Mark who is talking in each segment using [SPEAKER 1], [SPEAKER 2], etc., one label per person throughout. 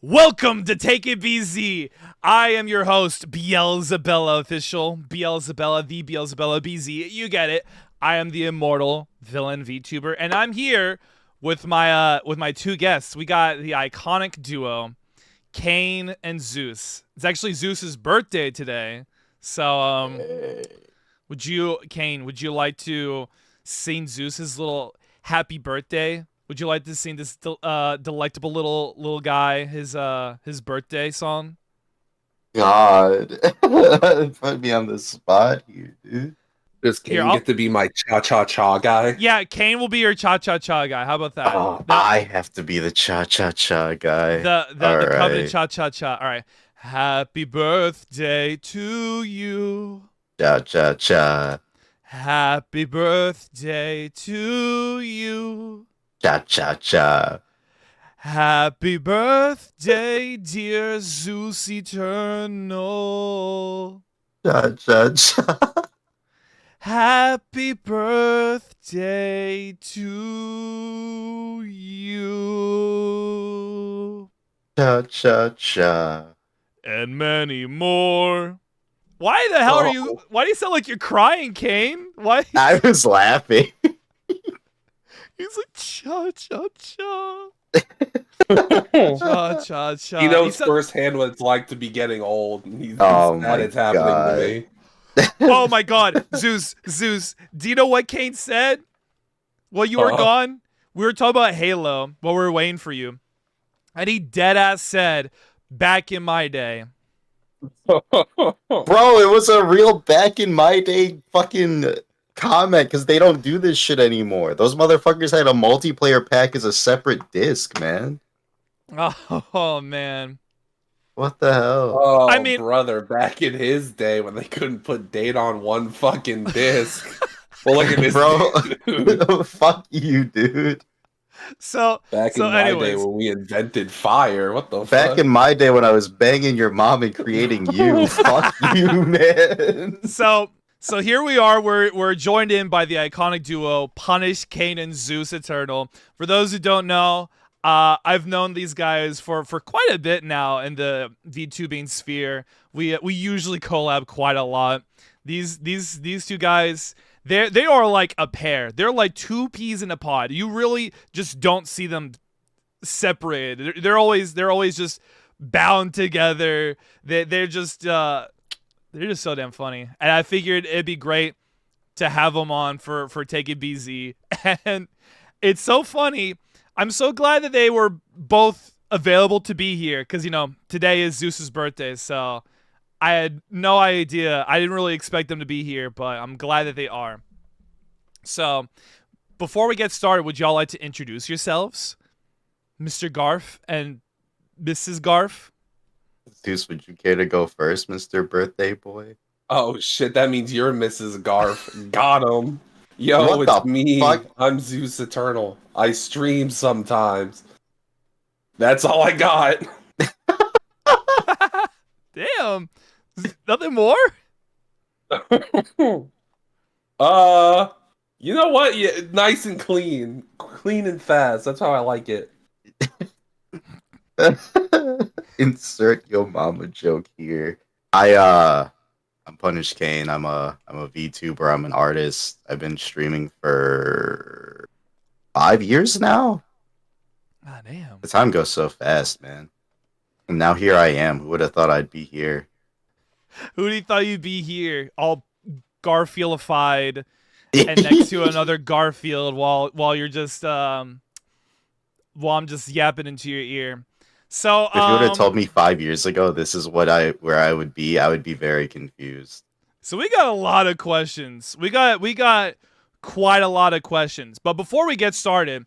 [SPEAKER 1] Welcome to Take It BZ. I am your host, Beelzebella Official, Beelzebella, the Beelzebella BZ. You get it. I am the immortal villain Vtuber, and I'm here with my two guests. We got the iconic duo, Kain and Zeus. It's actually Zeus's birthday today, so Kain, would you like to sing Zeus's little happy birthday? Would you like to sing this delectable little guy his birthday song?
[SPEAKER 2] God, put me on the spot here, dude.
[SPEAKER 3] Does Kain get to be my cha-cha-cha guy?
[SPEAKER 1] Yeah, Kain will be your cha-cha-cha guy. How about that?
[SPEAKER 2] Oh, I have to be the cha-cha-cha guy.
[SPEAKER 1] The coveted cha-cha-cha. All right. Happy birthday to you.
[SPEAKER 2] Cha-cha-cha.
[SPEAKER 1] Happy birthday to you.
[SPEAKER 2] Cha-cha-cha.
[SPEAKER 1] Happy birthday, dear ZeusEternal.
[SPEAKER 2] Cha-cha-cha.
[SPEAKER 1] Happy birthday to you.
[SPEAKER 2] Cha-cha-cha.
[SPEAKER 1] And many more. Why the hell are you... Why do you sound like you're crying, Kain? Why?
[SPEAKER 2] I was laughing.
[SPEAKER 1] He's like, cha-cha-cha. Cha-cha-cha.
[SPEAKER 3] He knows firsthand what it's like to be getting old. He's
[SPEAKER 2] my
[SPEAKER 3] it's happening
[SPEAKER 2] God.
[SPEAKER 3] to me.
[SPEAKER 1] Oh my God. Zeus, do you know what Kain said? While you were gone? We were talking about Halo while we were waiting for you. And he deadass said, back in my day.
[SPEAKER 2] Bro, it was a real back in my day fucking comment because they don't do this shit anymore. Those motherfuckers had a multiplayer pack as a separate disc, man.
[SPEAKER 1] Oh man.
[SPEAKER 2] What the hell?
[SPEAKER 3] Oh,
[SPEAKER 1] I mean,
[SPEAKER 3] brother, back in his day when they couldn't put data on one fucking disc. Well, look at this,
[SPEAKER 2] bro.
[SPEAKER 3] dude.
[SPEAKER 2] Fuck you, dude.
[SPEAKER 3] Back in my day when we invented fire. What the fuck?
[SPEAKER 2] Back in my day when I was banging your mom and creating you. Fuck you, man.
[SPEAKER 1] So here we are. We're joined in by the iconic duo Punish, Kain, and ZeusEternal. For those who don't know, I've known these guys for quite a bit now in the VTubing sphere. We usually collab quite a lot. These two guys, they are like a pair. They're like two peas in a pod. You really just don't see them separated. They're always just bound together. They're just so damn funny. And I figured it'd be great to have them on for Take It BZ. And it's so funny. I'm so glad that they were both available to be here because, you know, today is Zeus's birthday, so I had no idea. I didn't really expect them to be here, but I'm glad that they are. So before we get started, would y'all like to introduce yourselves? Mr. Garf and Mrs. Garf?
[SPEAKER 2] Zeus, would you care to go first, Mr. Birthday Boy?
[SPEAKER 3] Oh, shit, that means you're Mrs. Garf. Got him. Yo,
[SPEAKER 2] What
[SPEAKER 3] it's
[SPEAKER 2] the
[SPEAKER 3] me.
[SPEAKER 2] fuck?
[SPEAKER 3] I'm ZeusEternal. I stream sometimes. That's all I got.
[SPEAKER 1] Damn. Nothing more?
[SPEAKER 3] You know what? Yeah, nice and clean. Clean and fast. That's how I like it.
[SPEAKER 2] Insert your mama joke here. I'm Punish Kain. I'm a VTuber. I'm an artist. I've been streaming for 5 years now.
[SPEAKER 1] Ah, damn.
[SPEAKER 2] The time goes so fast, man. And now here I am. Who would have thought I'd be here?
[SPEAKER 1] Who do you thought you'd be here? All Garfieldified and next to another Garfield while you're just while I'm just yapping into your ear. So
[SPEAKER 2] If you would have told me 5 years ago this is where I would be very confused.
[SPEAKER 1] So we got a lot of questions. We got quite a lot of questions. But before we get started,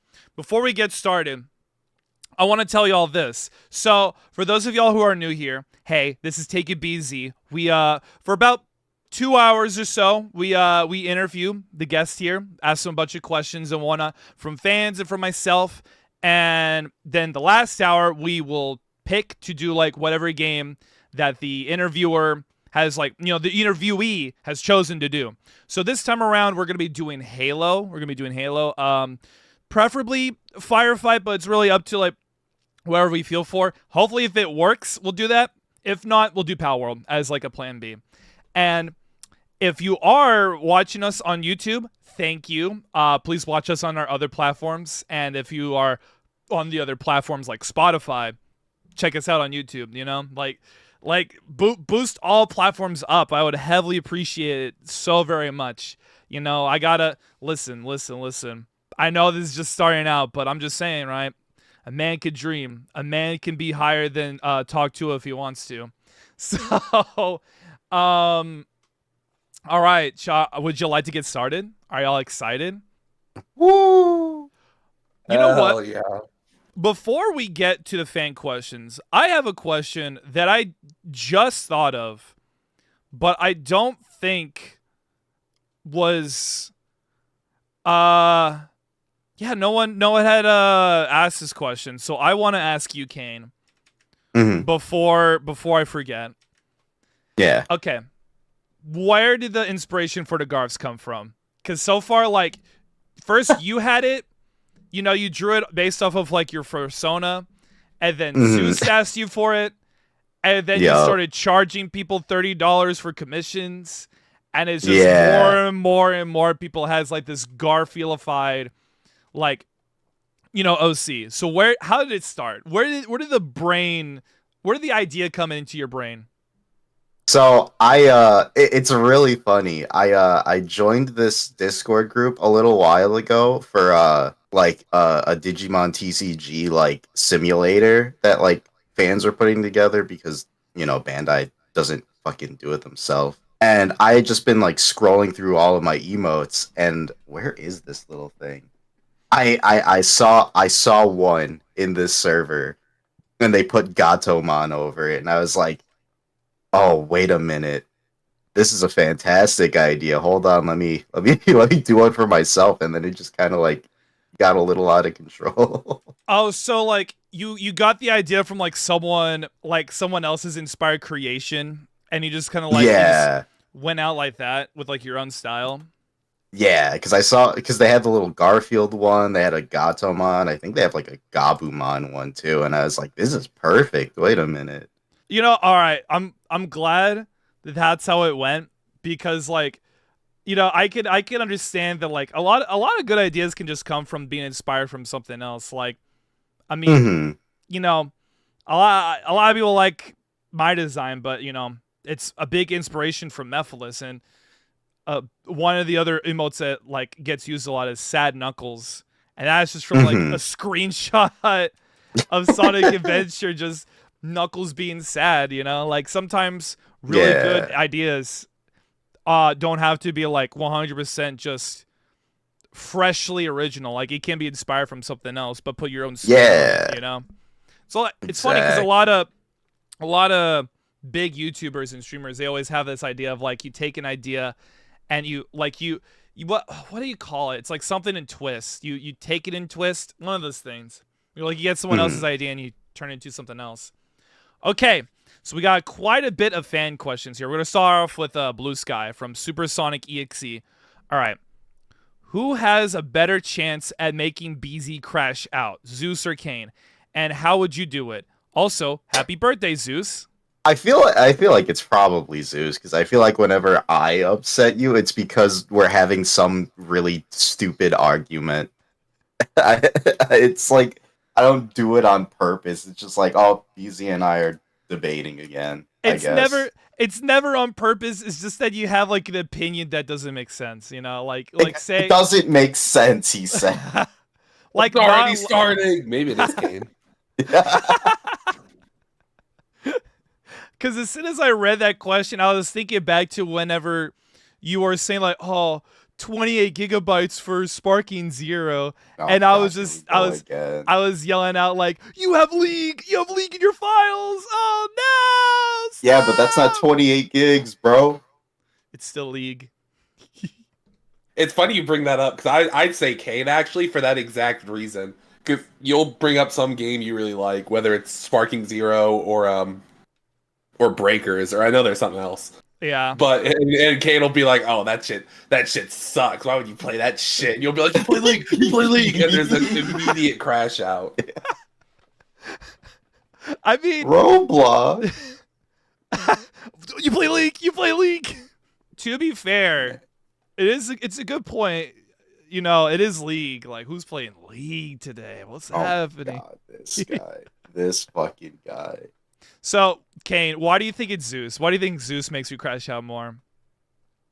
[SPEAKER 1] I want to tell y'all this. So for those of y'all who are new here, hey, this is Take It BZ. We for about 2 hours or so, we interview the guest here, ask them a bunch of questions and whatnot from fans and from myself. And then the last hour, we will pick to do like whatever game that the interviewer has, like, you know, the interviewee has chosen to do. So this time around, we're going to be doing Halo. Preferably Firefight, but it's really up to like whatever we feel for. Hopefully, if it works, we'll do that. If not, we'll do Pal World as like a plan B. And if you are watching us on YouTube, thank you. Please watch us on our other platforms. And if you are on the other platforms like Spotify, check us out on YouTube. You know, boost all platforms up. I would heavily appreciate it so very much. You know, I gotta listen. I know this is just starting out, but I'm just saying, right? A man could dream. A man can be higher than Talk to if he wants to. So, all right, would you like to get started? Are y'all excited?
[SPEAKER 2] Woo!
[SPEAKER 1] You know
[SPEAKER 3] Hell
[SPEAKER 1] what?
[SPEAKER 3] yeah.
[SPEAKER 1] Before we get to the fan questions, I have a question that I just thought of, but I don't think was yeah, no one had asked this question, so I want to ask you, Kain, before I forget.
[SPEAKER 2] Yeah.
[SPEAKER 1] Okay, where did the inspiration for the Garfs come from? Because so far, like, first you had it, you know, you drew it based off of like your persona, and then Zeus asked you for it, and then you started charging people $30 for commissions, and it's just more and more and more people has like this Garfield-ified, like, you know, OC. So how did it start? Where did the idea come into your brain?
[SPEAKER 2] So it's really funny. I joined this Discord group a little while ago for a Digimon TCG like simulator that like fans are putting together because, you know, Bandai doesn't fucking do it themselves. And I had just been like scrolling through all of my emotes, and where is this little thing? I saw one in this server, and they put Gatomon over it, and I was like, oh, wait a minute. This is a fantastic idea. Hold on, let me do one for myself, and then it just kind of like got a little out of control.
[SPEAKER 1] Oh, so like you got the idea from like someone else's inspired creation, and you just kind of like went out like that with like your own style.
[SPEAKER 2] Yeah, because they had the little Garfield one, they had a Gatomon, I think they have like a Gabumon one too, and I was like, this is perfect. Wait a minute.
[SPEAKER 1] You know, all right, I'm glad that that's how it went, because like, you know, I can understand that like a lot of good ideas can just come from being inspired from something else. Like, I mean, you know, a lot of people like my design, but you know, it's a big inspiration from Mephiles, and one of the other emotes that like gets used a lot is Sad Knuckles, and that's just from like a screenshot of Sonic Adventure, just Knuckles being sad. You know, like sometimes really good ideas don't have to be like 100% just freshly original. Like it can be inspired from something else, but put your own spin on it, you know. So it's funny because a lot of big YouTubers and streamers, they always have this idea of like you take an idea and you what do you call it? It's like something in twist. You take it in twist, one of those things. You're like you get someone else's idea and you turn it into something else. Okay, so we got quite a bit of fan questions here. We're gonna start off with Blue Sky from Supersonic EXE. All right, who has a better chance at making BZ crash out, Zeus or Kain? And how would you do it? Also, happy birthday, Zeus.
[SPEAKER 2] I feel like it's probably Zeus, because I feel like whenever I upset you, it's because we're having some really stupid argument. It's like I don't do it on purpose. It's just like, oh, BZ and I are debating again.
[SPEAKER 1] It's never on purpose. It's just that you have like an opinion that doesn't make sense. You know, say
[SPEAKER 2] it doesn't make sense. He said,
[SPEAKER 1] like
[SPEAKER 3] it's already starting. Maybe it is Kain.
[SPEAKER 1] Because as soon as I read that question, I was thinking back to whenever you were saying like, oh, 28 gigabytes for Sparking Zero, and I was yelling out like, you have leak in your files. Oh no! Stop!
[SPEAKER 2] Yeah, but that's not 28 gigs, bro.
[SPEAKER 1] It's still League.
[SPEAKER 3] It's funny you bring that up, because I'd say Kain actually for that exact reason. Because you'll bring up some game you really like, whether it's Sparking Zero or Breakers, or I know there's something else.
[SPEAKER 1] Yeah.
[SPEAKER 3] But and Kain will be like, oh, that shit sucks. Why would you play that shit? And you'll be like, you play League, and there's an immediate crash out.
[SPEAKER 1] I mean,
[SPEAKER 2] Roblox.
[SPEAKER 1] you play League. You play League. To be fair, it's a good point. You know, it is League. Like, who's playing League today? What's
[SPEAKER 2] Oh
[SPEAKER 1] happening?
[SPEAKER 2] my god, this guy. This fucking guy.
[SPEAKER 1] So, Kain, why do you think it's Zeus? Why do you think Zeus makes you crash out more?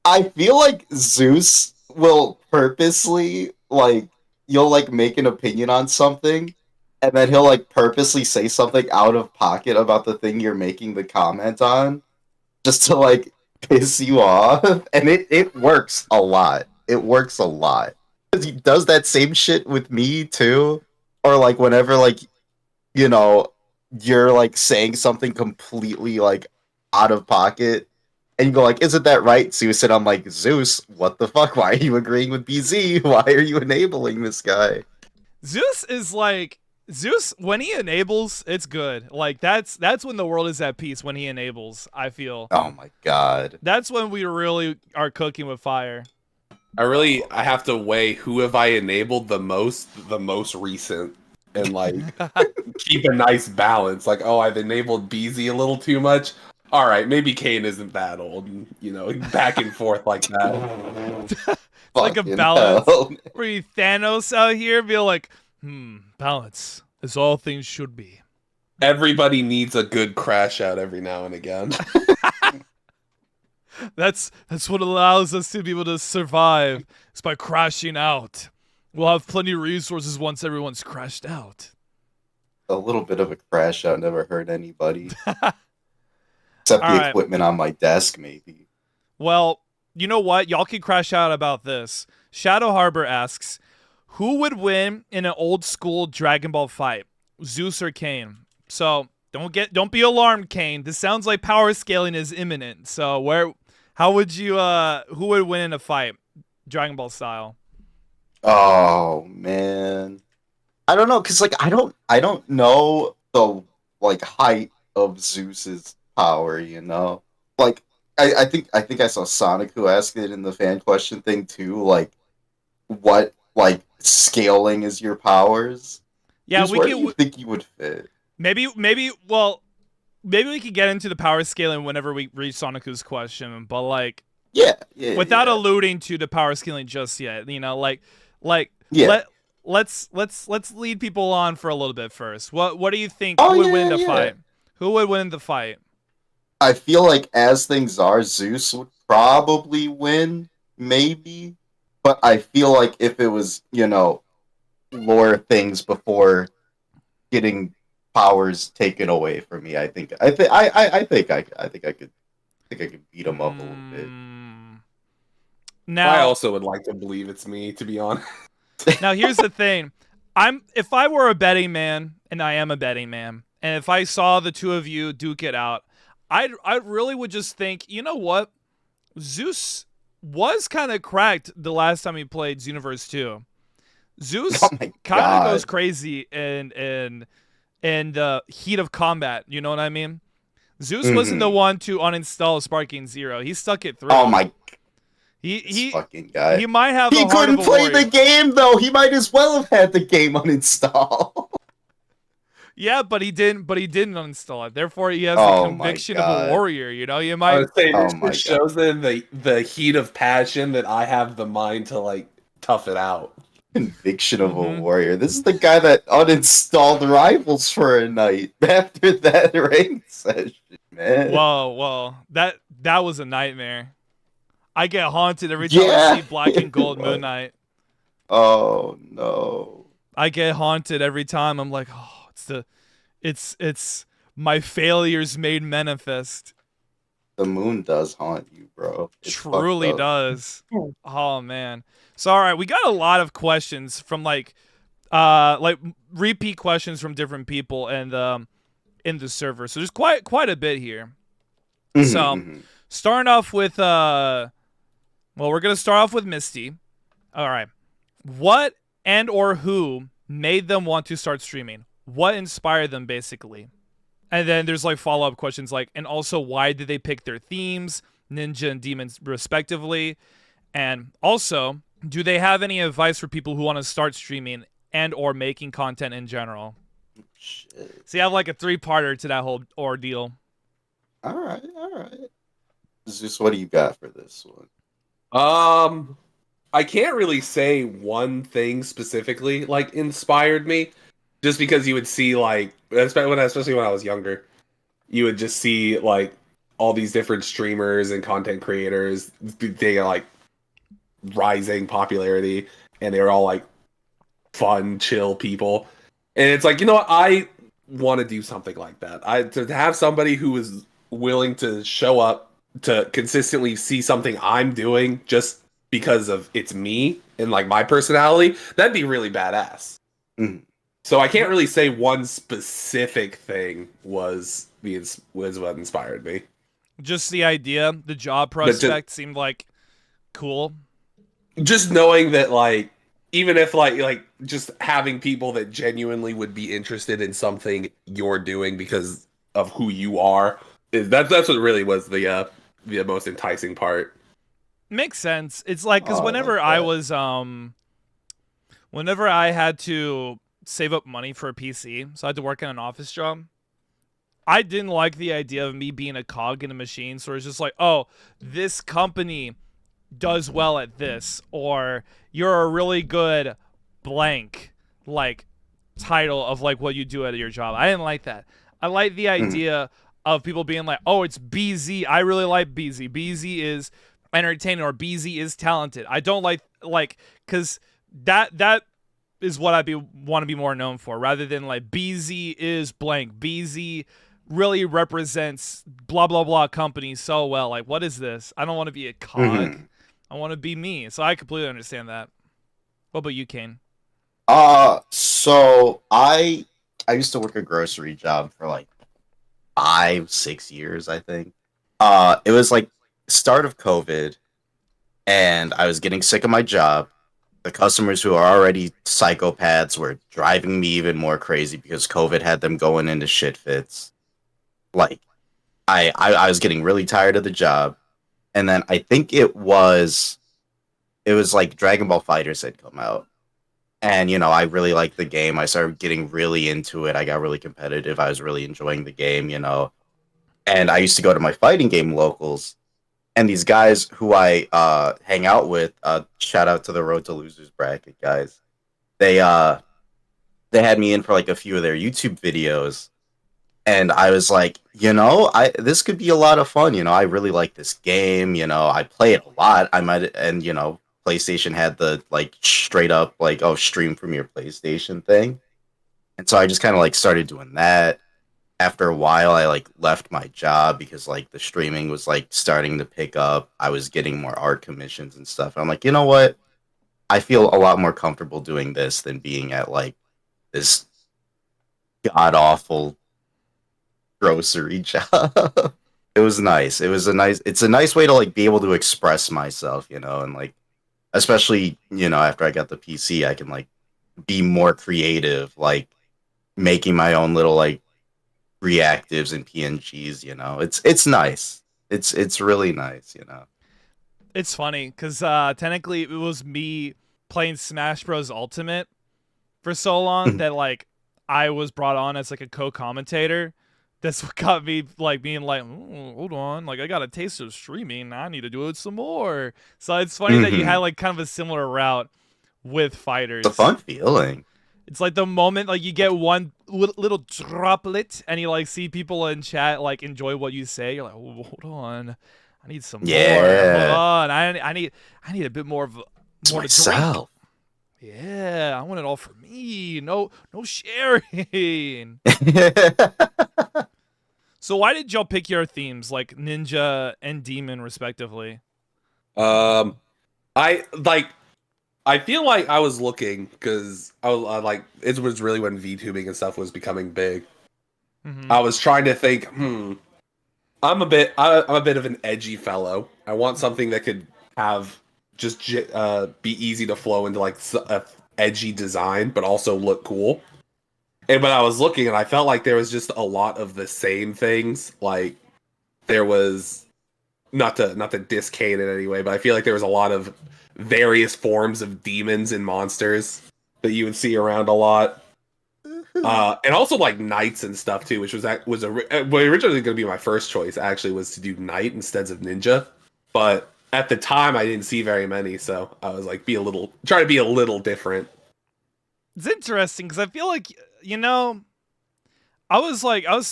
[SPEAKER 2] I feel like Zeus will purposely, like, you'll, like, make an opinion on something, and then he'll, like, purposely say something out of pocket about the thing you're making the comment on, just to, like, piss you off. And it works a lot. It works a lot. Because he does that same shit with me, too. Or, like, whenever, like, you know, you're, like, saying something completely, like, out of pocket, and you go like, isn't that right, Zeus? And I'm like, Zeus, what the fuck? Why are you agreeing with BZ? Why are you enabling this guy?
[SPEAKER 1] Zeus is like Zeus when he enables, it's good. Like that's when the world is at peace when he enables, I feel.
[SPEAKER 2] Oh my god.
[SPEAKER 1] That's when we really are cooking with fire.
[SPEAKER 3] I have to weigh who have I enabled the most recent, and like keep a nice balance. Like, oh, I've enabled BZ a little too much. All right, maybe Kain isn't that old. And, you know, back and forth like that.
[SPEAKER 1] Like a balance. Where you Thanos out here be like, balance is all things should be.
[SPEAKER 3] Everybody needs a good crash out every now and again.
[SPEAKER 1] That's what allows us to be able to survive. It's by crashing out. We'll have plenty of resources once everyone's crashed out.
[SPEAKER 2] A little bit of a crash out never hurt anybody. Except the equipment on my desk, maybe.
[SPEAKER 1] Well, you know what? Y'all can crash out about this. Shadow Harbor asks, who would win in an old school Dragon Ball fight? Zeus or Kain? So don't be alarmed, Kain. This sounds like power scaling is imminent. So who would win in a fight? Dragon Ball style.
[SPEAKER 2] Oh man. I don't know, cause like I don't know the like height of Zeus's power, you know? Like I think I saw Sonic who asked it in the fan question thing too, like what like scaling is your powers?
[SPEAKER 1] Yeah,
[SPEAKER 2] where do you think you would fit?
[SPEAKER 1] Maybe we could get into the power scaling whenever we reach Sonicu's question, but like without alluding to the power scaling just yet, you know, let's lead people on for a little bit first. What do you think who would win the fight? Who would win the fight?
[SPEAKER 2] I feel like as things are, Zeus would probably win, maybe. But I feel like if it was, you know, lore things before getting powers taken away from me, I think I could beat him up a little bit.
[SPEAKER 1] Now,
[SPEAKER 3] I also would like to believe it's me, to be honest.
[SPEAKER 1] Now here's the thing. If I were a betting man, and I am a betting man, and if I saw the two of you duke it out, I really would just think, you know what? Zeus was kind of cracked the last time he played Xenoverse 2. Zeus kind of goes crazy in the heat of combat. You know what I mean? Zeus wasn't the one to uninstall Sparking Zero. He stuck it through.
[SPEAKER 2] Oh my!
[SPEAKER 1] He
[SPEAKER 2] fucking guy.
[SPEAKER 1] He might have.
[SPEAKER 2] He couldn't play the game though. He might as well have had the game uninstalled.
[SPEAKER 1] Yeah, but he didn't uninstall it. Therefore, he has the conviction of a warrior. You know, you might.
[SPEAKER 3] I would say this shows in the heat of passion that I have the mind to like tough it out.
[SPEAKER 2] Conviction of a warrior. This is the guy that uninstalled Rivals for a night after that ranked session, man.
[SPEAKER 1] Whoa, that was a nightmare. I get haunted every time I see Black and Gold Moon Knight.
[SPEAKER 2] Oh no!
[SPEAKER 1] I get haunted every time. I'm like, oh, it's my failures made manifest.
[SPEAKER 2] The moon does haunt you, bro. It
[SPEAKER 1] truly does. Oh man. So all right, we got a lot of questions from like repeat questions from different people and in the server. So there's quite a bit here. So starting off with well, we're gonna start off with Misty. All right. What and or who made them want to start streaming? What inspired them, basically? And then there's like follow-up questions like, and also why did they pick their themes, ninja and demons respectively? And also, do they have any advice for people who want to start streaming and or making content in general?
[SPEAKER 2] Shit.
[SPEAKER 1] So you have like a 3-parter to that whole ordeal.
[SPEAKER 2] All right, all right. Zeus, what do you got for this one?
[SPEAKER 3] I can't really say one thing specifically like inspired me, just because you would see like especially when I was younger, you would just see like all these different streamers and content creators. They are like rising popularity, and they were all like fun, chill people. And it's like, you know what? I want to do something like that. To have somebody who is willing to show up to consistently see something I'm doing just because of it's me and like my personality, that'd be really badass.
[SPEAKER 2] Mhm.
[SPEAKER 3] So I can't really say one specific thing was what inspired me.
[SPEAKER 1] Just the idea, the job
[SPEAKER 3] But
[SPEAKER 1] prospect seemed like cool.
[SPEAKER 3] just knowing that like even if like just having people that genuinely would be interested in something you're doing because of who you are is that's what really was the most enticing part.
[SPEAKER 1] Makes sense. It's like because
[SPEAKER 2] Oh, I like
[SPEAKER 1] whenever I
[SPEAKER 2] that.
[SPEAKER 1] was whenever I had to save up money for a PC, so I had to work in an office job. I didn't like the idea of me being a cog in a machine. So it's just like, oh, this company does well at this, or you're a really good blank like title of like what you do at your job. I didn't like that. I like the
[SPEAKER 2] Mhm.
[SPEAKER 1] idea of people being like, oh, it's BZ. I really like BZ. BZ is entertaining, or BZ is talented. I don't like because that is what I want to be more known for, rather than like BZ is blank. BZ really represents blah blah blah company so well. Like, what is this? I don't want to be a cog.
[SPEAKER 2] Mhm.
[SPEAKER 1] I want to be me. So I completely understand that. What about you, Kane?
[SPEAKER 2] So I used to work a grocery job for like 5, 6 years, I think. It was like start of COVID, and I was getting sick of my job. The customers who are already psychopaths were driving me even more crazy because COVID had them going into shit fits. Like I was getting really tired of the job, and then I think it was like Dragon Ball Fighters had come out. And I really liked the game. I started getting really into it. I got really competitive. I was really enjoying the game. And I used to go to my fighting game locals, and these guys who I hang out with, shout out to the Road to Losers bracket guys. They uh they had me in for like a few of their YouTube videos, and I was like, I this could be a lot of fun. I really like this game. I play it a lot. I might, and PlayStation had the like straight up like, oh, stream from your PlayStation thing, and so I just kind of like started doing that. After a while, I like left my job because like the streaming was like starting to pick up. I was getting more art commissions and stuff. I'm like, you know what? I feel a lot more comfortable doing this than being at like this god awful grocery job. It was nice. It's a nice way to like be able to express myself, and like especially, after I got the PC, I can like be more creative, like making my own little like reactives and PNGs. It's nice. It's really nice.
[SPEAKER 1] It's funny because technically it was me playing Smash Bros. Ultimate for so long that like I was brought on as like a co-commentator. That's what got me like being like, hold on, like I got a taste of streaming. I need to do it some more. So it's funny that you had
[SPEAKER 2] Mhm.
[SPEAKER 1] like kind of a similar route with
[SPEAKER 2] It's a
[SPEAKER 1] fighters.
[SPEAKER 2] fun feeling.
[SPEAKER 1] It's like the moment like you get one little droplet and you like see people in chat like enjoy what you say. You're like, oh, hold on, I need some more. Hold
[SPEAKER 2] Yeah.
[SPEAKER 1] on, I need a bit more of
[SPEAKER 2] It's
[SPEAKER 1] more to drink.
[SPEAKER 2] myself.
[SPEAKER 1] Yeah, I want it all for me. No sharing. So why did y'all pick your themes like ninja and demon respectively?
[SPEAKER 3] Um, I like. I feel like I was looking because like it was really when VTubing and stuff was becoming big.
[SPEAKER 1] Mm-hmm.
[SPEAKER 3] I was trying to think. I'm a bit of an edgy fellow. I want something that could have just be easy to flow into like a edgy design, but also look cool. And when I was looking, and I felt like there was just a lot of the same things. Like there was not to diss Kain in any way, but I feel like there was a lot of various forms of demons and monsters that you would see around a lot. And also like knights and stuff too, which originally going to be my first choice. Actually, was to do knight instead of ninja, but at the time I didn't see very many, so I was like, try to be a little different.
[SPEAKER 1] It's interesting because I feel like, you know, I was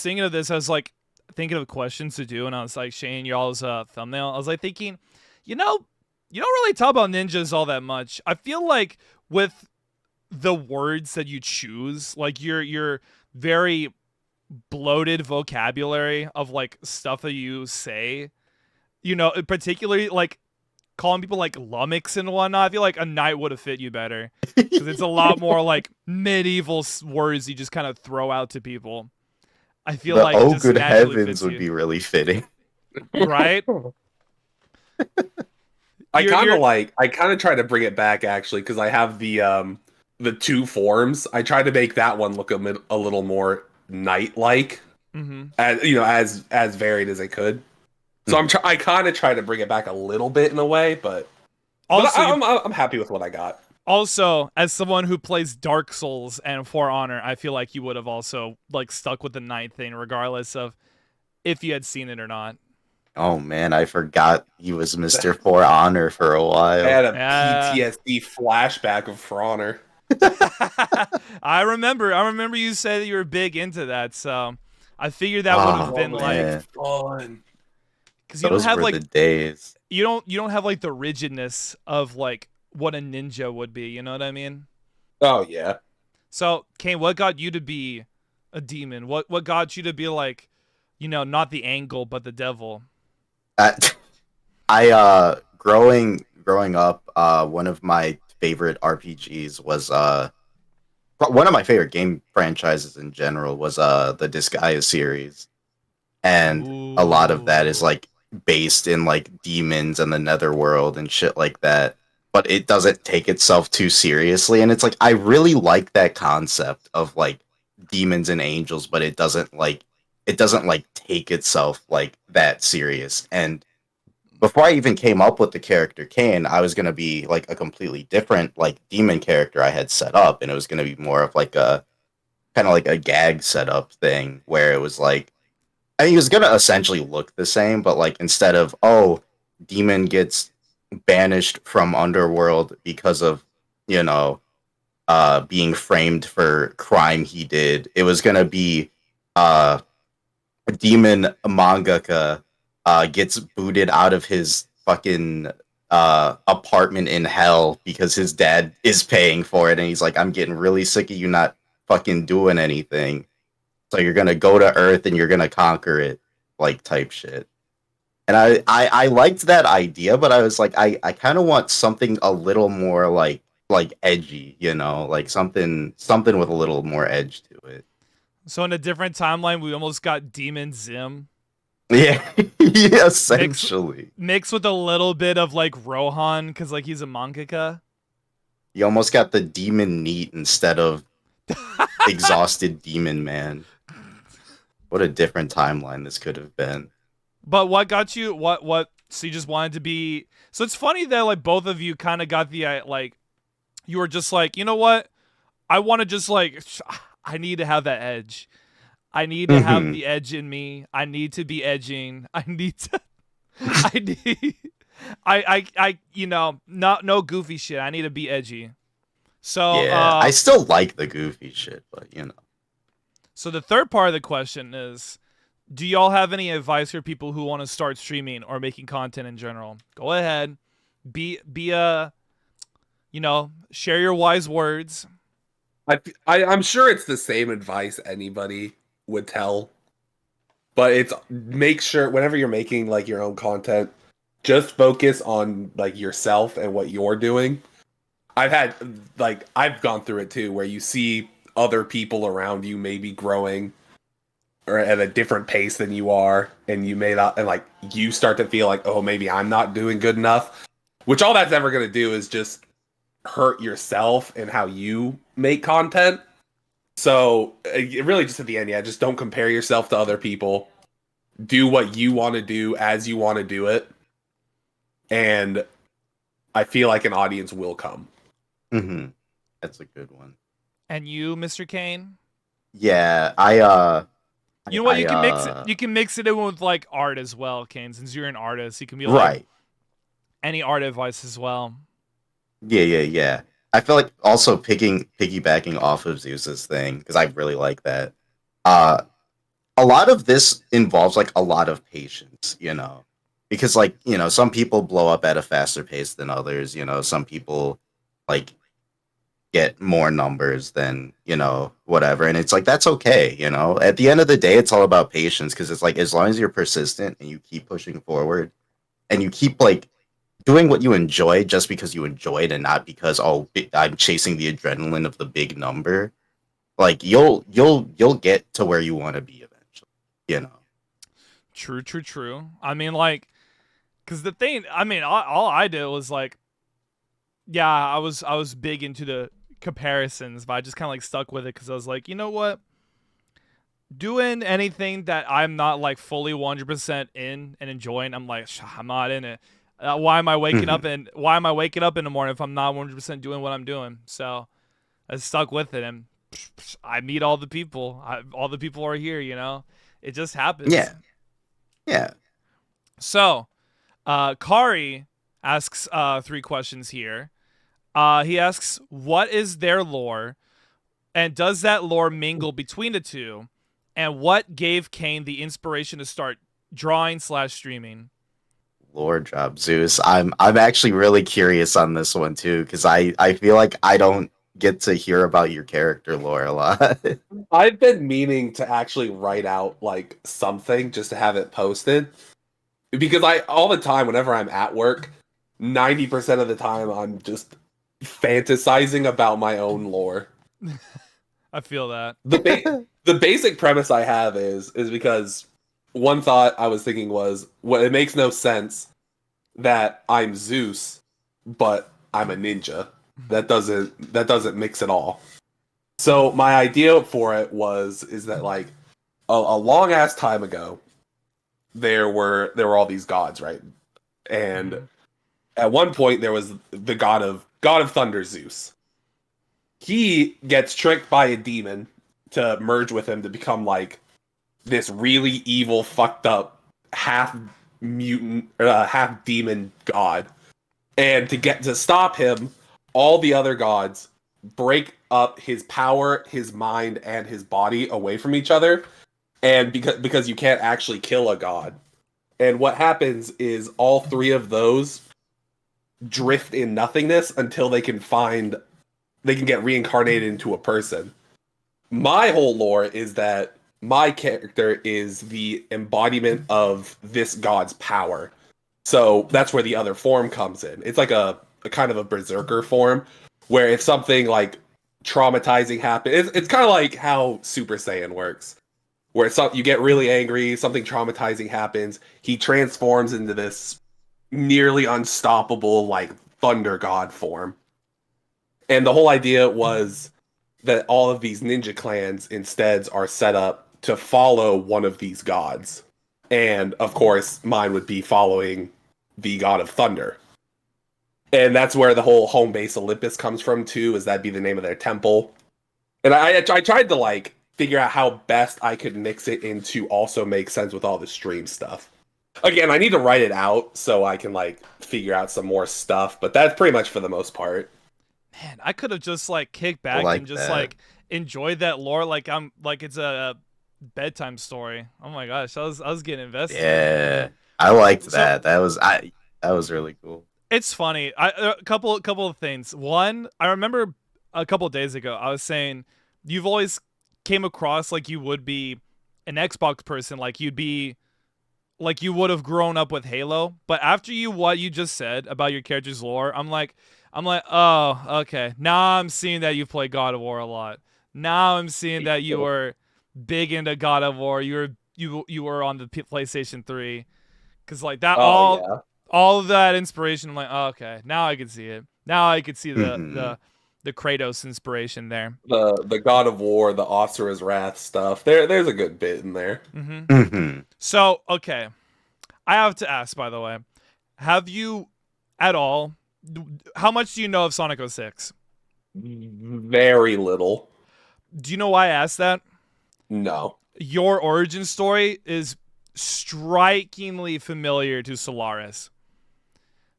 [SPEAKER 1] thinking of this. I was like thinking of questions to do, and I was like, Shane, y'all's thumbnail. I was like thinking, you know, you don't really talk about ninjas all that much. I feel like with the words that you choose, like your very bloated vocabulary of like stuff that you say, you know, particularly like calling people like lummox and whatnot. I feel like a knight would have fit you better because it's a lot more like medieval words you just kind of throw out to people. I feel
[SPEAKER 2] The
[SPEAKER 1] like
[SPEAKER 2] oh
[SPEAKER 1] just
[SPEAKER 2] good
[SPEAKER 1] naturally
[SPEAKER 2] heavens
[SPEAKER 1] fits
[SPEAKER 2] would
[SPEAKER 1] you,
[SPEAKER 2] be really fitting.
[SPEAKER 1] right?
[SPEAKER 3] I kind
[SPEAKER 1] You're
[SPEAKER 3] of try to bring it back actually because I have the two forms. I try to make that one look a little more knight-like,
[SPEAKER 1] mm-hmm.
[SPEAKER 3] as you know, as varied as I could. So I kind of try to bring it back a little bit in a way, but
[SPEAKER 1] Also
[SPEAKER 3] I'm happy with what I got.
[SPEAKER 1] Also, as someone who plays Dark Souls and For Honor, I feel like you would have also like stuck with the knight thing, regardless of if you had seen it or not.
[SPEAKER 2] Oh man, I forgot he was Mr. For Honor for a
[SPEAKER 3] I
[SPEAKER 2] while.
[SPEAKER 3] had a
[SPEAKER 1] Yeah.
[SPEAKER 3] PTSD flashback of For Honor.
[SPEAKER 1] I remember you said that you were big into that, so I figured that would have
[SPEAKER 2] Oh
[SPEAKER 1] been like
[SPEAKER 2] man,
[SPEAKER 3] Fun.
[SPEAKER 1] because you don't
[SPEAKER 2] those
[SPEAKER 1] have
[SPEAKER 2] were
[SPEAKER 1] like
[SPEAKER 2] the days.
[SPEAKER 1] you don't have like the rigidness of like what a ninja would be. You know what I mean?
[SPEAKER 3] Oh yeah.
[SPEAKER 1] So, Kane, what got you to be a demon? What got you to be like, you know, not the angle but the devil?
[SPEAKER 2] Uh, I growing up, one of my favorite RPGs was one of my favorite game franchises in general was the Disgaea series, and a lot of that is
[SPEAKER 1] Ooh.
[SPEAKER 2] like based in like demons and the netherworld and shit like that, but it doesn't take itself too seriously, and it's like I really like that concept of like demons and angels, but it doesn't like take itself like that serious. And before I even came up with the character Kain, I was gonna be like a completely different like demon character I had set up, and it was gonna be more of like a kind of like a gag setup thing where it was like I mean, he was gonna essentially look the same, but like instead of demon gets banished from underworld because of you know being framed for crime he did, it was gonna be uh a demon mangaka gets booted out of his fucking apartment in hell because his dad is paying for it, and he's like, I'm getting really sick of you not fucking doing anything. So you're gonna go to Earth and you're gonna conquer it, like type shit. And I liked that idea, but I was like, I kind of want something a little more like edgy, like something with a little more edge to it.
[SPEAKER 1] So in a different timeline, we almost got Demon Zim
[SPEAKER 2] Yeah, yeah,
[SPEAKER 1] mixed
[SPEAKER 2] essentially.
[SPEAKER 1] mixed with a little bit of like Rohan because like he's a mangaka.
[SPEAKER 2] You almost got the demon neat instead of exhausted demon man. What a different timeline this could have been.
[SPEAKER 1] But what got you? What? So you just wanted to be? So it's funny that like both of you kind of got the like you were just like, you know what? I want to just like I need to have that edge. I need to have
[SPEAKER 2] Mhm.
[SPEAKER 1] the edge in me. I need to be edging. I need to. I need. I you know not no goofy shit. I need to be edgy. So
[SPEAKER 2] Yeah, I still like the goofy shit, but
[SPEAKER 1] so the third part of the question is, do y'all have any advice for people who want to start streaming or making content in general? Go ahead, be a, you know, share your wise words.
[SPEAKER 3] I'm sure it's the same advice anybody would tell, but it's make sure whenever you're making like your own content, just focus on like yourself and what you're doing. I've gone through it too, where you see other people around you maybe growing or at a different pace than you are, and you may not, and like you start to feel like, oh, maybe I'm not doing good enough. Which all that's ever going to do is just hurt yourself and how you make content. So really, just at the end, yeah, just don't compare yourself to other people. Do what you want to do as you want to do it, and I feel like an audience will come.
[SPEAKER 2] hmm that's a good one.
[SPEAKER 1] And you, Mr. Kane?
[SPEAKER 2] Yeah,
[SPEAKER 1] You know what?
[SPEAKER 2] I
[SPEAKER 1] You can mix it. You can mix it in with like art as well, Kane. Since you're an artist, you can be like
[SPEAKER 2] right.
[SPEAKER 1] any art advice as well.
[SPEAKER 2] Yeah. I feel like also piggybacking off of Zeus's thing because I really like that. Uh, a lot of this involves like a lot of patience, because like some people blow up at a faster pace than others. Some people like get more numbers than whatever, and it's like that's okay. At the end of the day, it's all about patience because it's like as long as you're persistent and you keep pushing forward and you keep like doing what you enjoy just because you enjoy it and not because I'm chasing the adrenaline of the big number, like you'll get to where you want to be eventually. you know
[SPEAKER 1] True. I mean, like, because the thing, I mean, all I did was like, yeah, I was big into the comparisons, but I just kind of like stuck with it because I was like, you know what? Doing anything that I'm not like fully 100% in and enjoying, I'm like, I'm not in it. Why am I waking
[SPEAKER 2] Mhm.
[SPEAKER 1] up and why am I waking up in the morning if I'm not 100% doing what I'm doing? So I stuck with it, and I meet all the people. All the people are here. It just happens.
[SPEAKER 2] Yeah, yeah.
[SPEAKER 1] So, Kari asks three questions here. He asks, what is their lore, and does that lore mingle between the two? And what gave Kain the inspiration to start drawing/streaming?
[SPEAKER 2] Lord job Zeus. I'm actually really curious on this one too because I feel like I don't get to hear about your character lore a lot.
[SPEAKER 3] I've been meaning to actually write out like something just to have it posted because I all the time whenever I'm at work, 90% of the time I'm just fantasizing about my own lore.
[SPEAKER 1] I feel that.
[SPEAKER 3] The basic premise I have is because one thought I was thinking was, well, it makes no sense that I'm Zeus, but I'm a ninja. That doesn't mix at all. So my idea for it is that like a long ass time ago there were all these gods, right? And
[SPEAKER 1] Mhm.
[SPEAKER 3] at one point there was the god of thunder, Zeus. He gets tricked by a demon to merge with him to become like this really evil, fucked up half mutant, half demon god. And to stop him, all the other gods break up his power, his mind, and his body away from each other. And because you can't actually kill a god. And what happens is all three of those drift in nothingness until they can get reincarnated into a person. My whole lore is that my character is the embodiment of this god's power. So that's where the other form comes in. It's like a kind of a berserker form where if something like traumatizing happens, it's kind of like how Super Saiyan works, where you get really angry, something traumatizing happens, he transforms into this nearly unstoppable like thunder god form. And the whole idea was that all of these ninja clans instead are set up to follow one of these gods. And of course, mine would be following the god of thunder. And that's where the whole home base Olympus comes from too, is that'd be the name of their temple. And I tried to like figure out how best I could mix it into also make sense with all the stream stuff. Again, I need to write it out so I can like figure out some more stuff, but that's pretty much for the most part.
[SPEAKER 1] Man, I could have just like kicked
[SPEAKER 2] I
[SPEAKER 1] back and
[SPEAKER 2] like
[SPEAKER 1] just
[SPEAKER 2] that.
[SPEAKER 1] like enjoyed that lore like I'm like it's a bedtime story. Oh my gosh, I was getting invested.
[SPEAKER 2] Yeah, I liked
[SPEAKER 1] So
[SPEAKER 2] that. That was really cool.
[SPEAKER 1] it's funny. A couple of things. One, I remember a couple of days ago I was saying you've always came across like you would be an Xbox person, like you'd be like you would have grown up with Halo. But after what you just said about your character's lore, I'm like, oh, okay. Now I'm seeing that you play God of War a lot. Now I'm seeing that you were big into God of War. You were on the PlayStation 3, because like that
[SPEAKER 3] Oh yeah.
[SPEAKER 1] all of that inspiration. I'm like, oh, okay, now I can see it. Now I could see the
[SPEAKER 2] hmm
[SPEAKER 1] the the Kratos inspiration there.
[SPEAKER 3] The God of War, the Officer's Wrath stuff. There's a good bit in there.
[SPEAKER 1] hmm
[SPEAKER 2] hmm
[SPEAKER 1] So okay, I have to ask, by the way, have you at all? How much do you know of Sonic 06?
[SPEAKER 3] Very little.
[SPEAKER 1] Do you know why I asked that?
[SPEAKER 3] No.
[SPEAKER 1] Your origin story is strikingly familiar to Solaris,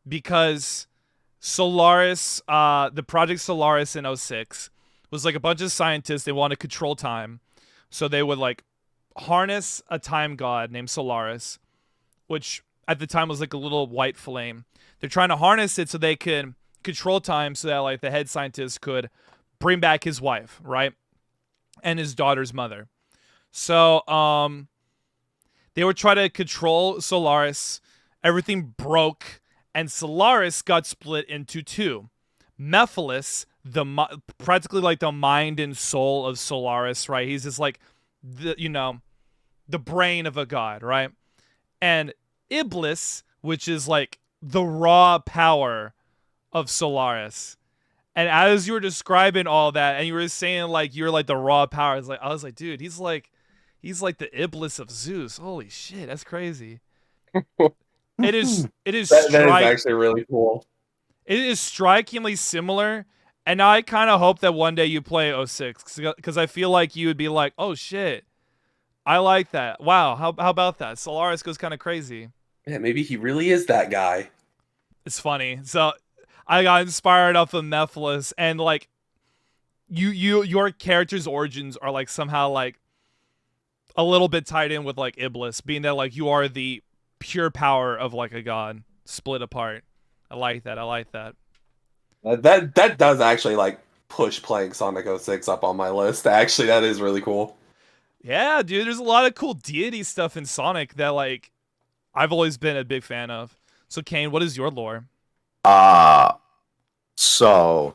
[SPEAKER 1] because Solaris, the Project Solaris in '06 was like a bunch of scientists. They want to control time, so they would like harness a time god named Solaris, which at the time was like a little white flame. They're trying to harness it so they can control time, so that like the head scientist could bring back his wife, right, and his daughter's mother. So they would try to control Solaris. Everything broke, and Solaris got split into two. Mephiles, practically like the mind and soul of Solaris, right? He's just like the brain of a god, right? And Iblis, which is like the raw power of Solaris. And as you were describing all that, and you were saying like you're like the raw power, I was like, dude, he's like the Iblis of Zeus. Holy shit, that's crazy. It is
[SPEAKER 3] that is actually really cool.
[SPEAKER 1] It is strikingly similar, and I kind of hope that one day you play '06, because I feel like you would be like, oh shit, I like that. Wow, how about that? Solaris goes kind of crazy.
[SPEAKER 3] Yeah, maybe he really is that guy.
[SPEAKER 1] It's funny. So I got inspired off of Mephiles, and like your character's origins are like somehow like a little bit tied in with like Iblis, being that like you are the pure power of like a god split apart. I like that.
[SPEAKER 3] That does actually like push playing Sonic 06 up on my list. Actually, that is really cool.
[SPEAKER 1] Yeah, dude, there's a lot of cool deity stuff in Sonic that like I've always been a big fan of. So Kain, what is your lore?
[SPEAKER 2] So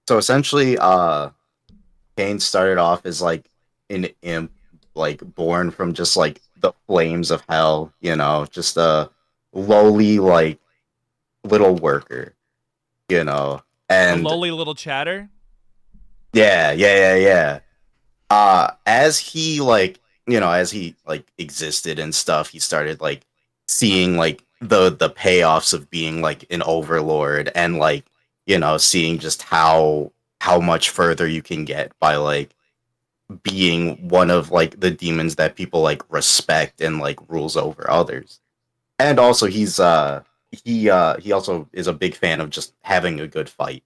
[SPEAKER 2] essentially, Kain started off as like an imp, like born from just like the flames of hell, just a lowly like little worker, and
[SPEAKER 1] a lowly little chatter.
[SPEAKER 2] Yeah. As he existed and stuff, he started like seeing like the payoffs of being like an overlord, and like seeing just how much further you can get by like being one of like the demons that people like respect and like rules over others. And also he also is a big fan of just having a good fight,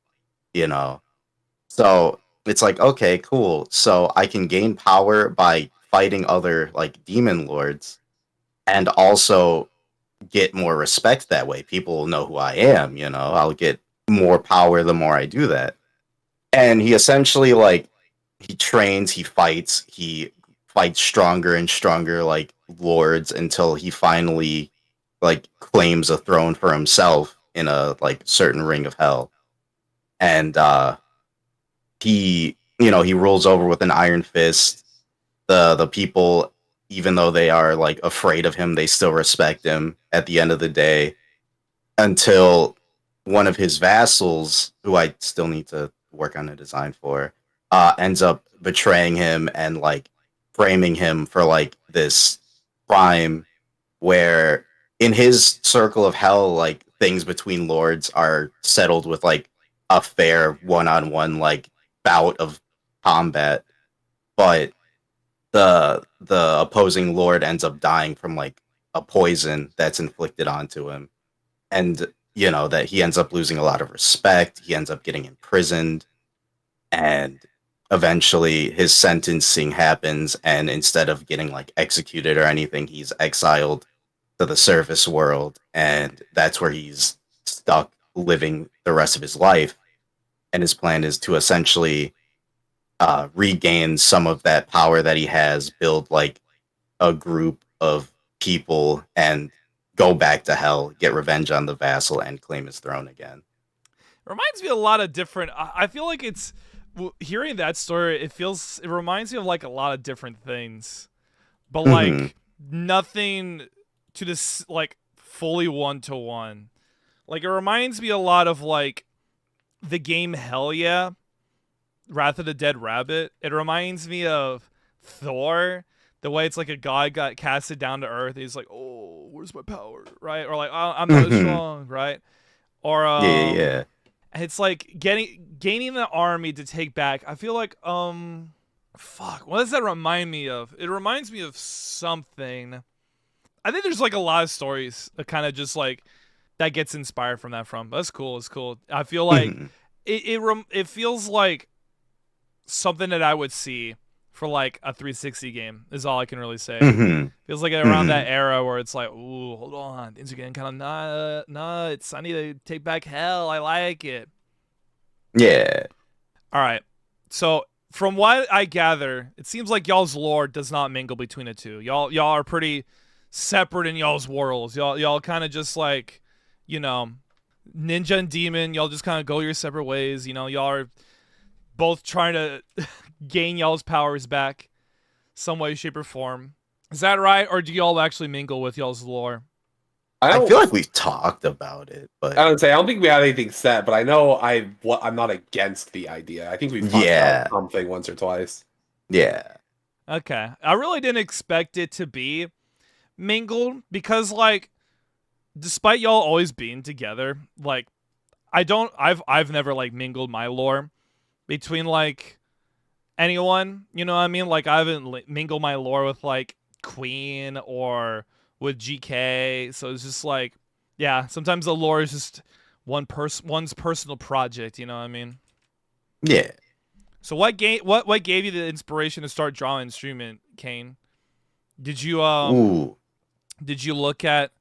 [SPEAKER 2] so it's like, okay, cool, so I can gain power by fighting other like demon lords, and also get more respect that way. People will know who I am, I'll get more power the more I do that. And he essentially like he trains, he fights stronger and stronger like lords, until he finally like claims a throne for himself in a like certain ring of hell. And he rules over with an iron fist. The people, even though they are like afraid of him, they still respect him at the end of the day, until one of his vassals, who I still need to work on a design for, ends up betraying him and like framing him for like this crime, where in his circle of hell, like things between lords are settled with like a fair one-on-one like bout of combat, but the opposing lord ends up dying from like a poison that's inflicted onto him, and that he ends up losing a lot of respect. He ends up getting imprisoned, and eventually his sentencing happens, and instead of getting like executed or anything, he's exiled to the surface world, and that's where he's stuck living the rest of his life. And his plan is to essentially regain some of that power that he has, build like a group of people, and go back to hell, get revenge on the vassal, and claim his throne again.
[SPEAKER 1] Reminds me a lot of different. I feel like it's hearing that story. It reminds me of like a lot of different things, but like nothing to this like fully one-to-one. Like it reminds me a lot of like the game Hell Yeah, Wrath of the Dead Rabbit. It reminds me of Thor, the way it's like a god got casted down to earth. He's like, oh, where's my power, right? Or like, I'm not strong, right? Or
[SPEAKER 2] yeah.
[SPEAKER 1] It's like gaining the army to take back. I feel like Fuck, what does that remind me of? It reminds me of something. I think there's like a lot of stories that kind of just like that gets inspired from that from. That's cool. It's cool. I feel like
[SPEAKER 2] Mhm.
[SPEAKER 1] it feels like something that I would see for like a 360 game is all I can really say.
[SPEAKER 2] Mhm.
[SPEAKER 1] Feels like around that
[SPEAKER 2] Mhm.
[SPEAKER 1] era where it's like, ooh, hold on, things are getting kind of nuts. I need to take back hell. I like it.
[SPEAKER 2] Yeah.
[SPEAKER 1] All right. So from what I gather, it seems like y'all's lore does not mingle between the two. Y'all are pretty separate in y'all's worlds. Y'all kind of just like, you know, ninja and demon. Y'all just kind of go your separate ways. You know, y'all are both trying to gain y'all's powers back, some way, shape, or form. Is that right, or do y'all actually mingle with y'all's lore?
[SPEAKER 3] I
[SPEAKER 2] I
[SPEAKER 3] don't.
[SPEAKER 2] feel like we've talked about it, but
[SPEAKER 3] I don't think we had anything set, but I know I'm not against the idea. I think we've talked about
[SPEAKER 2] yeah.
[SPEAKER 3] something once or twice.
[SPEAKER 2] Yeah.
[SPEAKER 1] Okay, I really didn't expect it to be mingled because, like, despite y'all always being together, like, I've never like mingled my lore between like anyone. You know what I mean? Like, I haven't mingled my lore with like Queen or with GK. So it's just like, yeah, sometimes the lore is just one's personal project. You know what I mean?
[SPEAKER 2] Yeah.
[SPEAKER 1] So what gave you the inspiration to start drawing and streaming, Kain? Did you
[SPEAKER 2] Ooh,
[SPEAKER 1] did you look at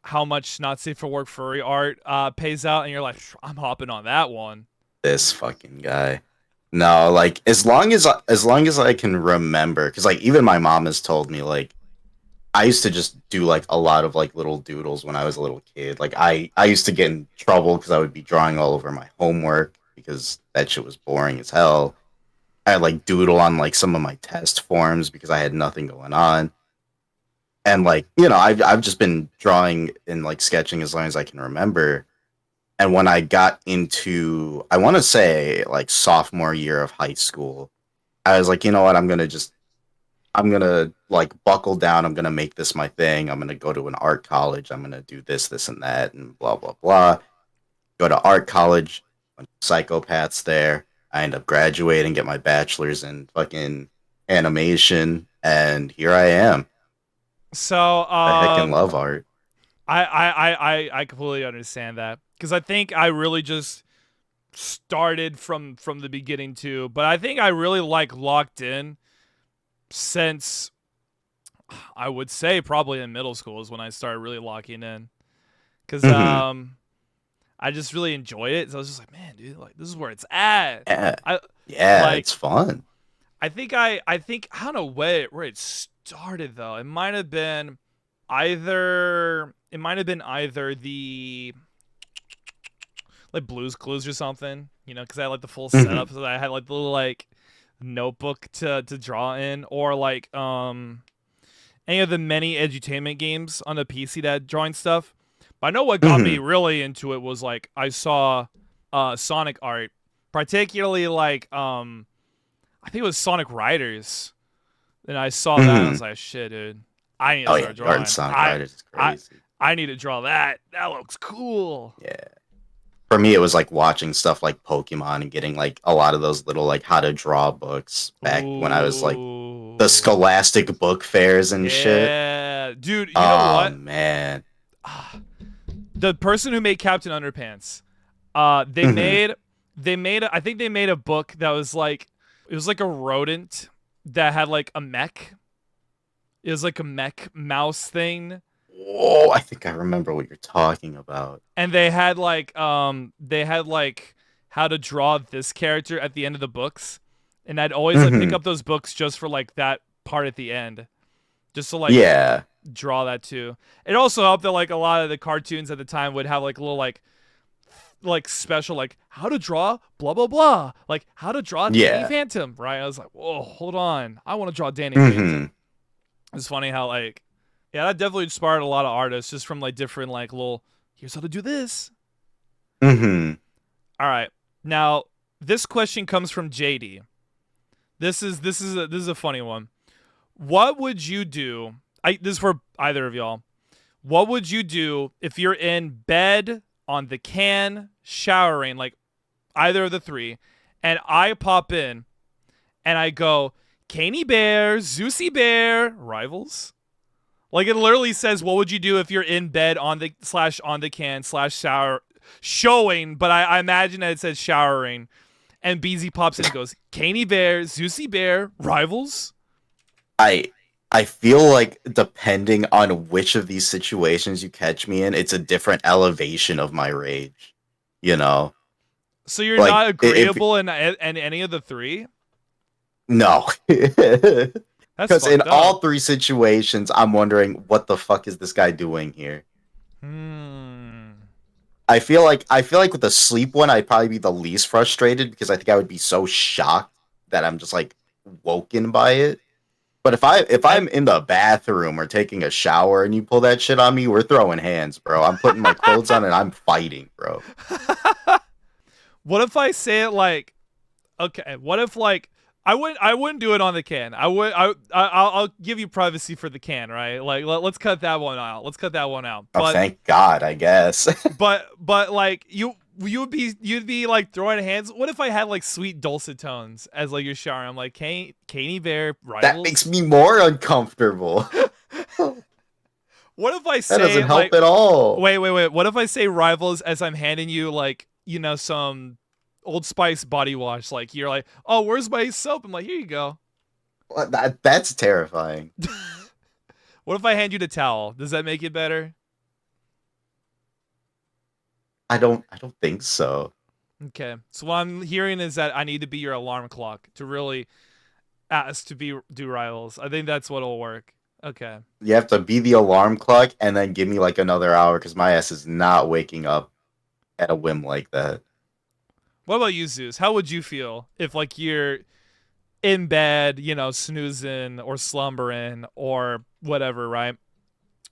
[SPEAKER 1] how much not safe for work furry art pays out, and you're like, I'm hopping on that one?
[SPEAKER 2] this fucking guy. No, like as long as I can remember, because like even my mom has told me like I used to just do like a lot of like little doodles when I was a little kid. Like I used to get in trouble because I would be drawing all over my homework because that shit was boring as hell. I'd like doodle on like some of my test forms because I had nothing going on. And like, you know, I've just been drawing and like sketching as long as I can remember. And when I got into I want to say like sophomore year of high school, I was like, you know what, I'm gonna like buckle down. I'm gonna make this my thing. I'm gonna go to an art college. I'm gonna do this, and that, and blah blah blah. Go to art college. Bunch of psychopaths there. I end up graduating, get my bachelor's in fucking animation, and here I am.
[SPEAKER 1] So
[SPEAKER 2] I heckin' love art.
[SPEAKER 1] I completely understand that because I think I really just started from the beginning too, but I think I really like locked in since I would say probably in middle school is when I started really locking in because
[SPEAKER 2] Hmm.
[SPEAKER 1] I just really enjoy it. So I was just like, man, dude, like this is where it's at.
[SPEAKER 2] Yeah,
[SPEAKER 1] I
[SPEAKER 2] yeah,
[SPEAKER 1] like
[SPEAKER 2] it's fun.
[SPEAKER 1] I think I don't know where it started though. It might have been either the like Blues Clues or something, you know, because I had like the full
[SPEAKER 2] Hmm.
[SPEAKER 1] setup, so that I had like the little like notebook to draw in, or like any of the many edutainment games on the PC that had drawing stuff. But I know what got me
[SPEAKER 2] Hmm.
[SPEAKER 1] really into it was like I saw Sonic art, particularly like I think it was Sonic Riders, and I saw that and I
[SPEAKER 2] Hmm.
[SPEAKER 1] was like, shit, dude, I need to
[SPEAKER 2] Oh yeah,
[SPEAKER 1] start
[SPEAKER 2] the art in
[SPEAKER 1] drawing.
[SPEAKER 2] Sonic
[SPEAKER 1] I
[SPEAKER 2] Riders is
[SPEAKER 1] I
[SPEAKER 2] crazy.
[SPEAKER 1] I need to draw that. That looks cool.
[SPEAKER 2] Yeah. For me, it was like watching stuff like Pokemon and getting like a lot of those little like how to draw books back when I was like the
[SPEAKER 1] Ooh.
[SPEAKER 2] Scholastic book fairs and shit.
[SPEAKER 1] Yeah. Dude, you know
[SPEAKER 2] Oh
[SPEAKER 1] what?
[SPEAKER 2] man.
[SPEAKER 1] Ah, the person who made Captain Underpants, they
[SPEAKER 2] Hmm.
[SPEAKER 1] made I think they made a book that was like it was like a rodent that had like a mech. It was like a mech mouse thing.
[SPEAKER 2] Whoa, I think I remember what you're talking about.
[SPEAKER 1] And they had like how to draw this character at the end of the books. And I'd always like pick
[SPEAKER 2] Hmm.
[SPEAKER 1] up those books just for like that part at the end. Just to like
[SPEAKER 2] Yeah.
[SPEAKER 1] draw that too. It also helped that like a lot of the cartoons at the time would have like little like special like how to draw blah blah blah, like how to draw Danny
[SPEAKER 2] Yeah.
[SPEAKER 1] Phantom, right? I was like, whoa, hold on, I want to draw Danny Phantom.
[SPEAKER 2] Hmm.
[SPEAKER 1] It's funny how like yeah, that definitely inspired a lot of artists just from like different like little here's how to do this.
[SPEAKER 2] Hmm.
[SPEAKER 1] All right, now this question comes from JD. This is a funny one. What would you do? This is for either of y'all. What would you do if you're in bed on the can showering, like either of the three, and I pop in and I go, Caney Bear, Zeusy Bear, rivals. Like it literally says, what would you do if you're in bed on the can / shower showing, but I imagine that it says showering. And BZ pops in and goes, Caney Bear, Zeusy Bear, rivals.
[SPEAKER 2] I feel like depending on which of these situations you catch me in, it's a different elevation of my rage. You know?
[SPEAKER 1] So you're
[SPEAKER 2] Like,
[SPEAKER 1] not agreeable in any of the three?
[SPEAKER 2] No.
[SPEAKER 1] That's
[SPEAKER 2] Because in
[SPEAKER 1] fucked up.
[SPEAKER 2] all three situations, I'm wondering, what the fuck is this guy doing here? I feel like with the sleep one, I'd probably be the least frustrated because I think I would be so shocked that I'm just like woken by it. But if I'm in the bathroom or taking a shower and you pull that shit on me, we're throwing hands, bro. I'm putting my clothes on and I'm fighting, bro.
[SPEAKER 1] What if I say it like, okay, what if like I wouldn't do it on the can. I'll give you privacy for the can, right? Like let's cut that one out.
[SPEAKER 2] Oh, thank God, I guess.
[SPEAKER 1] but like you'd be like throwing hands. What if I had like sweet dulcet tones as like your shower? I'm like Caney Bear, rivals.
[SPEAKER 2] That makes me more uncomfortable.
[SPEAKER 1] What if I say
[SPEAKER 2] that doesn't help
[SPEAKER 1] like,
[SPEAKER 2] at all?
[SPEAKER 1] Wait. What if I say rivals as I'm handing you like, you know, some Old Spice body wash? Like you're like, oh, where's my soap? I'm like, here you go.
[SPEAKER 2] What? That's terrifying.
[SPEAKER 1] What if I hand you the towel? Does that make it better?
[SPEAKER 2] I don't think so.
[SPEAKER 1] Okay. So what I'm hearing is that I need to be your alarm clock to really ask to do rivals. I think that's what'll work. Okay.
[SPEAKER 2] You have to be the alarm clock and then give me like another hour because my ass is not waking up at a whim like that.
[SPEAKER 1] What about you, Zeus? How would you feel if like you're in bed, you know, snoozing or slumbering or whatever, right?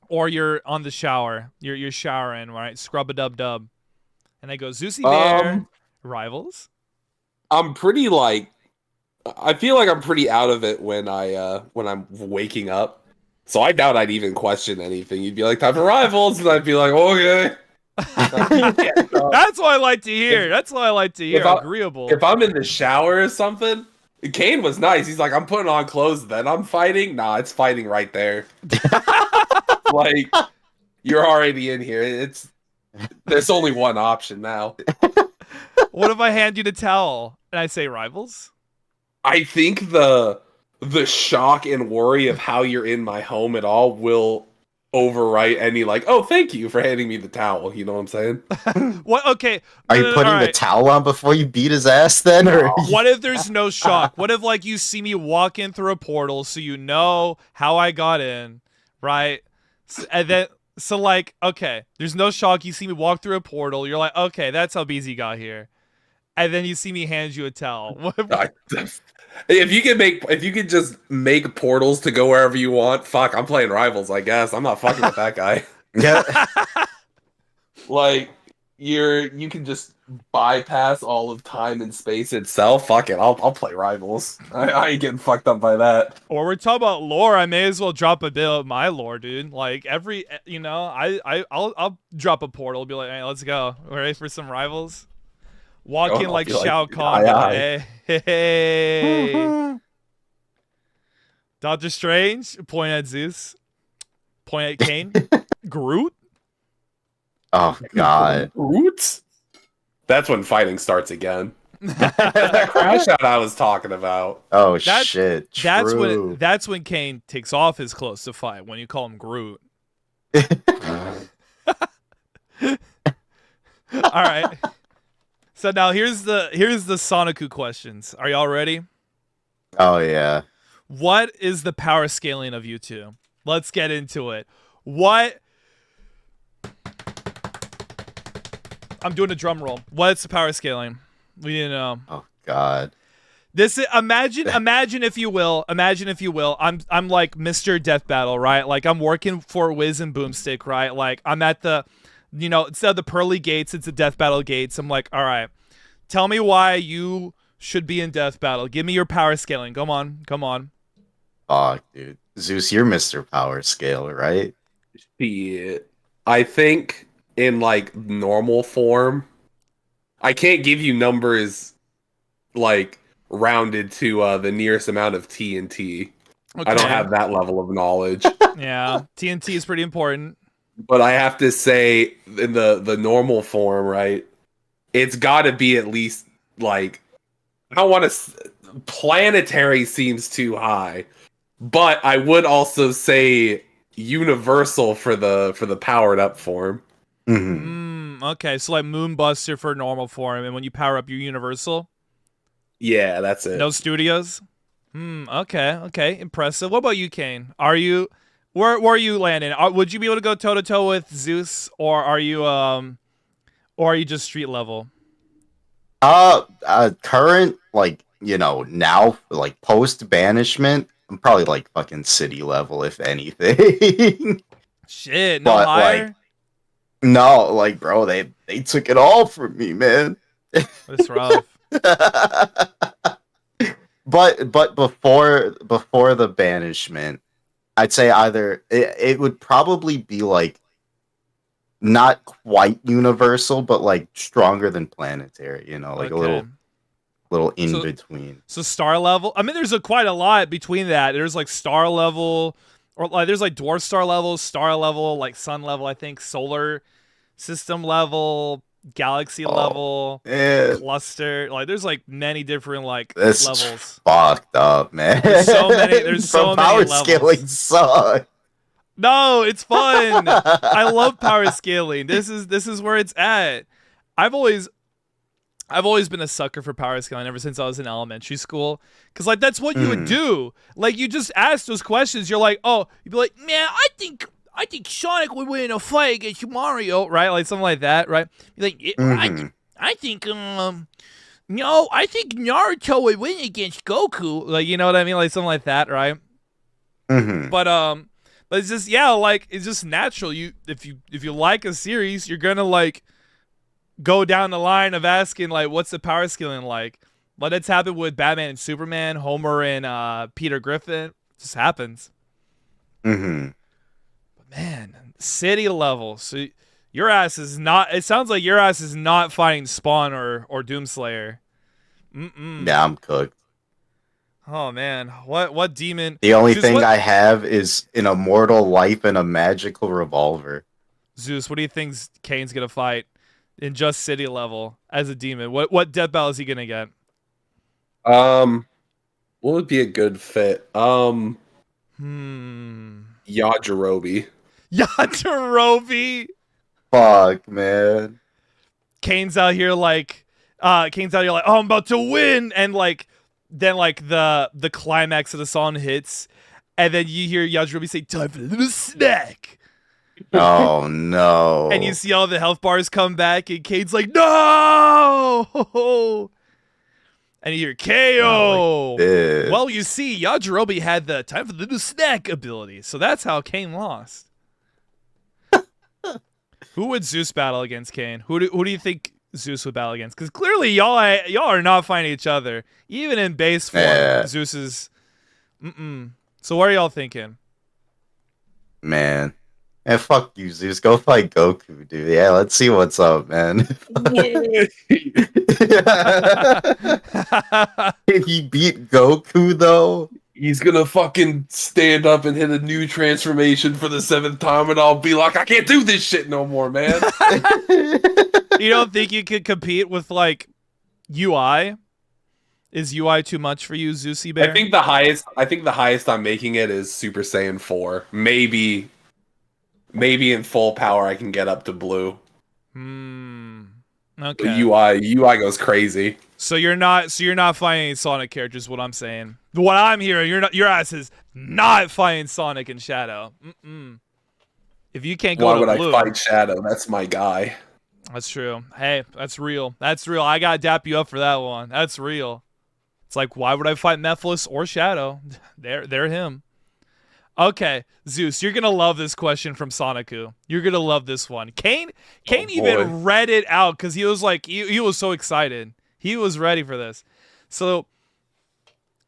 [SPEAKER 1] Or you're on the shower, you're showering, right? Scrub a dub dub, and they go Zeusy Bear, rivals.
[SPEAKER 3] I'm pretty like, I feel like I'm pretty out of it when I'm waking up. So I doubt I'd even question anything. You'd be like, time for rivals, and I'd be like, okay.
[SPEAKER 1] That's what I like to hear. Agreeable.
[SPEAKER 3] If I'm in the shower or something, Kain was nice. He's like, I'm putting on clothes, then I'm fighting. Nah, it's fighting right there. Like, you're already in here. There's only one option now.
[SPEAKER 1] What if I hand you the towel and I say rivals?
[SPEAKER 3] I think the shock and worry of how you're in my home at all will overwrite any like, oh, thank you for handing me the towel. You know what I'm saying?
[SPEAKER 1] What? Okay.
[SPEAKER 2] Are you putting the towel on before you beat his ass then? Or
[SPEAKER 1] what if there's no shock? What if like you see me walk in through a portal so you know how I got in, right? And then so like, okay, there's no shock. You see me walk through a portal. You're like, okay, that's how BZ got here. And then you see me hand you a towel.
[SPEAKER 3] If you could just make portals to go wherever you want, fuck, I'm playing rivals, I guess. I'm not fucking with that guy.
[SPEAKER 2] yeah.
[SPEAKER 3] Like, you can just bypass all of time and space itself. Fuck it, I'll play rivals. I ain't getting fucked up by that.
[SPEAKER 1] Or we're talking about lore. I may as well drop a bit of my lore, dude. Like I'll drop a portal. Be like, hey, let's go. We're ready for some rivals. Walking like Shao Kahn. Hey. Doctor Strange, point at Zeus. Point at Kain. Groot.
[SPEAKER 2] Oh God.
[SPEAKER 3] Groot? That's when fighting starts again. That crash out I was talking about.
[SPEAKER 2] Oh shit. True.
[SPEAKER 1] That's when Kain takes off his clothes to fight, when you call him Groot. All right. So now here's the Sonicu questions. Are y'all ready?
[SPEAKER 2] Oh yeah.
[SPEAKER 1] What is the power scaling of you two? Let's get into it. What? I'm doing a drum roll. What's the power scaling? We need to know.
[SPEAKER 2] Oh God.
[SPEAKER 1] This is imagine if you will. I'm like Mr. Death Battle, right? Like I'm working for Wiz and Boomstick, right? Like I'm at the, you know, instead of the pearly gates, it's the Death Battle gates. I'm like, all right, tell me why you should be in Death Battle. Give me your power scaling. Come on.
[SPEAKER 2] Oh, dude. Zeus, you're Mr. Power Scale, right?
[SPEAKER 3] I think in like normal form, I can't give you numbers like rounded to the nearest amount of TNT.
[SPEAKER 1] Okay.
[SPEAKER 3] I don't have that level of knowledge.
[SPEAKER 1] Yeah, TNT is pretty important.
[SPEAKER 3] But I have to say, in the normal form, right? It's got to be at least like I don't want to. Planetary seems too high, but I would also say universal for the powered up form.
[SPEAKER 1] Okay, so like Moonbuster for normal form, and when you power up, you're universal.
[SPEAKER 3] Yeah, that's it.
[SPEAKER 1] No studios. Okay, impressive. What about you, Kain? Are you where are you landing? Would you be able to go toe to toe with Zeus, or are you just street level?
[SPEAKER 2] Current, like, now, like, post banishment, I'm probably like fucking city level, if anything.
[SPEAKER 1] Shit, no
[SPEAKER 2] But
[SPEAKER 1] higher.
[SPEAKER 2] like, no, like, bro, they took it all from me, man.
[SPEAKER 1] That's rough.
[SPEAKER 2] But before the banishment, I'd say either it would probably be like not quite universal, but like stronger than planetary, like a little in between.
[SPEAKER 1] So star level. I mean, there's quite a lot between that. There's like star level, or like there's like dwarf star level, like sun level. I think solar system level, galaxy level, cluster. Like there's like many different like levels.
[SPEAKER 2] Fucked up, man.
[SPEAKER 1] There's so many. There's so many
[SPEAKER 2] power
[SPEAKER 1] levels.
[SPEAKER 2] Scaling sucks.
[SPEAKER 1] No, it's fun. I love power scaling. This is where it's at. I've always been a sucker for power scaling ever since I was in elementary school. Cause like that's what you would do. Like you just ask those questions. You're like, oh, you'd be like, man, I think Sonic would win a fight against Mario, right? Like something like that, right? You're like, I think I think Naruto would win against Goku. Like, you know what I mean? Like something like that, right? But it's just like it's just natural. If you like a series, you're gonna like go down the line of asking like, what's the power scaling like? But it's happened with Batman and Superman, Homer and Peter Griffin. It just happens. But man, city level. So your ass is not. It sounds like your ass is not fighting Spawn or Doomslayer.
[SPEAKER 2] Yeah, I'm cooked.
[SPEAKER 1] Oh man, what demon?
[SPEAKER 2] The only thing I have is an immortal life and a magical revolver.
[SPEAKER 1] Zeus, what do you think Kane's gonna fight in just city level as a demon? What death battle is he gonna get?
[SPEAKER 3] What would be a good fit? Yajirobe.
[SPEAKER 1] Yajirobe.
[SPEAKER 2] Fuck, man.
[SPEAKER 1] Kane's out here like, oh, I'm about to win, and like. Then like the climax of the song hits, and then you hear Yajirobe say, "Time for a little snack."
[SPEAKER 2] Oh no!
[SPEAKER 1] And you see all the health bars come back, and Kane's like, "No!" And you hear KO.
[SPEAKER 2] Like
[SPEAKER 1] well, you see, Yajirobe had the "time for the little snack" ability, so that's how Kain lost. Who would Zeus battle against Kain? Who do you think Zeus would battle against? Because clearly y'all are not fighting each other. Even in base form, Zeus is So what are y'all thinking?
[SPEAKER 2] Man, fuck you, Zeus. Go fight Goku, dude. Yeah, let's see what's up, man. Can he beat Goku though?
[SPEAKER 3] He's gonna fucking stand up and hit a new transformation for the 7th time, and I'll be like, I can't do this shit no more, man.
[SPEAKER 1] You don't think you could compete with like UI? Is UI too much for you, Zeusy Bear?
[SPEAKER 3] I think the highest I'm making it is Super Saiyan 4. Maybe in full power I can get up to blue.
[SPEAKER 1] Okay.
[SPEAKER 3] But UI goes crazy.
[SPEAKER 1] So you're not fighting Sonic characters, what I'm saying. What I'm hearing, your ass is not fighting Sonic and Shadow. If you can't go to blue.
[SPEAKER 3] Why would I fight Shadow? That's my guy.
[SPEAKER 1] That's true. Hey, that's real. That's real. I gotta dap you up for that one. That's real. It's like, why would I fight Mephiles or Shadow? They're him. Okay, Zeus, you're gonna love this question from Sonicu. You're gonna love this one. Kain even read it out because he was like, he was so excited. He was ready for this. So,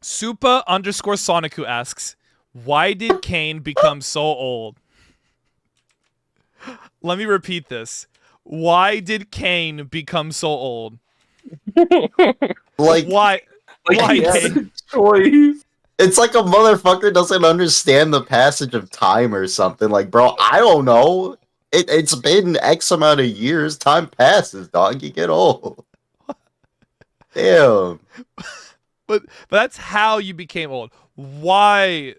[SPEAKER 1] Supa_Sonicu asks, why did Kain become so old? Let me repeat this. Why did Kain become so old?
[SPEAKER 2] Like,
[SPEAKER 1] why?
[SPEAKER 2] Like,
[SPEAKER 1] Why,
[SPEAKER 2] he had
[SPEAKER 1] Kain?
[SPEAKER 2] a choice. It's like a motherfucker doesn't understand the passage of time or something. Like, bro, I don't know. It's been X amount of years. Time passes, dog. You get old. Damn.
[SPEAKER 1] But that's how you became old. Why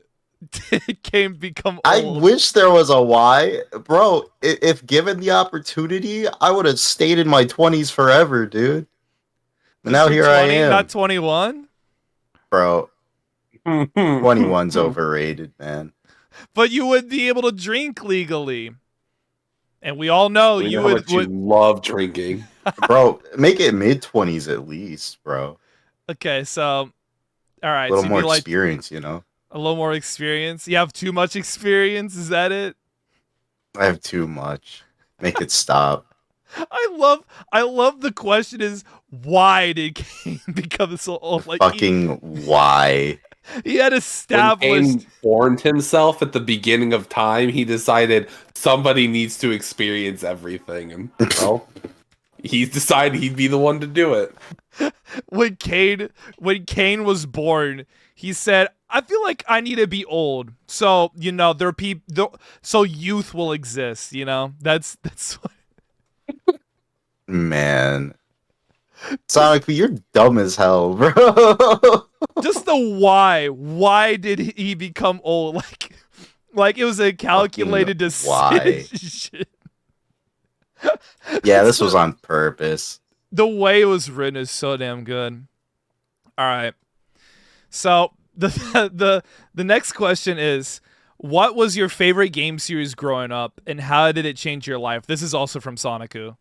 [SPEAKER 1] did Kain become
[SPEAKER 2] I
[SPEAKER 1] old?
[SPEAKER 2] wish there was a why. Bro, if given the opportunity, I would have stayed in my 20s forever, dude. And now
[SPEAKER 1] You're
[SPEAKER 2] here I
[SPEAKER 1] 20,
[SPEAKER 2] am.
[SPEAKER 1] not 21?
[SPEAKER 2] Bro, 21's overrated, man.
[SPEAKER 1] But you would be able to drink legally. And we all know
[SPEAKER 3] We
[SPEAKER 1] you
[SPEAKER 3] know how
[SPEAKER 1] would,
[SPEAKER 3] much you love drinking.
[SPEAKER 2] Bro, make it mid-20s at least, bro.
[SPEAKER 1] Okay, so all right,
[SPEAKER 2] A little
[SPEAKER 1] so you'd
[SPEAKER 2] more
[SPEAKER 1] be like
[SPEAKER 2] experience, you know?
[SPEAKER 1] a little more experience. You have too much experience, is that it?
[SPEAKER 2] I have too much. Make it stop.
[SPEAKER 1] I love the question is why did Kain become so old? Like
[SPEAKER 2] Fucking why?
[SPEAKER 1] he had
[SPEAKER 3] When
[SPEAKER 1] established
[SPEAKER 3] Kain formed himself at the beginning of time, he decided somebody needs to experience everything, and well, he decided he'd be the one to do it.
[SPEAKER 1] when Kain was born, he said, "I feel like I need to be old, so you know there are people, so youth will exist. You know that's what,
[SPEAKER 2] Man. Sonic, you're dumb as hell, bro.
[SPEAKER 1] just the why. Why did he become old? Like it was a calculated
[SPEAKER 2] why?
[SPEAKER 1] decision.
[SPEAKER 2] Yeah, this was on purpose.
[SPEAKER 1] The way it was written is so damn good. All right, so the next question is, what was your favorite game series growing up, and how did it change your life? This is also from Sonicu.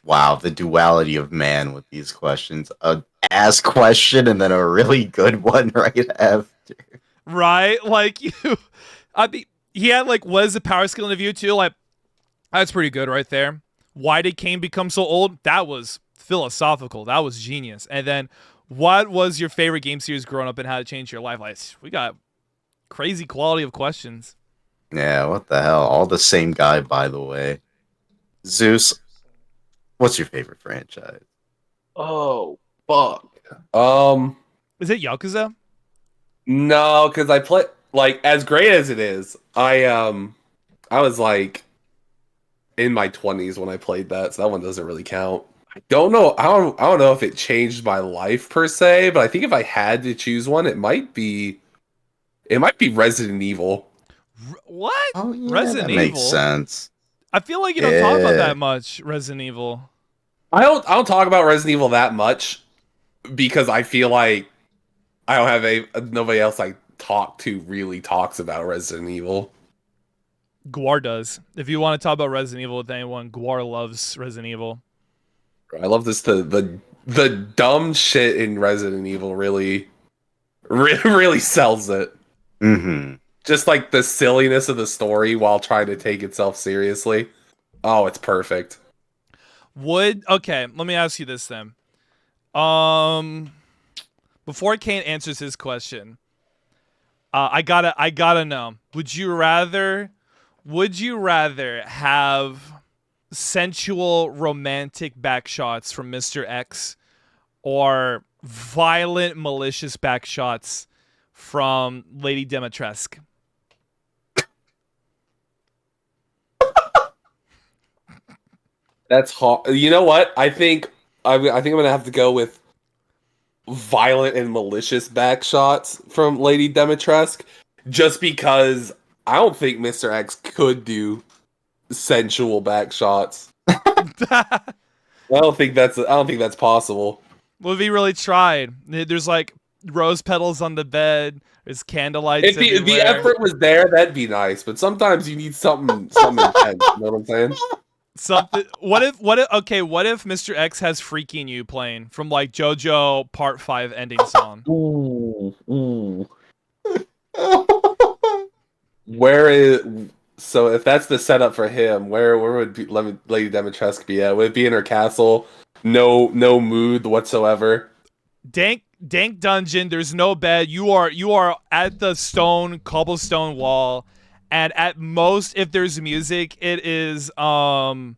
[SPEAKER 2] Wow, the duality of man with these questions. A ass question and then a really good one right after.
[SPEAKER 1] Right? Like you, I mean, he had like, what is the power skill in the view too? Like, that's pretty good right there. Why did Kain become so old? That was philosophical. That was genius. And then, what was your favorite game series growing up, and how it changed your life? Like, we got crazy quality of questions.
[SPEAKER 2] Yeah, what the hell? All the same guy, by the way. Zeus, what's your favorite franchise?
[SPEAKER 3] Oh fuck.
[SPEAKER 1] Is it Yakuza?
[SPEAKER 3] No, because I play like as great as it is. I was like in my 20s when I played that, so that one doesn't really count. I don't know. I don't know if it changed my life per se, but I think if I had to choose one, it might be Resident Evil.
[SPEAKER 1] What?
[SPEAKER 2] Oh, yeah,
[SPEAKER 1] Resident
[SPEAKER 2] that makes
[SPEAKER 1] Evil?
[SPEAKER 2] sense.
[SPEAKER 1] I feel like you don't talk about
[SPEAKER 2] Yeah.
[SPEAKER 1] that much. Resident Evil.
[SPEAKER 3] I don't talk about Resident Evil that much because I feel like I don't have nobody else I talk to really talks about Resident Evil.
[SPEAKER 1] Guar does. If you want to talk about Resident Evil with anyone, Guar loves Resident Evil.
[SPEAKER 3] I love this the dumb shit in Resident Evil really sells it.
[SPEAKER 2] Mm-hmm.
[SPEAKER 3] Just like the silliness of the story while trying to take itself seriously. Oh, it's perfect.
[SPEAKER 1] Okay, let me ask you this then. Before Kain answers his question, I gotta know. Would you rather have sensual romantic backshots from Mr. X, or violent malicious backshots from Lady Dimitrescu?
[SPEAKER 3] That's hard. You know what? I think I'm gonna have to go with violent and malicious backshots from Lady Dimitrescu, just because I don't think Mr. X could do sensual backshots. I don't think that's possible.
[SPEAKER 1] Well, if he really tried, there's like rose petals on the bed. There's candlelights
[SPEAKER 3] If the
[SPEAKER 1] everywhere.
[SPEAKER 3] effort was there, that'd be nice. But sometimes you need something intense. You know what I'm saying?
[SPEAKER 1] Something. What if Mr. X has "Freaking You" playing from like JoJo Part 5 ending song?
[SPEAKER 3] Ooh. So if that's the setup for him, where would Lady Dimitrescu be at? Would it be in her castle? No mood whatsoever.
[SPEAKER 1] Dank dungeon. There's no bed. You are at the cobblestone wall, and at most, if there's music, it is doom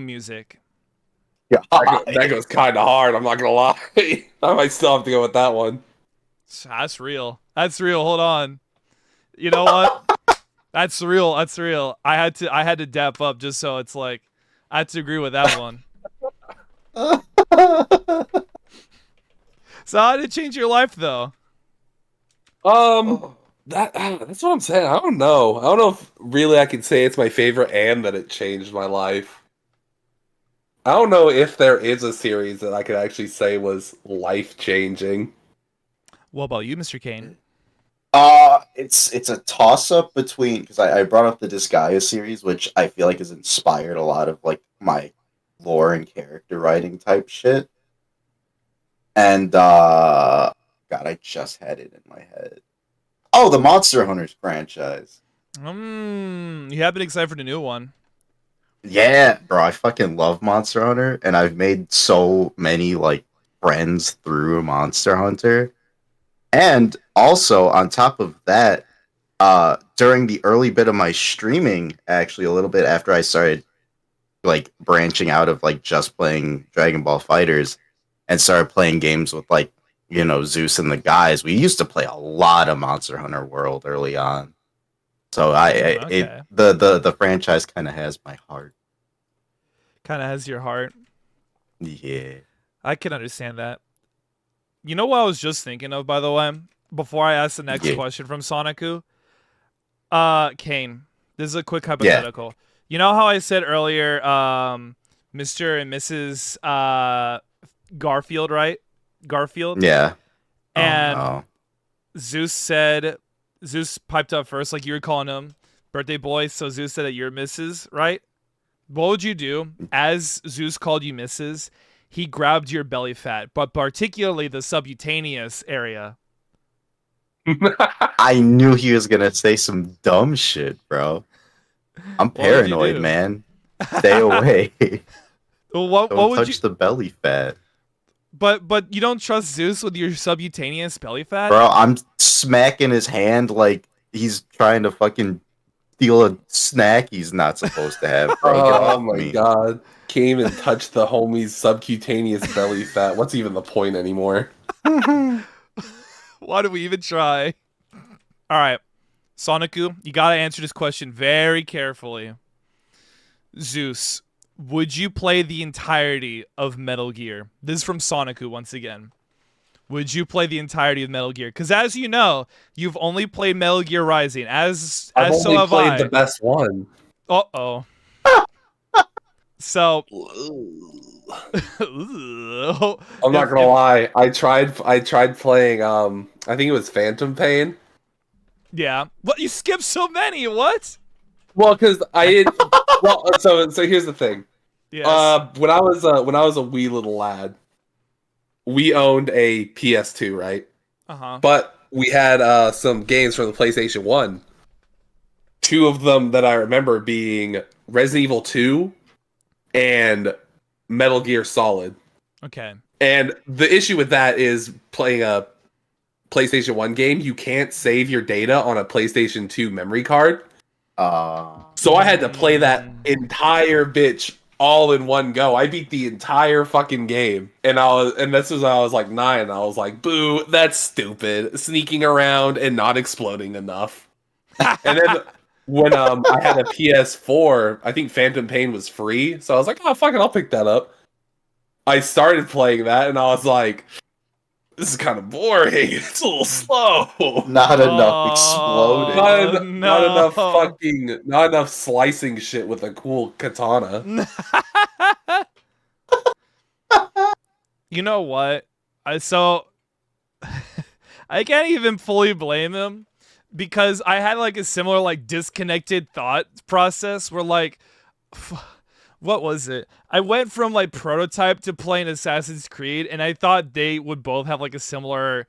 [SPEAKER 1] music.
[SPEAKER 3] That goes kind of hard. I'm not gonna lie. I might still have to go with that one.
[SPEAKER 1] That's real. That's real. Hold on. You know what? That's real. That's real. I had to dap up just so it's like I had to agree with that one. So how did it change your life though?
[SPEAKER 3] That's what I'm saying. I don't know. I don't know if really I can say it's my favorite and that it changed my life. I don't know if there is a series that I could actually say was life changing.
[SPEAKER 1] What about you, Mr. Kain?
[SPEAKER 2] It's a toss up between, because I brought up the Disgaea series, which I feel like has inspired a lot of like my lore and character writing type shit. And God, I just had it in my head. Oh, the Monster Hunters franchise.
[SPEAKER 1] You have been excited for the new one.
[SPEAKER 2] Yeah, bro, I fucking love Monster Hunter, and I've made so many like friends through Monster Hunter. And also on top of that, during the early bit of my streaming, actually a little bit after I started like branching out of like just playing Dragon Ball Fighters and started playing games with like, you know, Zeus and the guys, we used to play a lot of Monster Hunter World early on. So
[SPEAKER 1] Okay.
[SPEAKER 2] the franchise kind of has my heart.
[SPEAKER 1] Kind of has your heart.
[SPEAKER 2] Yeah.
[SPEAKER 1] I can understand that. You know what I was just thinking of, by the way, before I ask the next question from Soniku? Kain, this is a quick hypothetical. Yeah. You know how I said earlier, Mr. and Mrs. Garfield, right? Garfield?
[SPEAKER 2] Yeah.
[SPEAKER 1] And
[SPEAKER 2] oh, no.
[SPEAKER 1] Zeus piped up first, like you were calling him birthday boy, so Zeus said that you're Mrs., right? What would you do as Zeus called you Mrs.? He grabbed your belly fat, but particularly the subcutaneous area.
[SPEAKER 2] I knew he was gonna say some dumb shit, bro. I'm paranoid, man. Stay away.
[SPEAKER 1] Well, what would
[SPEAKER 2] touch
[SPEAKER 1] you...
[SPEAKER 2] the belly fat.
[SPEAKER 1] But you don't trust Zeus with your subcutaneous belly fat?
[SPEAKER 2] Bro, I'm smacking his hand like he's trying to fucking steal a snack he's not supposed to have, bro.
[SPEAKER 3] Oh my god. Came and touched the homie's subcutaneous belly fat. What's even the point anymore?
[SPEAKER 1] Why do we even try? All right. Soniku, you got to answer this question very carefully. Zeus, would you play the entirety of Metal Gear? This is from Soniku once again. Would you play the entirety of Metal Gear? Because as you know, you've only played Metal Gear Rising.
[SPEAKER 3] I've only played the best one.
[SPEAKER 1] Uh-oh. So
[SPEAKER 3] I'm not gonna lie. I tried playing I think it was Phantom Pain.
[SPEAKER 1] Yeah. What, you skipped so many, what?
[SPEAKER 3] Well, because I did well, so here's the thing.
[SPEAKER 1] Yes.
[SPEAKER 3] When I was a wee little lad, we owned a PS2, right?
[SPEAKER 1] Uh-huh.
[SPEAKER 3] But we had some games from the PlayStation 1. Two of them that I remember being Resident Evil 2 and Metal Gear Solid.
[SPEAKER 1] Okay.
[SPEAKER 3] And the issue with that is playing a PlayStation 1 game, you can't save your data on a PlayStation 2 memory card. So I had to play that entire bitch all in one go. I beat the entire fucking game. And this was when I was like 9. I was like, boo, that's stupid. Sneaking around and not exploding enough. And then when I had a PS4, I think Phantom Pain was free. So I was like, oh, fuck it, I'll pick that up. I started playing that and I was like, this is kind of boring. It's a little slow.
[SPEAKER 2] Not enough exploding.
[SPEAKER 3] Not enough slicing shit with a cool katana.
[SPEAKER 1] You know what? I can't even fully blame him because I had like a similar like disconnected thought process where like what was it? I went from like Prototype to playing Assassin's Creed and I thought they would both have like a similar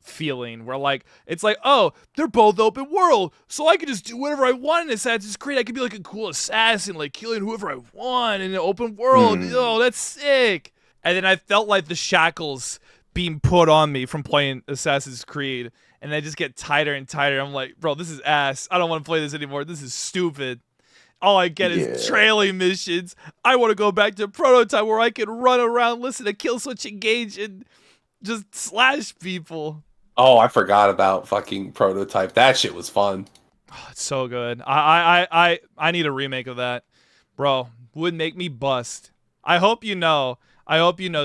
[SPEAKER 1] feeling where like it's like, oh, they're both open world, so I could just do whatever I want in Assassin's Creed. I could be like a cool assassin, like killing whoever I want in an open world. Oh, that's sick. And then I felt like the shackles being put on me from playing Assassin's Creed, and I just get tighter and tighter. I'm like, bro, this is ass. I don't want to play this anymore. This is stupid. All I get
[SPEAKER 2] Yeah.
[SPEAKER 1] is trailing missions. I want to go back to Prototype where I can run around, listen to Kill Switch Engage, and just slash people.
[SPEAKER 3] Oh, I forgot about fucking Prototype. That shit was fun.
[SPEAKER 1] Oh, it's so good. I need a remake of that, bro. Would make me bust. I hope you know,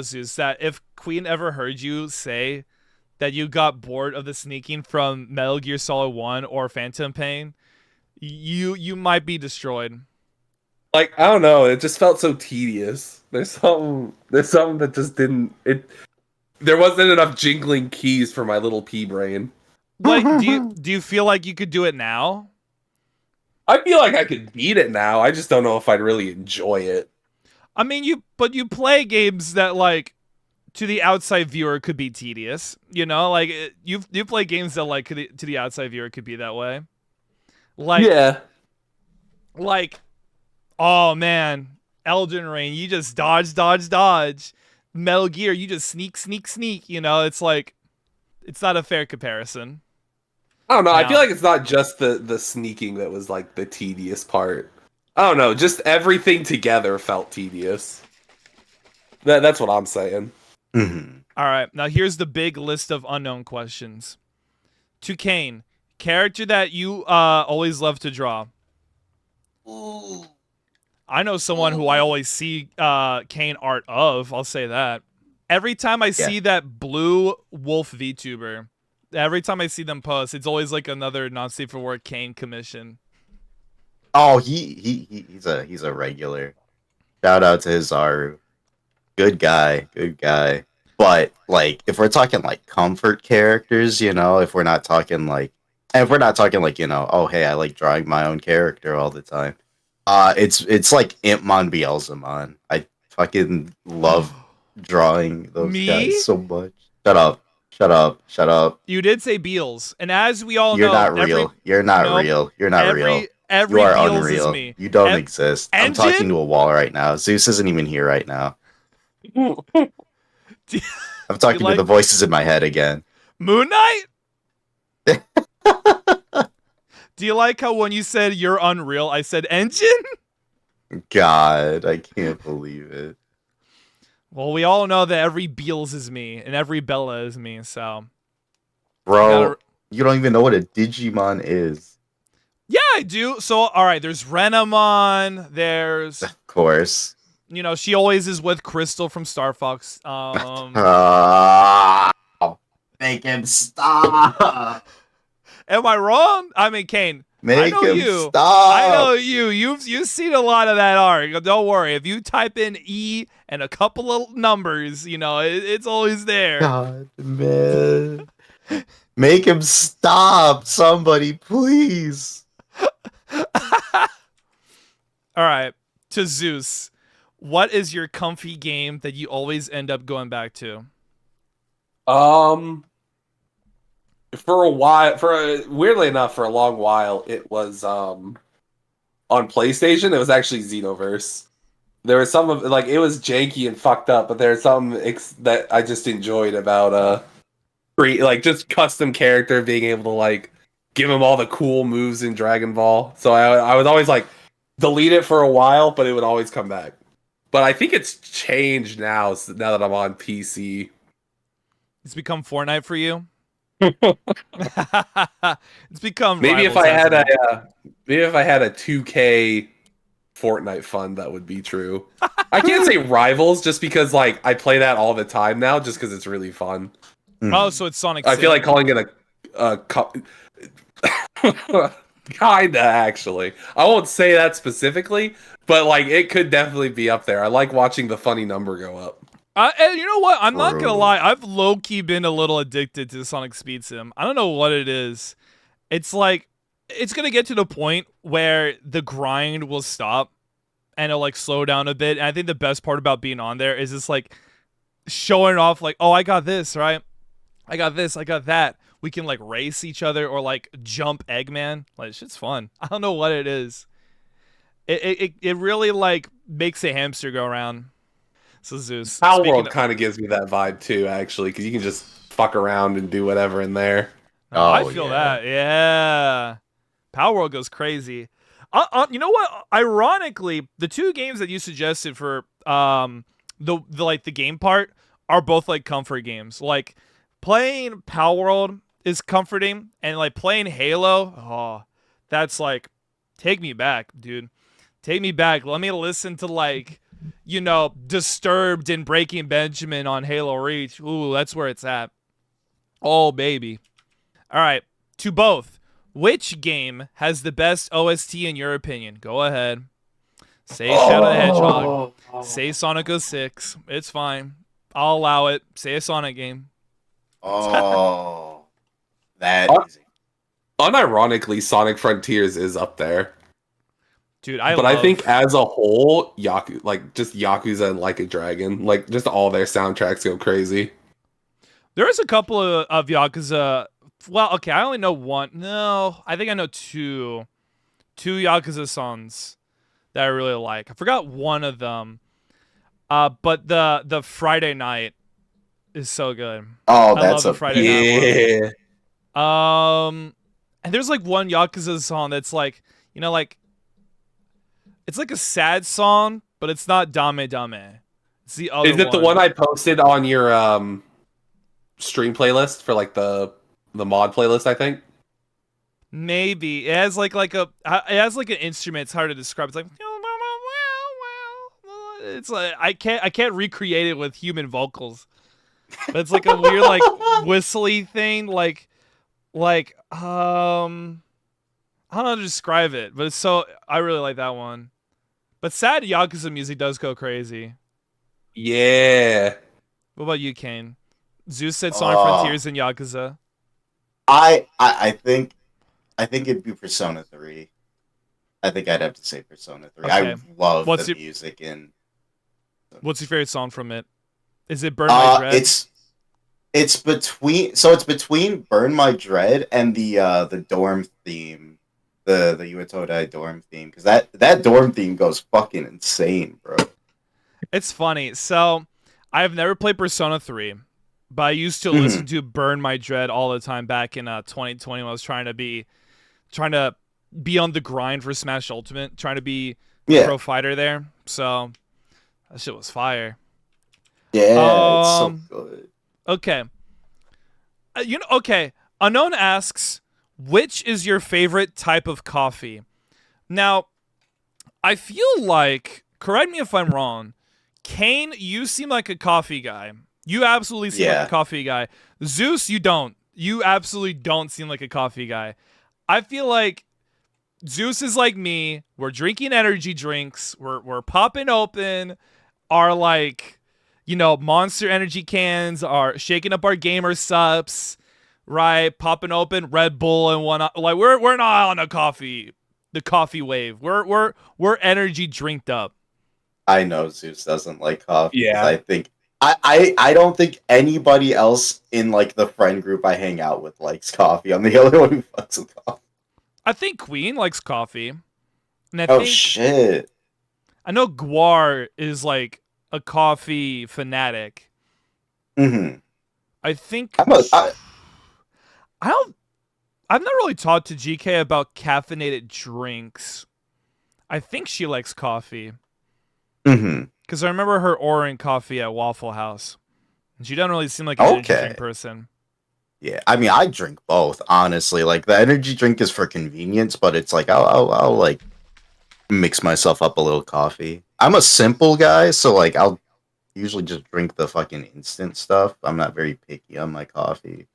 [SPEAKER 1] Zeus, that if Queen ever heard you say that you got bored of the sneaking from Metal Gear Solid 1 or Phantom Pain, you might be destroyed.
[SPEAKER 3] Like, I don't know, it just felt so tedious. There's something that just didn't there wasn't enough jingling keys for my little pea brain.
[SPEAKER 1] Like, do you feel like you could do it now?
[SPEAKER 3] I feel like I could beat it now. I just don't know if I'd really enjoy it.
[SPEAKER 1] I mean, you play games that, like, to the outside viewer could be tedious. You know, like you play games that, like, to the outside viewer could be that way. Like,
[SPEAKER 3] yeah.
[SPEAKER 1] Like, oh man, Elden Ring, you just dodge. Metal Gear, you just sneak. You know, it's like, it's not a fair comparison.
[SPEAKER 3] I don't know. I
[SPEAKER 1] Now-
[SPEAKER 3] feel like it's not just the sneaking that was like the tedious part. I don't know. Just everything together felt tedious. That's what I'm saying.
[SPEAKER 2] Mhm.
[SPEAKER 1] All right, now here's the big list of unknown questions. To Kain, character that you always love to draw. I know someone who I always see Kain art of. I'll say that. Every time I see that blue wolf VTuber, every time I see them post, it's always like another not safe for work Kain commission.
[SPEAKER 2] Oh, he's a regular. Shout out to Hizaru. Good guy. But like, if we're talking like comfort characters, you know, if we're not talking like, you know, oh hey, I like drawing my own character all the time. It's like Impmon Beelzemon. I fucking love drawing those guys so much. Shut up.
[SPEAKER 1] You did say Beals, and as we all
[SPEAKER 2] You're
[SPEAKER 1] know,
[SPEAKER 2] not real. You're not real. You're not real.
[SPEAKER 1] Every
[SPEAKER 2] You are
[SPEAKER 1] Beals
[SPEAKER 2] unreal.
[SPEAKER 1] is me.
[SPEAKER 2] You don't exist. I'm
[SPEAKER 1] Engine?
[SPEAKER 2] talking to a wall right now. Zeus isn't even here right now. I'm talking to the voices in my head again.
[SPEAKER 1] Moon Knight? Do you like how when you said you're unreal, I said engine?
[SPEAKER 2] God, I can't believe it.
[SPEAKER 1] Well, we all know that every Beals is me and every Bella is me, so.
[SPEAKER 2] Bro, you don't even know what a Digimon is.
[SPEAKER 1] Yeah, I do. So, all right, there's Renamon, there's...
[SPEAKER 2] Of course.
[SPEAKER 1] You know, she always is with Crystal from Star Fox.
[SPEAKER 2] Make him stop.
[SPEAKER 1] Am I wrong? I mean, Kain,
[SPEAKER 2] Make him stop.
[SPEAKER 1] I know you. You've seen a lot of that art. Don't worry. If you type in E and a couple of numbers, you know, it's always there.
[SPEAKER 2] God, man. Make him stop. Somebody, please.
[SPEAKER 1] All right. To Zeus, what is your comfy game that you always end up going back to?
[SPEAKER 3] For a while, weirdly enough, for a long while, it was on PlayStation. It was actually Xenoverse. There was some of like it was janky and fucked up, but there's some that I just enjoyed about like just custom character being able to like give him all the cool moves in Dragon Ball. So I would always like delete it for a while, but it would always come back. But I think it's changed now. Now that I'm on PC,
[SPEAKER 1] it's become Fortnite for you. It's become
[SPEAKER 3] maybe if
[SPEAKER 1] Rivals
[SPEAKER 3] I had a 2K Fortnite fund, that would be true. I can't say Rivals just because like I play that all the time now, just because it's really fun.
[SPEAKER 1] Oh, so it's Sonic.
[SPEAKER 3] I feel like calling it kinda actually. I won't say that specifically, but like it could definitely be up there. I like watching the funny number go up.
[SPEAKER 1] And you know what? I'm not gonna lie. I've low-key been a little addicted to Sonic Speed Sim. I don't know what it is. It's like it's gonna get to the point where the grind will stop and it'll like slow down a bit. And I think the best part about being on there is just like showing off, like, oh, I got this, right? I got this, I got that. We can like race each other or like jump Eggman. Like, shit's fun. I don't know what it is. It really like makes a hamster go around. So Zeus,
[SPEAKER 3] Power World kind of gives me that vibe too, actually, because you can just fuck around and do whatever in there.
[SPEAKER 1] I feel that. Yeah. Power World goes crazy. You know what? Ironically, the two games that you suggested for the like the game part are both like comfort games. Like playing Power World is comforting, and like playing Halo, oh, that's like take me back, dude. Take me back. Let me listen to like Disturbed and Breaking Benjamin on Halo Reach. Ooh, that's where it's at. Oh baby. All right, to both. Which game has the best OST in your opinion? Go ahead. Say Shadow the Hedgehog. Say Sonic 06. It's fine. I'll allow it. Say a Sonic game.
[SPEAKER 2] Oh, that easy.
[SPEAKER 3] Unironically, Sonic Frontiers is up there.
[SPEAKER 1] Dude,
[SPEAKER 3] I think as a whole, Yakuza and Like a Dragon, like just all their soundtracks go crazy.
[SPEAKER 1] There is a couple of Yakuza. Well, okay, I only know one. No, I think I know two Yakuza songs that I really like. I forgot one of them. But the Friday Night is so good.
[SPEAKER 2] Oh,
[SPEAKER 1] I
[SPEAKER 2] that's
[SPEAKER 1] love the Friday Night one. And there's like one Yakuza song that's like, like it's like a sad song, but it's not Dame Dame. It's the other one.
[SPEAKER 3] Is it the one I posted on your stream playlist for like the mod playlist, I think?
[SPEAKER 1] Maybe. It has like an instrument. It's hard to describe. It's like it's like I can't recreate it with human vocals. But it's like a weird like whistly thing, like I don't know how to describe it, but I really like that one. But sad Yakuza music does go crazy.
[SPEAKER 3] Yeah.
[SPEAKER 1] What about you, Kain? Zeus said Sonic Frontiers and Yakuza.
[SPEAKER 2] I think it'd be Persona 3. I think I'd have to say Persona 3.
[SPEAKER 1] Okay.
[SPEAKER 2] I love the music in.
[SPEAKER 1] What's your favorite song from it? Is it Burn My Dread?
[SPEAKER 2] It's between Burn My Dread and the dorm theme, the Uetodai dorm theme, because that dorm theme goes fucking insane, bro.
[SPEAKER 1] It's funny. So I've never played Persona 3, but I used to listen to Burn My Dread all the time back in 2020 when I was trying to be on the grind for Smash Ultimate, trying to be a pro fighter there. So that shit was fire.
[SPEAKER 2] Yeah, it's so good.
[SPEAKER 1] Okay. Okay. Unknown asks, which is your favorite type of coffee? Now, I feel like, correct me if I'm wrong, Kain, you seem like a coffee guy. You absolutely seem like a coffee guy. Zeus, you don't. You absolutely don't seem like a coffee guy. I feel like Zeus is like me. We're drinking energy drinks. We're popping open our like, Monster Energy cans, are shaking up our gamer sups, right? Popping open Red Bull and whatnot. Like we're not on the coffee wave. We're energy drinked up.
[SPEAKER 2] I know Zeus doesn't like coffee.
[SPEAKER 3] Yeah.
[SPEAKER 2] I think I don't think anybody else in like the friend group I hang out with likes coffee. I'm the only one who fucks with coffee.
[SPEAKER 1] I think Queen likes coffee. And
[SPEAKER 2] shit.
[SPEAKER 1] I know Guar is like a coffee fanatic.
[SPEAKER 2] Mm-hmm.
[SPEAKER 1] I think
[SPEAKER 2] I've
[SPEAKER 1] never really talked to GK about caffeinated drinks. I think she likes coffee.
[SPEAKER 2] Mm-hmm.
[SPEAKER 1] Because I remember her ordering coffee at Waffle House. And she doesn't really seem like an energy drink person.
[SPEAKER 2] Yeah, I mean, I drink both, honestly. Like, the energy drink is for convenience, but it's like, I'll like, mix myself up a little coffee. I'm a simple guy, so, like, I'll usually just drink the fucking instant stuff. I'm not very picky on my coffee.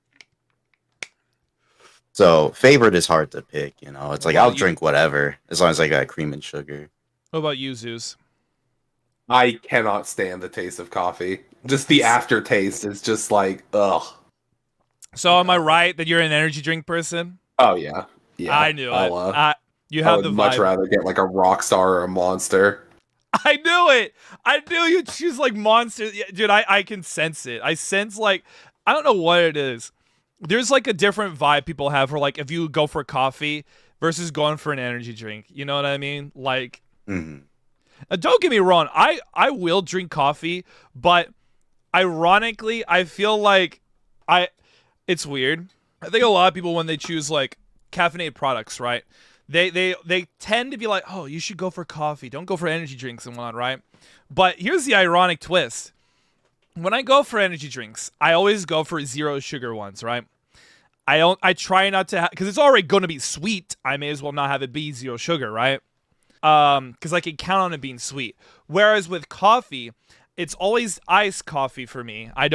[SPEAKER 2] So, favorite is hard to pick, It's like, I'll drink whatever, as long as I got cream and sugar.
[SPEAKER 1] What about you, Zeus?
[SPEAKER 3] I cannot stand the taste of coffee. Just the aftertaste is just like, ugh.
[SPEAKER 1] So am I right that you're an energy drink person?
[SPEAKER 3] Oh, yeah. Yeah.
[SPEAKER 1] I knew it. You have the vibe.
[SPEAKER 3] Much rather get like a Rockstar or a Monster.
[SPEAKER 1] I knew it. I knew you'd choose like Monster. Yeah, dude, I can sense it. I sense like, I don't know what it is. There's like a different vibe people have for like if you go for coffee versus going for an energy drink. You know what I mean? Like, don't get me wrong. I will drink coffee, but ironically, I feel like it's weird. I think a lot of people, when they choose like caffeinated products, right? They tend to be like, oh, you should go for coffee. Don't go for energy drinks and whatnot, right? But here's the ironic twist. When I go for energy drinks, I always go for zero sugar ones, right? I try not to because it's already going to be sweet. I may as well not have it be zero sugar, right? Because I can count on it being sweet. Whereas with coffee, it's always iced coffee for me. I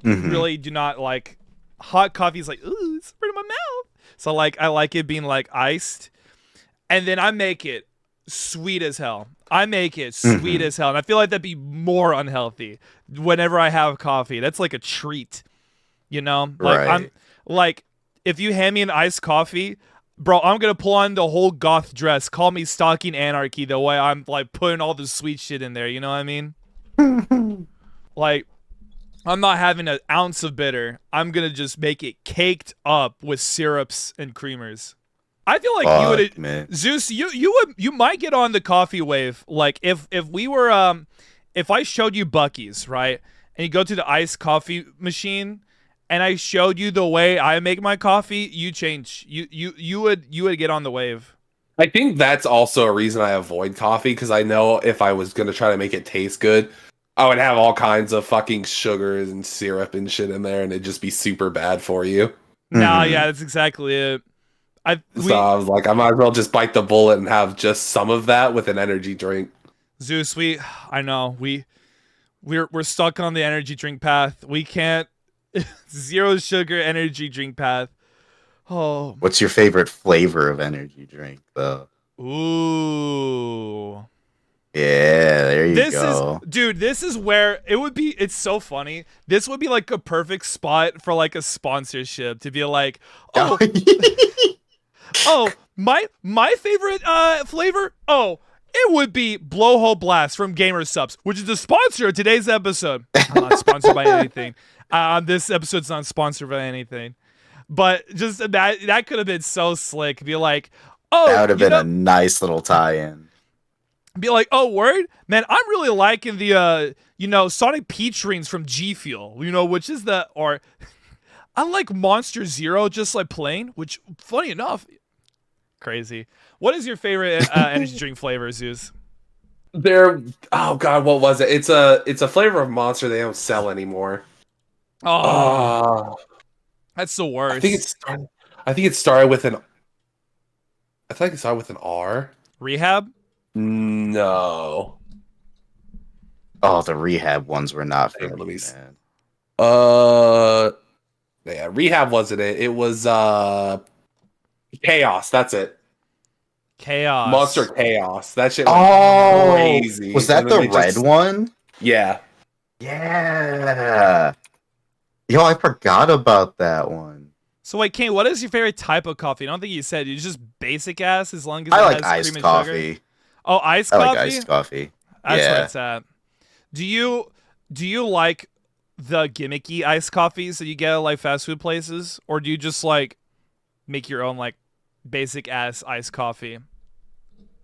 [SPEAKER 1] really do not like hot coffee. Is like, ooh, it's in my mouth. So like I like it being like iced, and then I make it sweet as hell. I make it sweet as hell, and I feel like that'd be more unhealthy whenever I have coffee. That's like a treat, you know? Like
[SPEAKER 2] Right.
[SPEAKER 1] I'm like, if you hand me an iced coffee, bro, I'm gonna pull on the whole goth dress. Call me stalking anarchy the way I'm like putting all the sweet shit in there. You know what I mean? Like, I'm not having an ounce of bitter. I'm gonna just make it caked up with syrups and creamers. I feel like you would,
[SPEAKER 2] man.
[SPEAKER 1] Zeus. You might get on the coffee wave. Like if we were if I showed you Bucky's, right, and you go to the iced coffee machine, and I showed you the way I make my coffee, you change. You would get on the wave.
[SPEAKER 3] I think that's also a reason I avoid coffee, because I know if I was going to try to make it taste good, I would have all kinds of fucking sugars and syrup and shit in there, and it'd just be super bad for you.
[SPEAKER 1] Nah, yeah, that's exactly it.
[SPEAKER 3] So I was like, I might as well just bite the bullet and have just some of that with an energy drink.
[SPEAKER 1] Zeus, I know we're stuck on the energy drink path. We can't zero sugar energy drink path. Oh,
[SPEAKER 2] What's your favorite flavor of energy drink, though?
[SPEAKER 1] ooh.
[SPEAKER 2] Yeah, there you go.
[SPEAKER 1] Dude, this is where it would be. It's so funny. This would be like a perfect spot for like a sponsorship to be like, oh, oh, my favorite flavor. Oh, it would be Blowhole Blast from Gamer Subs, which is the sponsor of today's episode. I'm not sponsored by anything. This episode's not sponsored by anything. But just that could have been so slick. Be like, oh,
[SPEAKER 2] That would have been a nice little tie-in.
[SPEAKER 1] Be like, oh, word? Man, I'm really liking the, Sonic Peach rings from G Fuel, which is or I like Monster Zero just like plain, which, funny enough, crazy. What is your favorite energy drink flavor, Zeus?
[SPEAKER 3] Oh god, what was it? It's a flavor of Monster they don't sell anymore.
[SPEAKER 1] Oh, that's the worst.
[SPEAKER 3] I think it started with an. I think it started with an R.
[SPEAKER 1] Rehab?
[SPEAKER 3] No.
[SPEAKER 2] Oh, the Rehab ones were not for
[SPEAKER 3] Let
[SPEAKER 2] me,
[SPEAKER 3] me
[SPEAKER 2] man.
[SPEAKER 3] Yeah, Rehab wasn't it. It was Chaos. That's it.
[SPEAKER 1] Chaos.
[SPEAKER 3] Monster Chaos. That shit was crazy.
[SPEAKER 2] Was that the red one?
[SPEAKER 3] Yeah.
[SPEAKER 2] Yeah. Yo, I forgot about that one.
[SPEAKER 1] So wait, Kain, what is your favorite type of coffee? I don't think you said. It's just basic ass as long as
[SPEAKER 2] I
[SPEAKER 1] it
[SPEAKER 2] like
[SPEAKER 1] has
[SPEAKER 2] iced
[SPEAKER 1] cream and
[SPEAKER 2] coffee.
[SPEAKER 1] sugar? Oh, iced
[SPEAKER 2] I
[SPEAKER 1] coffee?
[SPEAKER 2] like iced coffee.
[SPEAKER 1] That's
[SPEAKER 2] Yeah.
[SPEAKER 1] where it's at. Do you like the gimmicky iced coffees that you get at like fast food places, or do you just like make your own like basic ass iced coffee?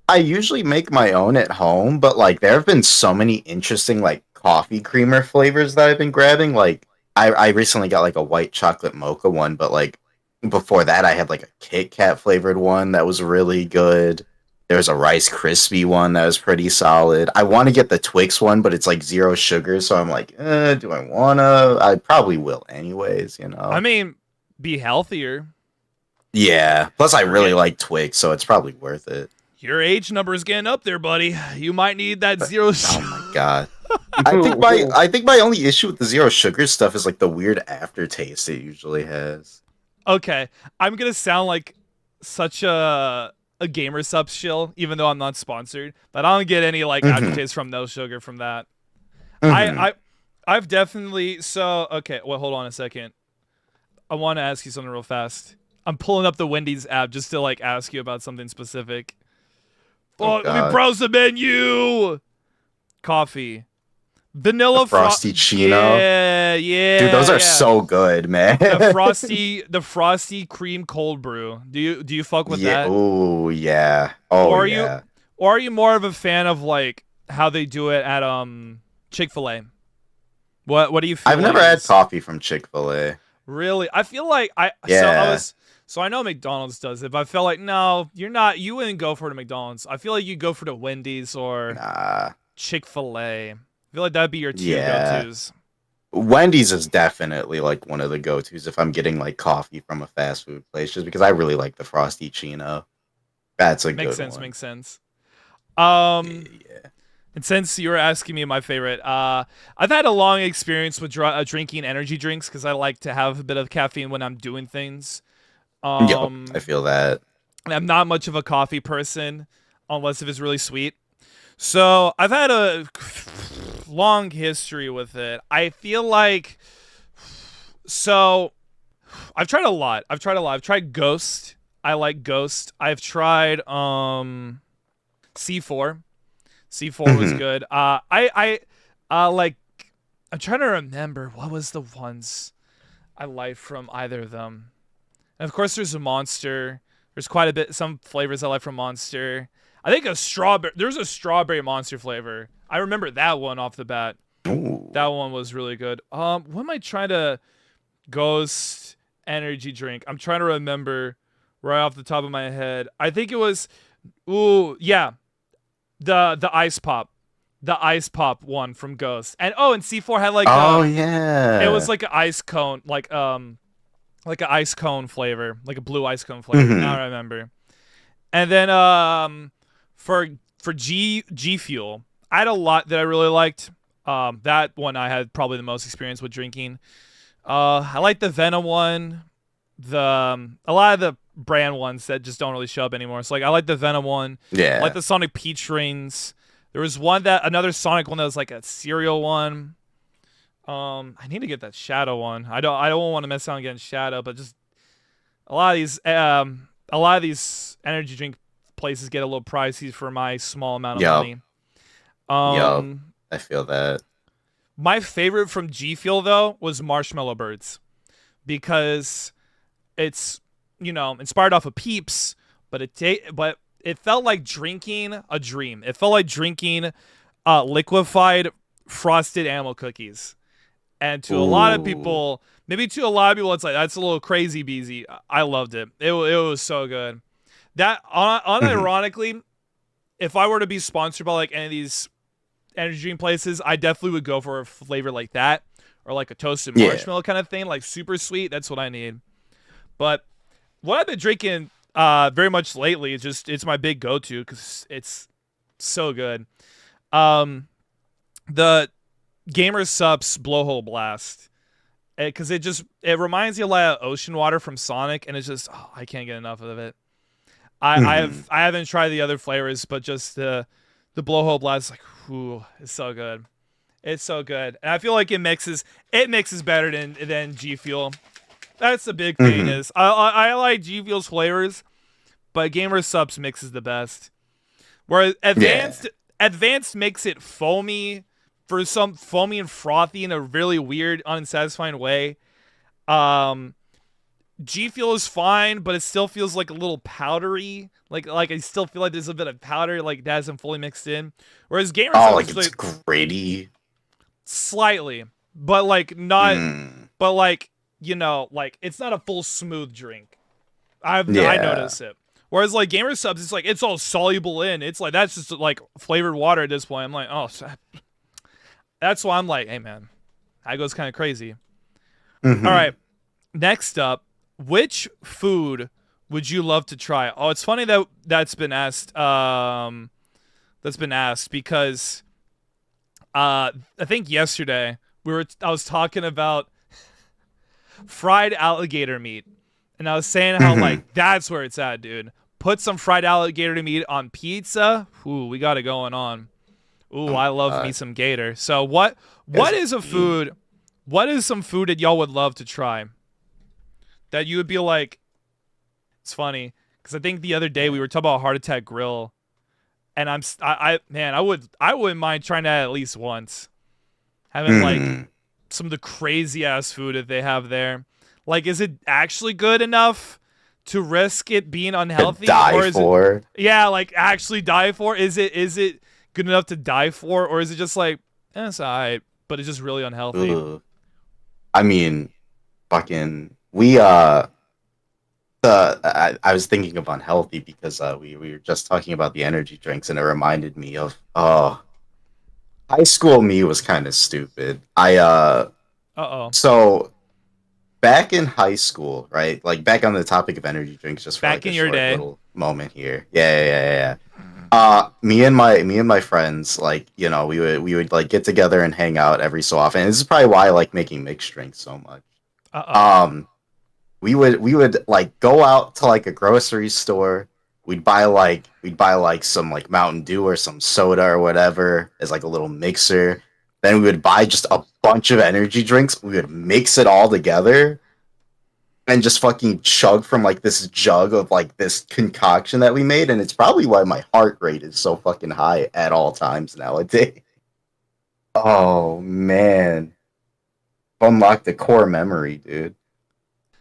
[SPEAKER 2] I usually make my own at home, but like there have been so many interesting like coffee creamer flavors that I've been grabbing. Like I recently got like a white chocolate mocha one, but like before that I had like a Kit Kat flavored one that was really good. There's a Rice Krispie one that was pretty solid. I want to get the Twix one, but it's like zero sugar, so I'm like, do I wanna? I probably will anyways,
[SPEAKER 1] I mean, be healthier.
[SPEAKER 2] Yeah. Plus I really like Twix, so it's probably worth it.
[SPEAKER 1] Your age number is getting up there, buddy. You might need that zero sugar.
[SPEAKER 2] Oh my god. I think my only issue with the zero sugar stuff is like the weird aftertaste it usually has.
[SPEAKER 1] Okay, I'm gonna sound like such a gamer subs shill, even though I'm not sponsored. But I don't get any like aftertaste from no sugar from that. I've definitely okay. Well, hold on a second. I want to ask you something real fast. I'm pulling up the Wendy's app just to like ask you about something specific. Let me browse the menu. Coffee. Vanilla
[SPEAKER 2] Frosty Chino.
[SPEAKER 1] Yeah.
[SPEAKER 2] Dude, those are so good, man.
[SPEAKER 1] the frosty cream cold brew. Do you fuck with that?
[SPEAKER 2] Oh yeah. Oh yeah.
[SPEAKER 1] Or are you more of a fan of like how they do it at Chick-fil-A? What do you feel?
[SPEAKER 2] I've never had coffee from Chick-fil-A.
[SPEAKER 1] Really? I feel like So I know McDonald's does it, but I feel like no, you wouldn't go for the McDonald's. I feel like you go for the Wendy's or
[SPEAKER 2] Nah.
[SPEAKER 1] Chick-fil-A. I feel like that'd be your two
[SPEAKER 2] Yeah.
[SPEAKER 1] go-tos.
[SPEAKER 2] Wendy's is definitely like one of the go-tos if I'm getting like coffee from a fast food place, just because I really like the Frosty Chino. That's a
[SPEAKER 1] Makes
[SPEAKER 2] good
[SPEAKER 1] sense,
[SPEAKER 2] one.
[SPEAKER 1] makes sense.
[SPEAKER 2] Yeah.
[SPEAKER 1] And since you were asking me my favorite, I've had a long experience with drinking energy drinks because I like to have a bit of caffeine when I'm doing things.
[SPEAKER 2] Yup, I feel that.
[SPEAKER 1] And I'm not much of a coffee person unless if it's really sweet. So I've had a long history with it. I feel like so I've tried a lot. I've tried Ghost. I like Ghost. I've tried C4. C4 was good. I like I'm trying to remember what was the ones I liked from either of them. And of course there's a Monster. There's quite a bit some flavors I like from Monster. I think there's a strawberry Monster flavor. I remember that one off the bat.
[SPEAKER 2] Ooh.
[SPEAKER 1] That one was really good. What am I trying to Ghost energy drink? I'm trying to remember right off the top of my head. I think it was yeah, the ice pop. The ice pop one from Ghost. And and C4 had like
[SPEAKER 2] yeah.
[SPEAKER 1] it was like an ice cone, like an ice cone flavor, like a blue ice cone flavor. Now I remember. And then for G Fuel, I had a lot that I really liked. That one I had probably the most experience with drinking. I like the Venom one. A lot of the brand ones that just don't really show up anymore. So like I like the Venom one.
[SPEAKER 2] Yeah.
[SPEAKER 1] I like the Sonic Peach rings. There was another Sonic one that was like a cereal one. I need to get that Shadow one. I don't want to miss out on getting Shadow, but just a lot of these energy drink places get a little pricey for my small amount of money.
[SPEAKER 2] I feel that.
[SPEAKER 1] My favorite from G Fuel though was Marshmallow Birds, because it's inspired off of Peeps, but it felt like drinking a dream. It felt like drinking liquefied frosted animal cookies. And to a lot of people, it's like that's a little crazy beezy. I loved it. It was so good. That unironically, if I were to be sponsored by like any of these energy drink places, I definitely would go for a flavor like that, or like a toasted marshmallow kind of thing, like super sweet. That's what I need. But what I've been drinking very much lately is it's my big go-to because it's so good. The Gamer Supps Blowhole Blast, because it reminds me a lot of ocean water from Sonic, and it's just I can't get enough of it. I haven't tried the other flavors, but just the Blowhole Blast is like, whew, it's so good. It's so good, and I feel like it mixes better than G Fuel. That's the big thing is I like G Fuel's flavors, but Gamer Supps mixes the best. Whereas Advanced makes it foamy and frothy in a really weird, unsatisfying way. G Fuel is fine, but it still feels like a little powdery. Like I still feel like there's a bit of powder like that hasn't fully mixed in. Whereas Gamer Supps
[SPEAKER 2] it's like gritty.
[SPEAKER 1] Slightly, but like not, but like like it's not a full smooth drink. I notice it. Whereas like Gamer Supps, it's like it's all soluble in. It's like that's just like flavored water at this point. I'm like, oh, that's why I'm like, hey man, that goes kind of crazy. All right, next up, which food would you love to try? Oh, it's funny that's been asked. Because I think yesterday I was talking about fried alligator meat, and I was saying how like that's where it's at, dude. Put some fried alligator meat on pizza. Ooh, we got it going on. Ooh, I love me some gator. So what is a food? What is some food that y'all would love to try? That you would be like, it's funny because I think the other day we were talking about Heart Attack Grill, and I wouldn't mind trying that at least once. Having like some of the crazy ass food that they have there. Like, is it actually good enough to risk it being unhealthy?
[SPEAKER 2] Die for?
[SPEAKER 1] Yeah, like actually die for? Is it good enough to die for, or is it just like it's alright, but it's just really unhealthy?
[SPEAKER 2] I mean, fucking we I was thinking of unhealthy because we were just talking about the energy drinks, and it reminded me of high school me was kind of stupid.
[SPEAKER 1] Uh-oh.
[SPEAKER 2] So back in high school, right? Like back on the topic of energy drinks, just for
[SPEAKER 1] Back
[SPEAKER 2] like a
[SPEAKER 1] in your
[SPEAKER 2] short
[SPEAKER 1] day.
[SPEAKER 2] little moment here. Yeah. Me and my friends, like, you know, we would like get together and hang out every so often. And this is probably why I like making mixed drinks so much.
[SPEAKER 1] Uh-oh.
[SPEAKER 2] Um, we would like go out to like a grocery store. We'd buy like some like Mountain Dew or some soda or whatever as like a little mixer. Then we would buy just a bunch of energy drinks. We would mix it all together and just fucking chug from like this jug of like this concoction that we made. And it's probably why my heart rate is so fucking high at all times nowadays. Oh man, unlock the core memory, dude.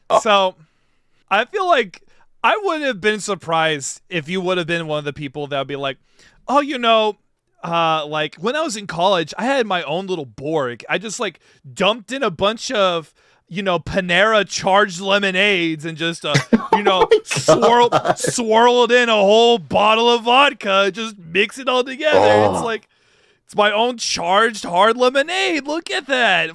[SPEAKER 2] Oh,
[SPEAKER 1] So, I feel like I would have been surprised if you would have been one of the people that would be like, oh, like when I was in college, I had my own little Borg. I just like dumped in a bunch of, Panera charged lemonades and just, swirled in a whole bottle of vodka, just mix it all together. It's
[SPEAKER 2] oh
[SPEAKER 1] like, it's my own charged hard lemonade. Look at that.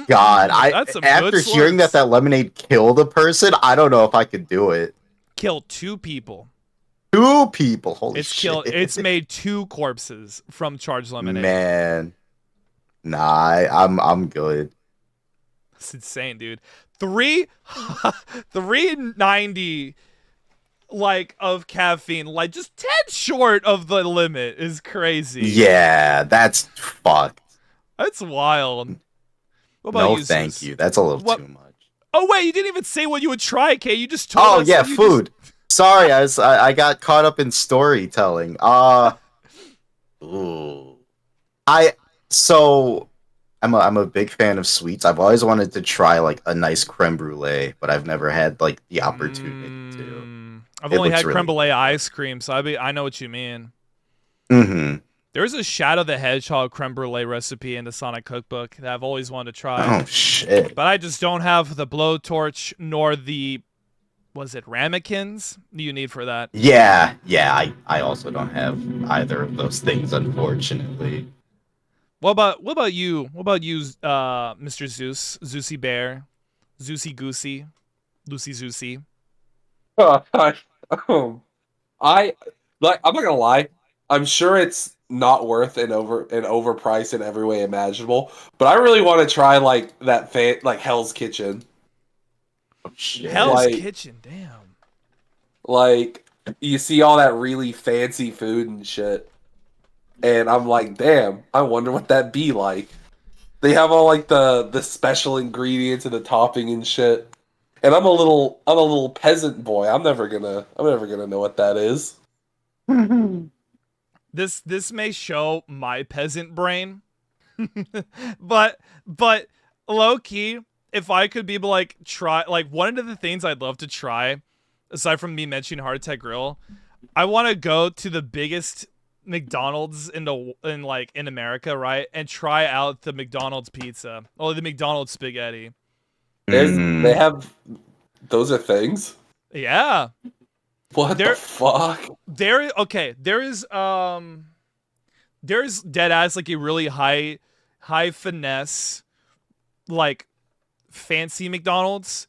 [SPEAKER 2] God!
[SPEAKER 1] That's some
[SPEAKER 2] After
[SPEAKER 1] good
[SPEAKER 2] hearing
[SPEAKER 1] slurps.
[SPEAKER 2] that lemonade killed a person, I don't know if I could do it.
[SPEAKER 1] Kill two people.
[SPEAKER 2] Two people, holy
[SPEAKER 1] It's
[SPEAKER 2] shit!
[SPEAKER 1] killed. It's made two corpses from charged lemonade.
[SPEAKER 2] Man, nah, I'm good.
[SPEAKER 1] That's insane, dude. Three, 390 like of caffeine, like just 10 short of the limit is crazy.
[SPEAKER 2] Yeah, that's fucked.
[SPEAKER 1] That's wild. What about
[SPEAKER 2] No,
[SPEAKER 1] you,
[SPEAKER 2] thank
[SPEAKER 1] Zeus?
[SPEAKER 2] you. That's a little
[SPEAKER 1] What?
[SPEAKER 2] too much.
[SPEAKER 1] Oh wait, you didn't even say what you would try, Kay. You just told
[SPEAKER 2] Oh
[SPEAKER 1] us.
[SPEAKER 2] yeah,
[SPEAKER 1] that you
[SPEAKER 2] food. Sorry, I got caught up in storytelling. Ooh. I so I'm a big fan of sweets. I've always wanted to try like a nice creme brulee, but I've never had like the opportunity to.
[SPEAKER 1] I've
[SPEAKER 2] It
[SPEAKER 1] only
[SPEAKER 2] looks
[SPEAKER 1] had creme
[SPEAKER 2] really
[SPEAKER 1] brulee
[SPEAKER 2] good.
[SPEAKER 1] ice cream, so I know what you mean.
[SPEAKER 2] Mm-hmm.
[SPEAKER 1] There's a Shadow the Hedgehog creme brulee recipe in the Sonic Cookbook that I've always wanted to try,
[SPEAKER 2] Oh shit.
[SPEAKER 1] but I just don't have the blowtorch nor the, was it ramekins you need for that.
[SPEAKER 2] Yeah. I also don't have either of those things, unfortunately.
[SPEAKER 1] What about you? What about you, Mr. Zeus, Zeusy Bear, Zeusy Goosey, Lucy Zeusy?
[SPEAKER 3] Um, I like. I'm not gonna lie. I'm sure it's not worth an overprice in every way imaginable. But I really want to try like that like Hell's Kitchen.
[SPEAKER 2] Oh shit.
[SPEAKER 1] Hell's
[SPEAKER 3] Like
[SPEAKER 1] Kitchen, damn.
[SPEAKER 3] like you see all that really fancy food and shit, and I'm like, damn. I wonder what that be like. They have all like the special ingredients and the topping and shit. And I'm a little peasant boy. I'm never gonna know what that is.
[SPEAKER 1] This may show my peasant brain, but low key, if I could be like try like one of the things I'd love to try, aside from me mentioning Heart Attack Grill, I want to go to the biggest McDonald's in America, right, and try out the McDonald's pizza or the McDonald's spaghetti.
[SPEAKER 3] They
[SPEAKER 2] Mhm.
[SPEAKER 3] have those are things.
[SPEAKER 1] Yeah,
[SPEAKER 3] What the
[SPEAKER 1] there
[SPEAKER 3] fuck?
[SPEAKER 1] okay. There's dead ass like a really high finesse like fancy McDonald's.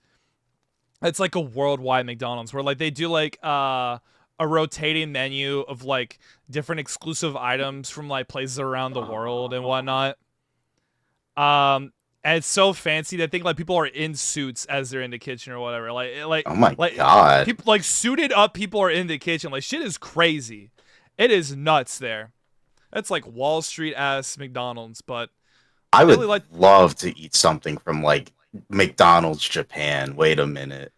[SPEAKER 1] It's like a worldwide McDonald's where like they do like a rotating menu of like different exclusive items from like places around the world and whatnot. And it's so fancy that I think like people are in suits as they're in the kitchen or whatever.
[SPEAKER 2] Oh my
[SPEAKER 1] Like
[SPEAKER 2] god.
[SPEAKER 1] people like suited up people are in the kitchen. Like shit is crazy. It is nuts there. That's like Wall Street ass McDonald's, but
[SPEAKER 2] I
[SPEAKER 1] I really
[SPEAKER 2] would
[SPEAKER 1] like.
[SPEAKER 2] love to eat something from like McDonald's Japan. Wait a minute.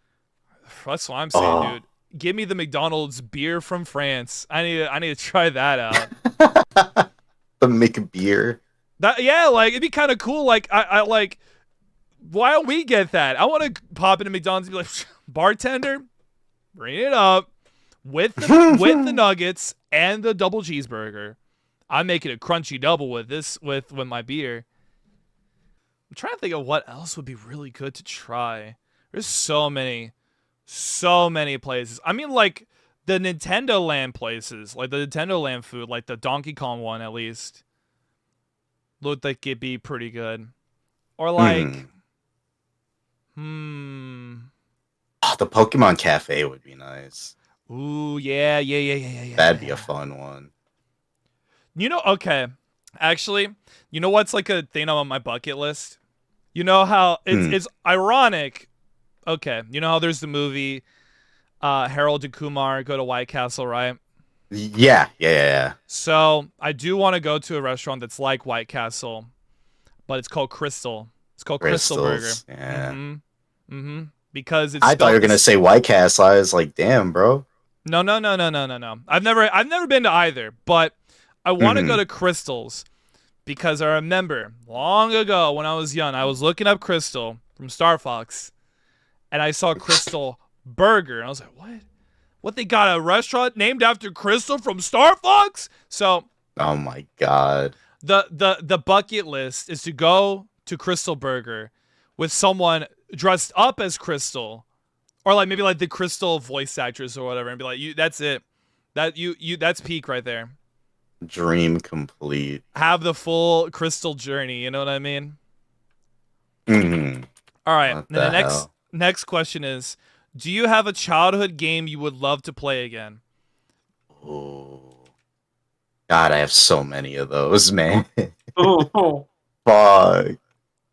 [SPEAKER 1] That's what I'm saying,
[SPEAKER 2] Oh.
[SPEAKER 1] dude. Give me the McDonald's beer from France. I need to try that out.
[SPEAKER 2] The McBeer.
[SPEAKER 1] That yeah, like it'd be kind of cool. Like I like. Why don't we get that? I want to pop into McDonald's and be like, bartender, bring it up with the nuggets and the double cheeseburger. I'm making a crunchy double with this with my beer. I'm trying to think of what else would be really good to try. There's so many So many places. I mean, like the Nintendo Land places, like the Nintendo Land food, like the Donkey Kong one at least, looked like it'd be pretty good. Or like,
[SPEAKER 2] Mhm.
[SPEAKER 1] hmm.
[SPEAKER 2] Oh, the Pokemon Cafe would be nice.
[SPEAKER 1] Ooh, yeah, yeah, yeah, yeah, yeah, yeah,
[SPEAKER 2] That'd be a
[SPEAKER 1] yeah.
[SPEAKER 2] fun one.
[SPEAKER 1] You know, okay. Actually, you know what's like a thing on my bucket list? You know how
[SPEAKER 2] Hmm.
[SPEAKER 1] it's ironic. Okay, you know how there's the movie Harold and Kumar go to White Castle, right?
[SPEAKER 2] Yeah, yeah, yeah.
[SPEAKER 1] So I do want to go to a restaurant that's like White Castle, but it's called Crystal. It's called Crystal Burger.
[SPEAKER 2] Crystals. Yeah.
[SPEAKER 1] Mm-hmm. Mm-hmm. Because it's
[SPEAKER 2] I thought you
[SPEAKER 1] spelled
[SPEAKER 2] were gonna
[SPEAKER 1] this.
[SPEAKER 2] say White Castle. I was like, damn, bro.
[SPEAKER 1] No, no, no, no, no, no, no. I've never been to either, but I want to go
[SPEAKER 2] Hmm.
[SPEAKER 1] to Crystals because I remember long ago when I was young, I was looking up Crystal from Star Fox, and I saw Crystal Burger, and I was like, what? What, they got a restaurant named after Crystal from Star Fox? So
[SPEAKER 2] Oh my god.
[SPEAKER 1] the bucket list is to go to Crystal Burger with someone dressed up as Crystal, or like maybe like the Crystal voice actress or whatever, and be like, you, that's it, that's peak right there.
[SPEAKER 2] Dream complete.
[SPEAKER 1] Have the full Crystal journey. You know what I mean?
[SPEAKER 2] Hmm.
[SPEAKER 1] All right.
[SPEAKER 2] What
[SPEAKER 1] Then the
[SPEAKER 2] the
[SPEAKER 1] next
[SPEAKER 2] hell?
[SPEAKER 1] next question is, do you have a childhood game you would love to play again?
[SPEAKER 2] Oh God, I have so many of those, man.
[SPEAKER 3] Oh.
[SPEAKER 2] Fuck.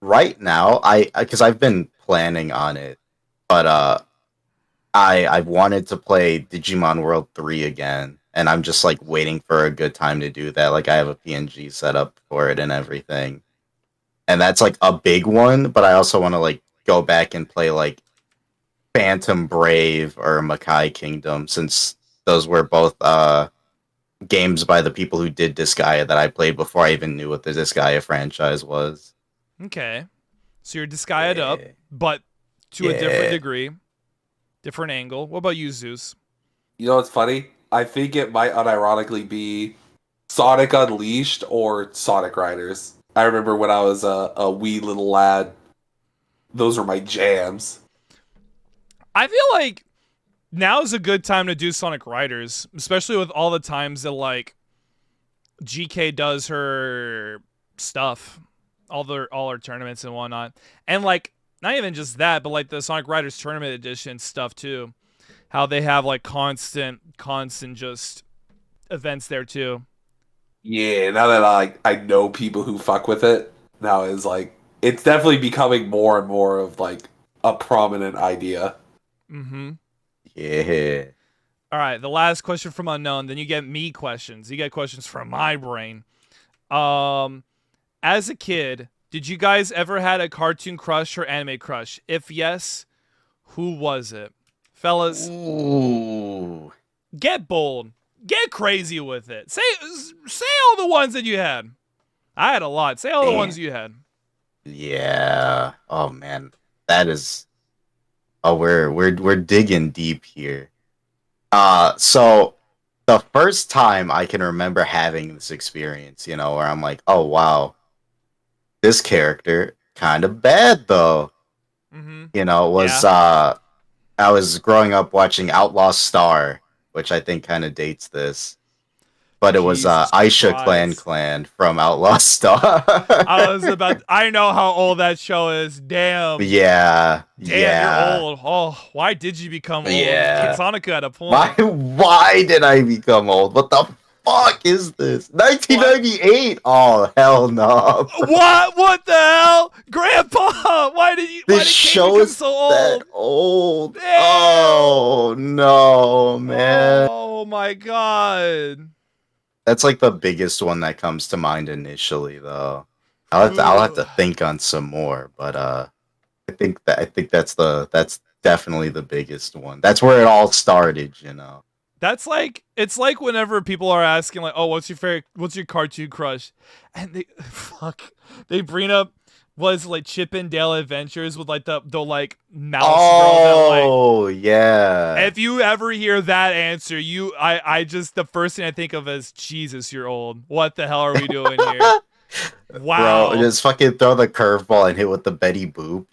[SPEAKER 2] Right now, I because I've been planning on it, but I wanted to play Digimon World 3 again, and I'm just like waiting for a good time to do that. Like I have a PNG set up for it and everything. And that's like a big one, but I also want to like go back and play like Phantom Brave or Makai Kingdom, since those were both games by the people who did Disgaea that I played before I even knew what the Disgaea franchise was.
[SPEAKER 1] Okay. So you're disguised up,
[SPEAKER 2] Yeah.
[SPEAKER 1] but to a different
[SPEAKER 2] Yeah.
[SPEAKER 1] degree, different angle. What about you, Zeus?
[SPEAKER 3] You know what's funny? I think it might unironically be Sonic Unleashed or Sonic Riders. I remember when I was a wee little lad, those were my jams.
[SPEAKER 1] I feel like now is a good time to do Sonic Riders, especially with all the times that like GK does her stuff, all her tournaments and whatnot, and like not even just that, but like the Sonic Riders Tournament Edition stuff too. How they have like constant just events there too.
[SPEAKER 3] Yeah, now that I know people who fuck with it, now is like it's definitely becoming more and more of like a prominent idea.
[SPEAKER 1] Mm-hmm.
[SPEAKER 2] Yeah.
[SPEAKER 1] All right, the last question from unknown. Then you get me questions. You get questions from my brain. Um, as a kid, did you guys ever had a cartoon crush or anime crush? If yes, who was it? Fellas,
[SPEAKER 2] Ooh.
[SPEAKER 1] get bold. Get crazy with it. Say all the ones that you had. I had a lot. Say all the
[SPEAKER 2] Damn.
[SPEAKER 1] ones you had.
[SPEAKER 2] Yeah. Oh man. That is oh we're digging deep here. So the first time I can remember having this experience, where I'm like, oh wow, this character kind of bad though.
[SPEAKER 1] Mm-hmm.
[SPEAKER 2] Was
[SPEAKER 1] Yeah.
[SPEAKER 2] I was growing up watching Outlaw Star, which I think kind of dates this. But it was
[SPEAKER 1] Jesus
[SPEAKER 2] Aisha
[SPEAKER 1] Christ.
[SPEAKER 2] Clan from Outlaw Star.
[SPEAKER 1] I know how old that show is. Damn.
[SPEAKER 2] Yeah,
[SPEAKER 1] Damn, you're
[SPEAKER 2] yeah,
[SPEAKER 1] old. Oh, why did you become old?
[SPEAKER 2] yeah.
[SPEAKER 1] Sonica at a
[SPEAKER 2] Why
[SPEAKER 1] point.
[SPEAKER 2] why did I become old? What the fuck is this?
[SPEAKER 1] What?
[SPEAKER 2] 1998? Oh hell no, bro.
[SPEAKER 1] What the hell? Grandpa! Why
[SPEAKER 2] This
[SPEAKER 1] did Kain
[SPEAKER 2] show
[SPEAKER 1] become
[SPEAKER 2] is
[SPEAKER 1] so
[SPEAKER 2] that
[SPEAKER 1] old?
[SPEAKER 2] old.
[SPEAKER 1] Damn!
[SPEAKER 2] Oh no, man.
[SPEAKER 1] Oh my god.
[SPEAKER 2] That's like the biggest one that comes to mind initially, though. I'll have to
[SPEAKER 1] Ugh.
[SPEAKER 2] think on some more, but I think that's definitely the biggest one. That's where it all started.
[SPEAKER 1] That's like it's like whenever people are asking like, "Oh, what's your cartoon crush?" And they fuck, they bring up was like Chip and Dale Adventures with like the like mouse girl that like
[SPEAKER 2] Oh yeah,
[SPEAKER 1] if you ever hear that answer, I just the first thing I think of is Jesus, you're old. What the hell are we doing here?
[SPEAKER 2] bro,
[SPEAKER 1] Wow.
[SPEAKER 2] just fucking throw the curveball and hit with the Betty Boop.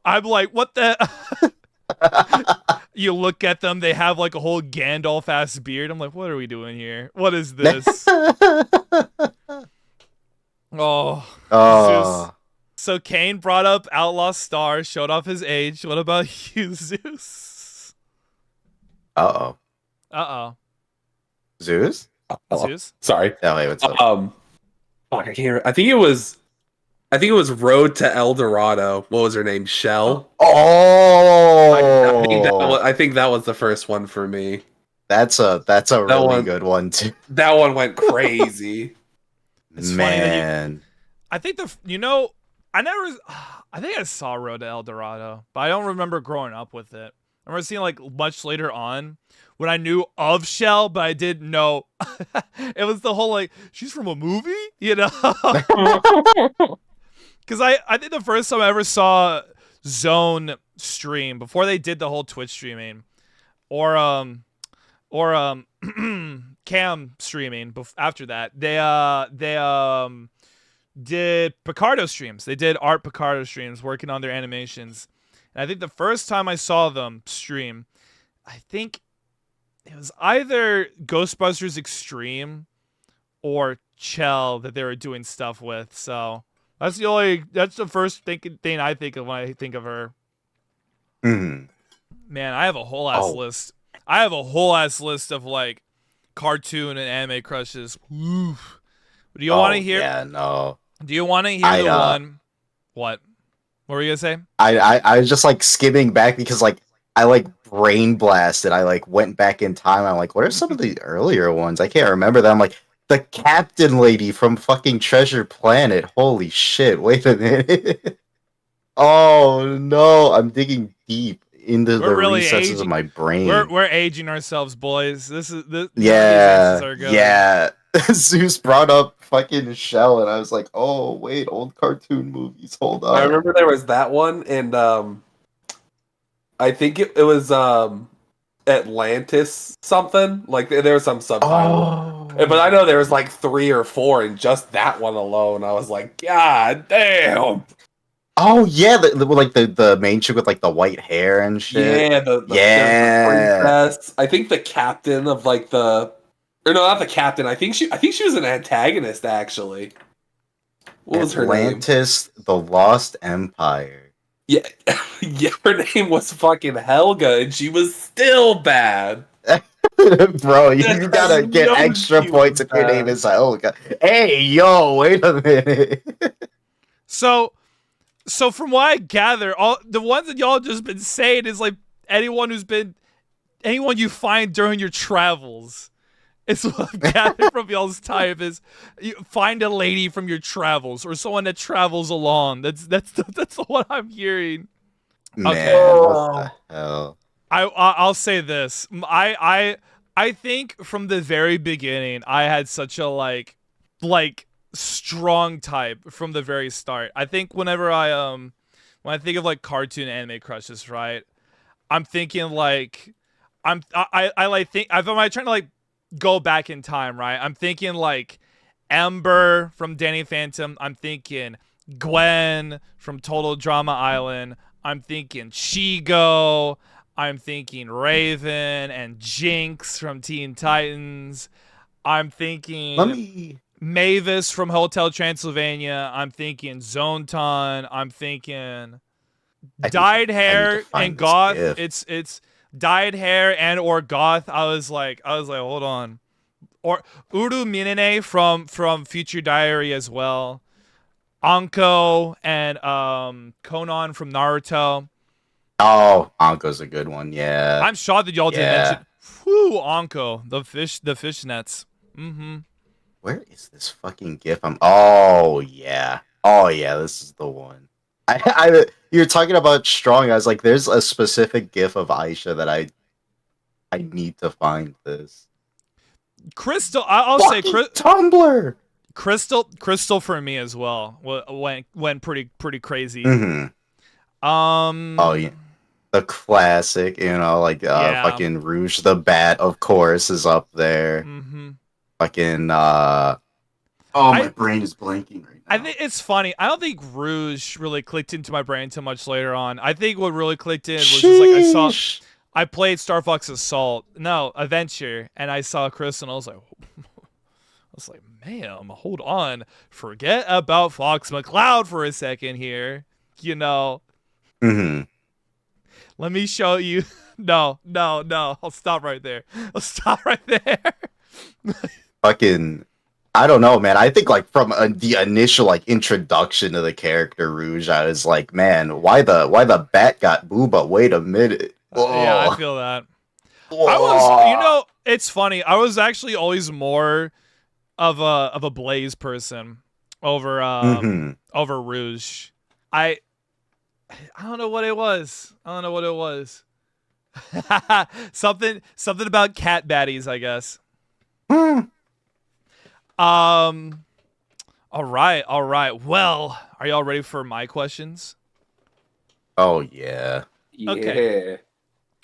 [SPEAKER 1] I'm like, what the You look at them, they have like a whole Gandalf ass beard. I'm like, what are we doing here? What is this? Oh, Zeus.
[SPEAKER 2] Oh,
[SPEAKER 1] So Kain brought up Outlaw Star, showed off his age. What about you, Zeus?
[SPEAKER 2] uh-oh.
[SPEAKER 1] Uh-oh.
[SPEAKER 2] Zeus?
[SPEAKER 3] Hello.
[SPEAKER 1] Zeus?
[SPEAKER 3] Sorry.
[SPEAKER 2] Oh, wait, what's up?
[SPEAKER 3] Fuck, I can't. I think it was Road to El Dorado. What was her name? Shell.
[SPEAKER 2] Oh,
[SPEAKER 3] I think that was the first one for me.
[SPEAKER 2] that's a really
[SPEAKER 3] one-
[SPEAKER 2] good one too.
[SPEAKER 3] That one went crazy.
[SPEAKER 1] It's funny that
[SPEAKER 2] Man.
[SPEAKER 1] I think I think I saw Road to El Dorado, but I don't remember growing up with it. I remember seeing like much later on when I knew of Shell, but I didn't know. It was the whole like, she's from a movie, you know? Because I think the first time I ever saw Zone stream, before they did the whole Twitch streaming, or Cam streaming after that, they did Picardo streams. They did Art Picardo streams working on their animations. And I think the first time I saw them stream, I think it was either Ghostbusters Extreme or Chell that they were doing stuff with. So that's the first thing I think of when I think of her.
[SPEAKER 2] Mhm.
[SPEAKER 1] Man, I have a whole ass list. I have a whole ass list of like cartoon and anime crushes. Oof. Do you want to hear?
[SPEAKER 2] Yeah, no.
[SPEAKER 1] Do you want to hear the one? What? What were you gonna say?
[SPEAKER 2] I was just like skimming back because like I like brain blasted. I like went back in time. I'm like, what are some of the earlier ones? I can't remember them. Like the captain lady from fucking Treasure Planet. Holy shit! Wait a minute. Oh no! I'm digging deep into
[SPEAKER 1] We're
[SPEAKER 2] the
[SPEAKER 1] really
[SPEAKER 2] recesses of
[SPEAKER 1] aging.
[SPEAKER 2] my brain.
[SPEAKER 1] We're aging ourselves, boys. This is this.
[SPEAKER 2] Yeah,
[SPEAKER 1] These are good.
[SPEAKER 2] yeah. Zeus brought up fucking Shell, and I was like, oh wait, old cartoon movies. Hold on.
[SPEAKER 3] I remember there was that one, and I think it was Atlantis something. Like there was some subtitle.
[SPEAKER 2] Oh.
[SPEAKER 3] But I know there was like 3 or 4, and just that one alone, I was like, God damn!
[SPEAKER 2] Oh yeah, the main chick with like the white hair and shit.
[SPEAKER 3] Yeah, the princess. I think the captain of like or no, not the captain. I think she was an antagonist actually. What was her name?
[SPEAKER 2] Atlantis, the Lost Empire.
[SPEAKER 3] Yeah, yeah, her name was fucking Helga, and she was still bad.
[SPEAKER 2] Bro, you gotta get
[SPEAKER 3] No,
[SPEAKER 2] extra
[SPEAKER 3] she
[SPEAKER 2] points
[SPEAKER 3] was
[SPEAKER 2] if your name is Helga. Hey, yo, wait a minute.
[SPEAKER 1] So from what I gather, all the ones that y'all just been saying is like anyone you find during your travels. It's what I've gathered from y'all's type is you find a lady from your travels or someone that travels along. That's what I'm hearing.
[SPEAKER 2] Man,
[SPEAKER 1] Okay.
[SPEAKER 2] what the hell?
[SPEAKER 1] I'll say this. I think from the very beginning I had such a like strong type from the very start. I think whenever when I think of like cartoon anime crushes, right? I'm thinking like I like think if I'm trying to like go back in time, right? I'm thinking like Ember from Danny Phantom. I'm thinking Gwen from Total Drama Island. I'm thinking Shigo. I'm thinking Raven and Jinx from Teen Titans. I'm thinking Mavis from Hotel Transylvania. I'm thinking Zonton. I'm thinking dyed hair and goth. It's dyed hair and or goth. I was like, hold on. Or Uru Minene from Future Diary as well. Anko and Conan from Naruto.
[SPEAKER 2] Oh, Anko's a good one, yeah.
[SPEAKER 1] I'm shocked that y'all didn't mention Anko, the fish nets. Mm-hmm.
[SPEAKER 2] Where is this fucking gif? Oh yeah. Oh yeah, this is the one. You're talking about strong. I was like, there's a specific gif of Aisha that I need to find this.
[SPEAKER 1] Crystal, I'll say
[SPEAKER 2] Tumblr.
[SPEAKER 1] Crystal for me as well. Went pretty crazy.
[SPEAKER 2] Mm-hmm. Oh yeah, the classic. You know, like fucking Rouge the Bat, of course, is up there.
[SPEAKER 1] Mm-hmm.
[SPEAKER 2] Fucking my brain is blanking right now.
[SPEAKER 1] I think it's funny. I don't think Rouge really clicked into my brain too much later on. I think what really clicked in was just like I played Star Fox Assault, no, Adventure, and I saw Crystal, and I was like, ma'am, hold on. Forget about Fox McCloud for a second here. You know,
[SPEAKER 2] Mm-hmm.
[SPEAKER 1] let me show you. No. I'll stop right there. I'll stop right there.
[SPEAKER 2] Fucking, I don't know, man. I think like from the initial like introduction to the character Rouge, I was like, man, why the bat got booba? Wait a minute.
[SPEAKER 1] Yeah, I
[SPEAKER 2] Whoa.
[SPEAKER 1] feel that.
[SPEAKER 2] Whoa.
[SPEAKER 1] I was, you know, it's funny. I was actually always more of a Blaze person over over Rouge. I don't know what it was. something about cat baddies, I guess.
[SPEAKER 2] Hmm.
[SPEAKER 1] All right. Well, are y'all ready for my questions?
[SPEAKER 2] Oh yeah.
[SPEAKER 3] Yeah.
[SPEAKER 1] Okay.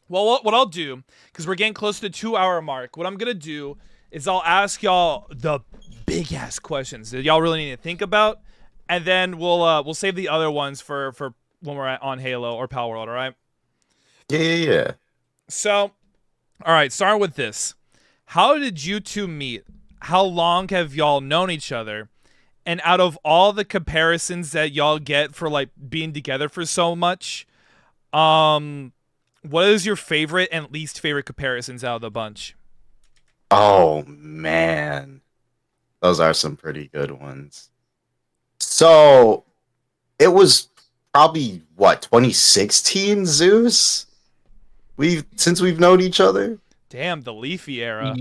[SPEAKER 1] Well, what I'll do, because we're getting close to the 2-hour mark, what I'm gonna do is I'll ask y'all the big ass questions that y'all really need to think about, and then we'll save the other ones for when we're on Halo or Power World. All right.
[SPEAKER 2] Yeah.
[SPEAKER 1] So, all right, starting with this. How did you two meet? How long have y'all known each other? And out of all the comparisons that y'all get for like being together for so much, what is your favorite and least favorite comparisons out of the bunch?
[SPEAKER 2] Oh man. Those are some pretty good ones. So it was probably what, 2016, Zeus? We've known each other?
[SPEAKER 1] Damn, the Leafy era.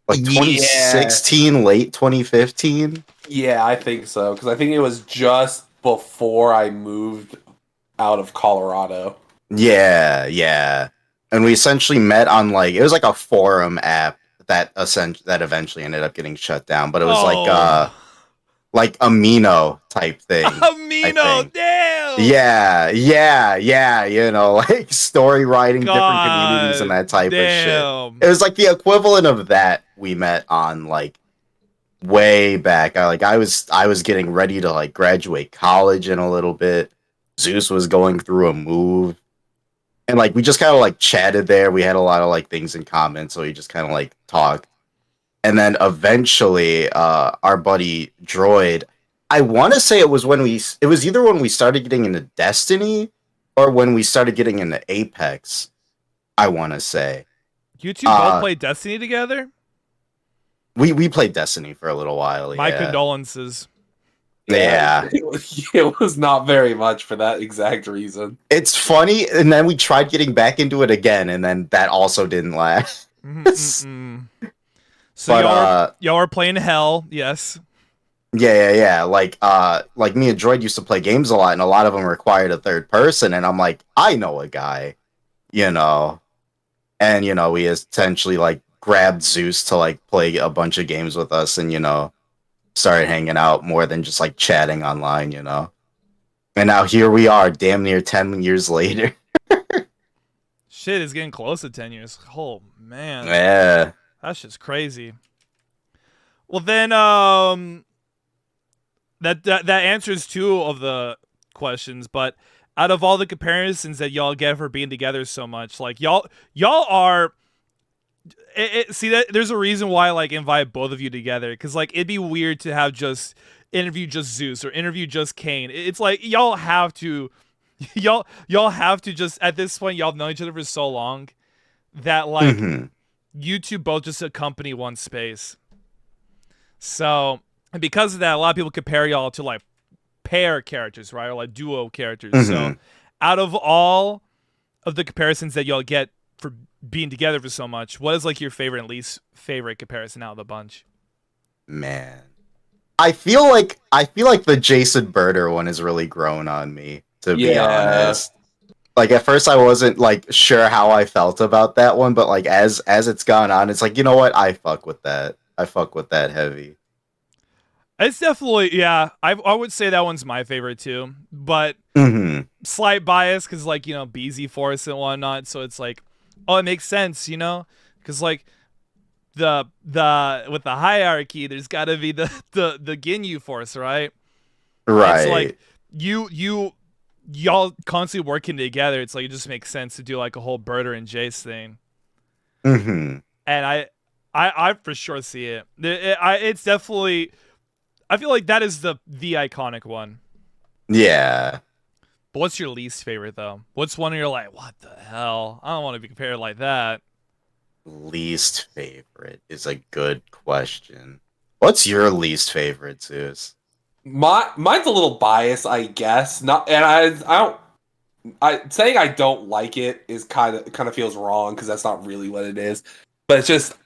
[SPEAKER 2] Like 2016, late 2015?
[SPEAKER 3] Yeah, I think so. Because I think it was just before I moved out of Colorado.
[SPEAKER 2] Yeah. And we essentially met on like, it was like a forum app that eventually ended up getting shut down, but it was like Amino type thing.
[SPEAKER 1] Amino, damn.
[SPEAKER 2] Yeah, you know, like story writing, different communities and that type of shit. It was like the equivalent of that we met on like way back. I was getting ready to like graduate college in a little bit. Zeus was going through a move. And like we just kind of like chatted there. We had a lot of like things in common, so we just kind of like talked. And then eventually, our buddy Droid, I want to say it was either when we started getting into Destiny or when we started getting into Apex. I want to say
[SPEAKER 1] you two both played Destiny together.
[SPEAKER 2] We played Destiny for a little while.
[SPEAKER 1] My condolences.
[SPEAKER 2] Yeah.
[SPEAKER 3] It was not very much for that exact reason.
[SPEAKER 2] It's funny, and then we tried getting back into it again, and then that also didn't last.
[SPEAKER 1] So
[SPEAKER 2] but,
[SPEAKER 1] y'all are playing Hell, yes.
[SPEAKER 2] Yeah. Like me and Droid used to play games a lot, and a lot of them required a third person, and I'm like, I know a guy, you know. And, you know, we essentially, like, grabbed Zeus to, like, play a bunch of games with us and, you know, started hanging out more than just, like, chatting online, you know. And now here we are, damn near 10 years later.
[SPEAKER 1] Shit, it's getting close to 10 years. Oh, man.
[SPEAKER 2] Yeah.
[SPEAKER 1] That's just crazy. Well, then, that answers 2 of the questions, but out of all the comparisons that y'all get for being together so much, like y'all are. See that there's a reason why I like invite both of you together, because like it'd be weird to have just interview just Zeus or interview just Kain. It's like y'all have to just at this point y'all know each other for so long that like you two both just accompany one space. So, and because of that, a lot of people compare y'all to like pair characters, right? Or like duo characters. So out of all of the comparisons that y'all get for being together for so much, what is like your favorite and least favorite comparison out of the bunch?
[SPEAKER 2] Man. I feel like the Jeice and Burter one has really grown on me, to be honest. Like at first I wasn't like sure how I felt about that one, but like as it's gone on, it's like, you know what? I fuck with that. I fuck with that heavy.
[SPEAKER 1] It's definitely, yeah. I would say that one's my favorite too, but slight bias because like, you know, BZ Force and whatnot. So it's like, oh, it makes sense, you know, because like the with the hierarchy, there's got to be the Ginyu Force, right?
[SPEAKER 2] Right.
[SPEAKER 1] And so like you y'all constantly working together, it's like it just makes sense to do like a whole Burter and Jeice thing.
[SPEAKER 2] Mm-hmm.
[SPEAKER 1] And I for sure see it. It's definitely. I feel like that is the iconic one.
[SPEAKER 2] Yeah.
[SPEAKER 1] But what's your least favorite though? What's one you're like, what the hell? I don't want to be compared like that.
[SPEAKER 2] Least favorite is a good question. What's your least favorite, Zeus?
[SPEAKER 3] Mine's a little biased, I guess. Not, and I don't. Saying I don't like it is kind of feels wrong because that's not really what it is. But it's just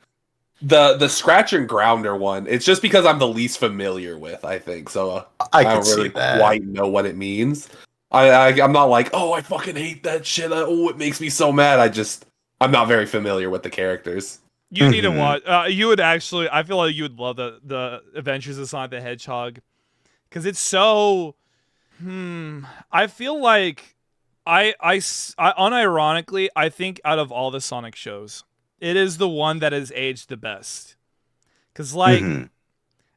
[SPEAKER 3] the scratch and grounder one. It's just because I'm the least familiar with. I think so.
[SPEAKER 2] I
[SPEAKER 3] don't
[SPEAKER 2] can
[SPEAKER 3] really
[SPEAKER 2] see that.
[SPEAKER 3] quite know what it means. I'm not like, oh, I fucking hate that shit. Oh, it makes me so mad. I'm not very familiar with the characters.
[SPEAKER 1] You need to watch. You would actually. I feel like you would love the Adventures of Sonic the Hedgehog, because it's so. I feel like I unironically, I think out of all the Sonic shows, it is the one that has aged the best. Because like,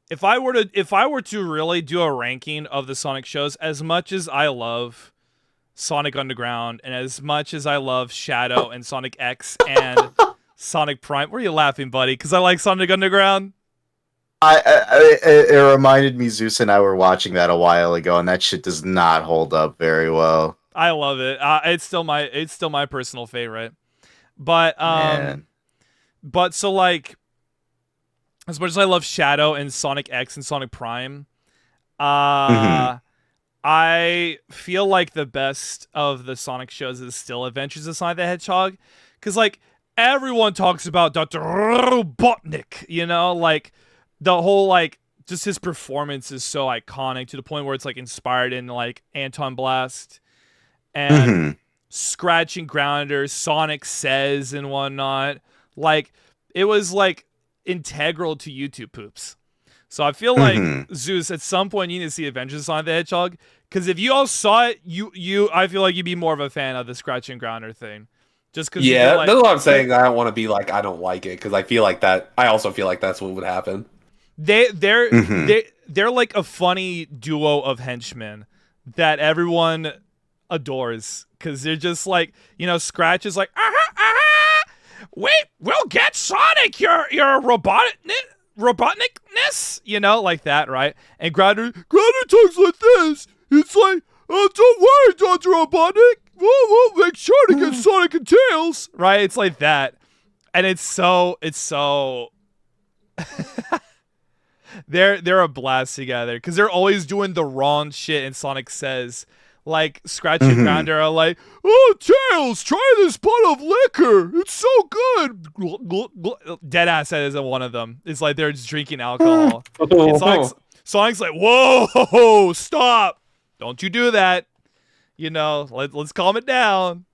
[SPEAKER 1] if I were to really do a ranking of the Sonic shows, as much as I love Sonic Underground and as much as I love Shadow and Sonic X and Sonic Prime, where are you laughing, buddy? Because I like Sonic Underground.
[SPEAKER 2] It reminded me, Zeus and I were watching that a while ago, and that shit does not hold up very well.
[SPEAKER 1] I love it. It's still my personal favorite. But
[SPEAKER 2] Man.
[SPEAKER 1] but so like, as much as I love Shadow and Sonic X and Sonic Prime, I feel like the best of the Sonic shows is still Adventures of Sonic the Hedgehog, because like everyone talks about Dr. Robotnik, you know, like the whole like just his performance is so iconic to the point where it's like inspired in like Anton Blast and Scratch and Grounder, Sonic Says and whatnot. Like it was like integral to YouTube poops. So I feel like Zeus, at some point you need to see Adventures of Sonic the Hedgehog, because if you all saw it, I feel like you'd be more of a fan of the Scratch and Grounder thing. Just because
[SPEAKER 3] That's what I'm saying. I don't want to be like I don't like it because I feel like that. I also feel like that's what would happen.
[SPEAKER 1] They're like a funny duo of henchmen that everyone adores, because they're just like, you know, Scratch is like, wait, we'll get Sonic, your robotnicness, you know, like that, right? And Grounder talks like this. It's like, oh, don't worry, Dr. Robotnik. We'll make sure to get Sonic and Tails, right? It's like that, and it's so they're a blast together because they're always doing the wrong shit. And Sonic Says, like Scratch and Grounder are like, oh, Tails, try this bottle of liquor. It's so good. Deadass is one of them. It's like they're just drinking alcohol. And Sonic's like, whoa, stop. Don't you do that. You know, let's calm it down.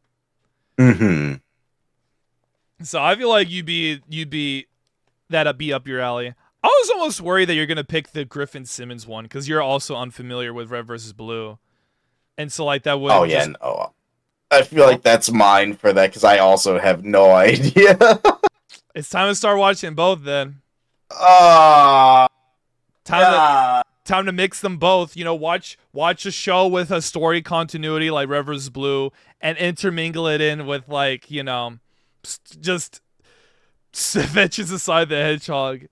[SPEAKER 1] So I feel like you'd be that'd be up your alley. I was almost worried that you're gonna pick the Griffin Simmons one because you're also unfamiliar with Red versus Blue, and so like that would.
[SPEAKER 2] Oh yeah, no. I feel like that's mine for that because I also have no idea.
[SPEAKER 1] It's time to start watching both then. Time to mix them both. You know, watch a show with a story continuity like Red vs. Blue and intermingle it in with like, you know, just Adventures of Sonic the Hedgehog.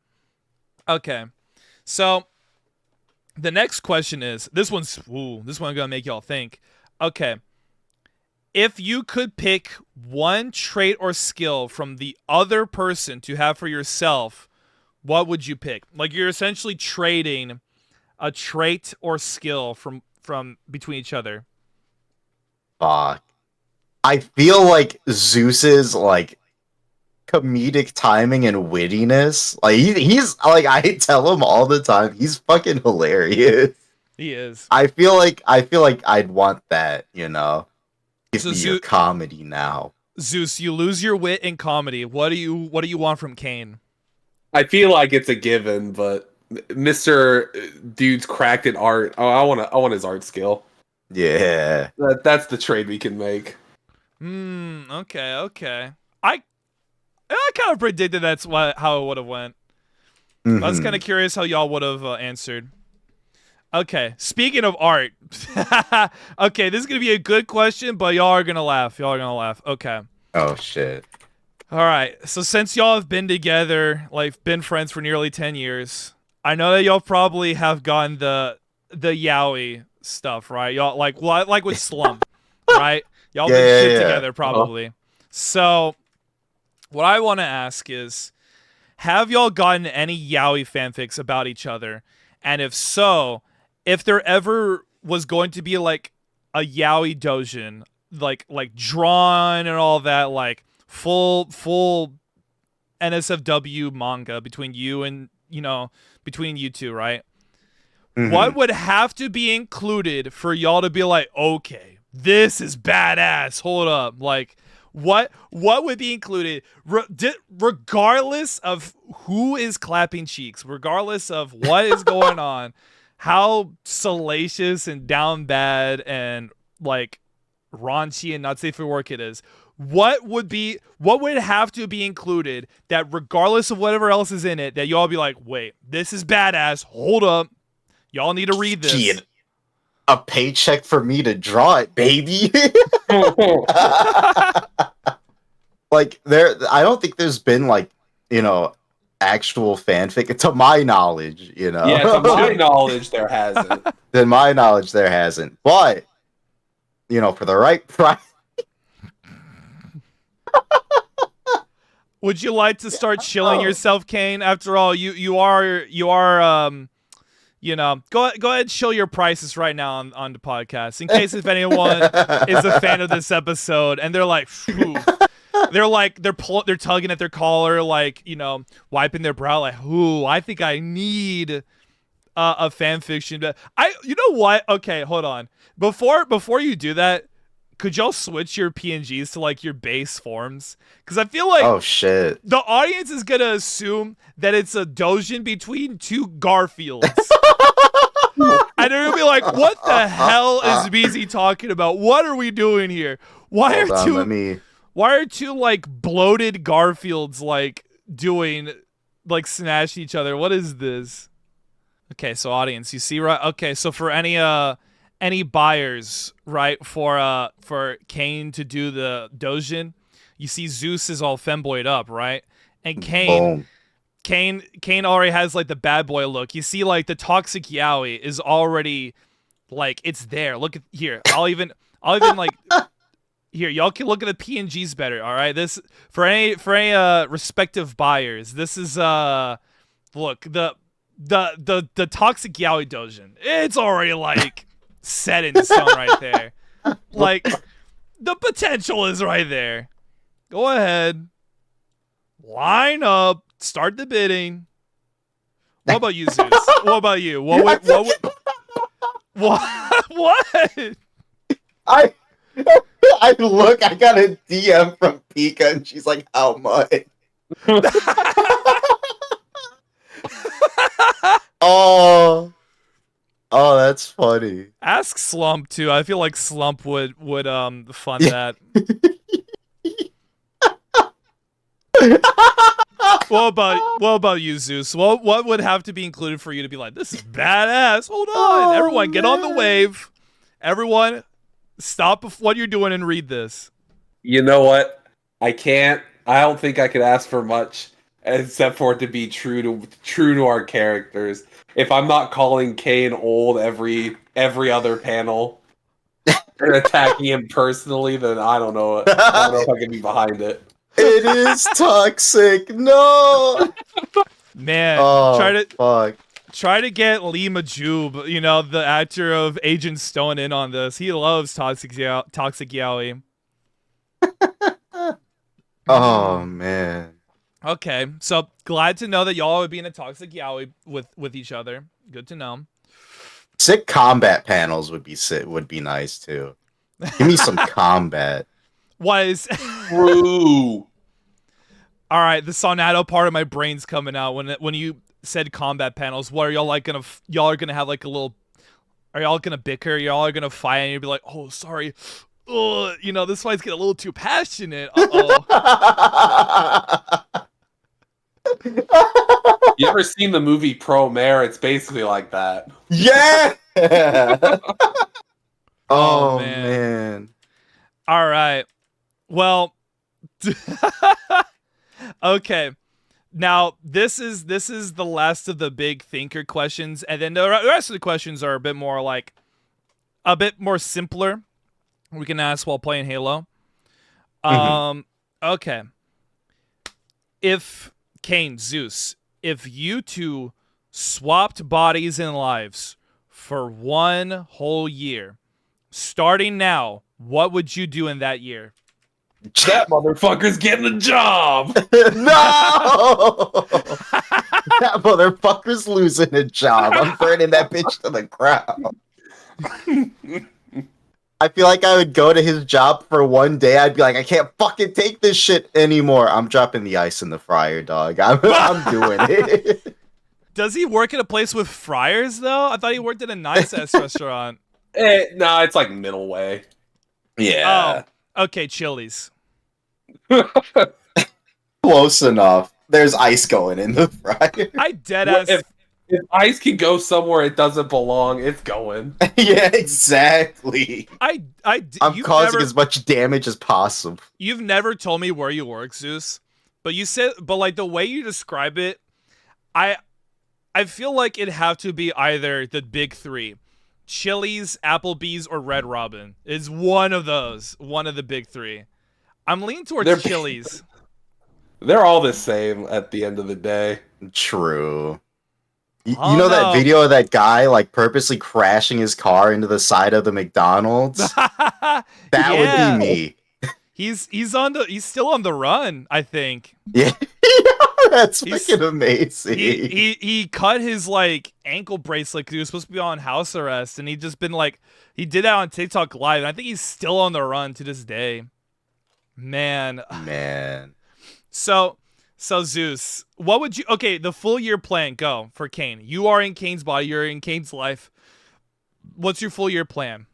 [SPEAKER 1] Okay, so the next question is this one's gonna make y'all think. Okay, if you could pick one trait or skill from the other person to have for yourself, what would you pick? Like you're essentially trading a trait or skill from between each other.
[SPEAKER 2] Fuck. I feel like Zeus's like comedic timing and wittiness, like he's like, I tell him all the time, he's fucking hilarious.
[SPEAKER 1] He is.
[SPEAKER 2] I feel like I'd want that, you know. Give me your comedy now.
[SPEAKER 1] Zeus, you lose your wit in comedy. What do you want from Kain?
[SPEAKER 3] I feel like it's a given, but Mr. Dude's cracked at art. Oh, I want his art skill.
[SPEAKER 2] Yeah.
[SPEAKER 3] That's the trade we can make.
[SPEAKER 1] Okay. I kind of predicted that's how it would have went. I was kind of curious how y'all would have answered. Okay, speaking of art. Okay, this is gonna be a good question, but y'all are gonna laugh. Y'all are gonna laugh. Okay.
[SPEAKER 2] Oh shit.
[SPEAKER 1] All right. So since y'all have been together, like been friends for nearly 10 years, I know that y'all probably have gotten the yaoi stuff, right? Y'all like with Slump, right? Y'all
[SPEAKER 2] Yeah,
[SPEAKER 1] been
[SPEAKER 2] yeah,
[SPEAKER 1] shit
[SPEAKER 2] yeah.
[SPEAKER 1] together probably. So what I want to ask is, have y'all gotten any yaoi fanfics about each other? And if so, if there ever was going to be like a yaoi doujin, like drawn and all that, like full NSFW manga between you and between you two, right? What
[SPEAKER 2] Mhm.
[SPEAKER 1] would have to be included for y'all to be like, okay, this is badass? Hold up, like what would be included, regardless of who is clapping cheeks, regardless of what is going on, how salacious and down bad and like raunchy and not safe for work it is. What would have to be included that regardless of whatever else is in it, that y'all be like, wait, this is badass. Hold up. Y'all need to read this.
[SPEAKER 2] Shit. A paycheck for me to draw it, baby. Like I don't think there's been like, actual fanfic to my knowledge,
[SPEAKER 3] Yeah, to my knowledge, there hasn't.
[SPEAKER 2] To my knowledge there hasn't. But for the right price.
[SPEAKER 1] Would you like to start chilling yourself, Kain? After all, you are go ahead and show your prices right now on the podcast, in case if anyone is a fan of this episode and they're like, phew, they're tugging at their collar, like, wiping their brow, like, ooh, I think I need a fan fiction. You know what? Okay, hold on. Before you do that, could y'all switch your PNGs to like your base forms? Because I feel like
[SPEAKER 2] Oh shit.
[SPEAKER 1] the audience is gonna assume that it's a doujin between two Garfields. And they're gonna be like, what the hell is BZ talking about? What are we doing here? Why are two like bloated Garfields like doing like snatching each other? What is this? Okay, so audience, you see, right? Okay, so for any buyers, right, for Kain to do the doujin, you see Zeus is all femboyed up, right? And Kain already has like the bad boy look. You see, like the toxic yaoi is already like it's there. Look at here. I'll even like here. Y'all can look at the PNGs better. All right. This for any respective buyers. This is look the toxic yaoi doujin. It's already like set in stone right there. Like the potential is right there. Go ahead. Line up. Start the bidding. What about you, Zeus? What about you? What?
[SPEAKER 2] I look, I got a DM from Pika and she's like, how much? Oh, that's funny.
[SPEAKER 1] Ask Slump too. I feel like Slump would fund that. What about you, Zeus? What would have to be included for you to be like, this is badass? Hold on, everyone, get on the wave. Everyone, stop what you're doing and read this.
[SPEAKER 3] You know what? I don't think I could ask for much except for it to be true to our characters. If I'm not calling Kain old every other panel and attacking him personally, then I don't know. I don't know if I can be behind it.
[SPEAKER 2] It is toxic. No.
[SPEAKER 1] Man, try to get Lee Majub, the actor of Agent Stone, in on this. He loves toxic yaoi.
[SPEAKER 2] Oh man.
[SPEAKER 1] Okay, so glad to know that y'all would be in a toxic yaoi with each other. Good to know.
[SPEAKER 2] Sick combat panels would be nice too. Give me some combat.
[SPEAKER 3] True.
[SPEAKER 1] All right, the Sonato part of my brain's coming out when you said combat panels. What are y'all like y'all are gonna have like a little? Are y'all gonna bicker? Y'all are gonna fight and you'll be like, oh, sorry. This fight's getting a little too passionate.
[SPEAKER 3] You ever seen the movie Pro Mare? It's basically like that.
[SPEAKER 2] Yeah. Oh
[SPEAKER 1] man.
[SPEAKER 2] man.
[SPEAKER 1] All right. Well, okay. Now this is the last of the big thinker questions, and then the rest of the questions are a bit more simpler. We can ask while playing Halo. Okay. If Kain, Zeus, if you two swapped bodies and lives for 1 whole year, starting now, what would you do in that year?
[SPEAKER 3] That motherfucker's getting a job.
[SPEAKER 2] No! That motherfucker's losing a job. I'm burning that bitch to the ground. I feel like I would go to his job for 1 day. I'd be like, I can't fucking take this shit anymore. I'm dropping the ice in the fryer, dog. I'm doing it.
[SPEAKER 1] Does he work at a place with fryers, though? I thought he worked at a nice-ass restaurant.
[SPEAKER 3] No, it's like middle way. Yeah.
[SPEAKER 1] Oh, okay, Chili's.
[SPEAKER 2] Close enough. There's ice going in the fryer.
[SPEAKER 1] I deadass.
[SPEAKER 3] If ice can go somewhere it doesn't belong, it's going.
[SPEAKER 2] Yeah, exactly.
[SPEAKER 1] I'm
[SPEAKER 2] causing as much damage as possible.
[SPEAKER 1] You've never told me where you work, Zeus, but like the way you describe it, I feel like it'd have to be either the big three: Chili's, Applebee's, or Red Robin. It's one of those, one of the big three. I'm leaning towards Chili's.
[SPEAKER 3] They're all the same at the end of the day.
[SPEAKER 2] True. You know that video of that guy like purposely crashing his car into the side of the McDonald's? That would be me.
[SPEAKER 1] He's still on the run, I think.
[SPEAKER 2] Yeah. That's freaking amazing.
[SPEAKER 1] He cut his like ankle bracelet because he was supposed to be on house arrest, and he just been like, he did that on TikTok Live, and I think he's still on the run to this day. Man. So Zeus, what would you? Okay, the full year plan. Go for Kain. You are in Kain's body. You're in Kain's life. What's your full year plan?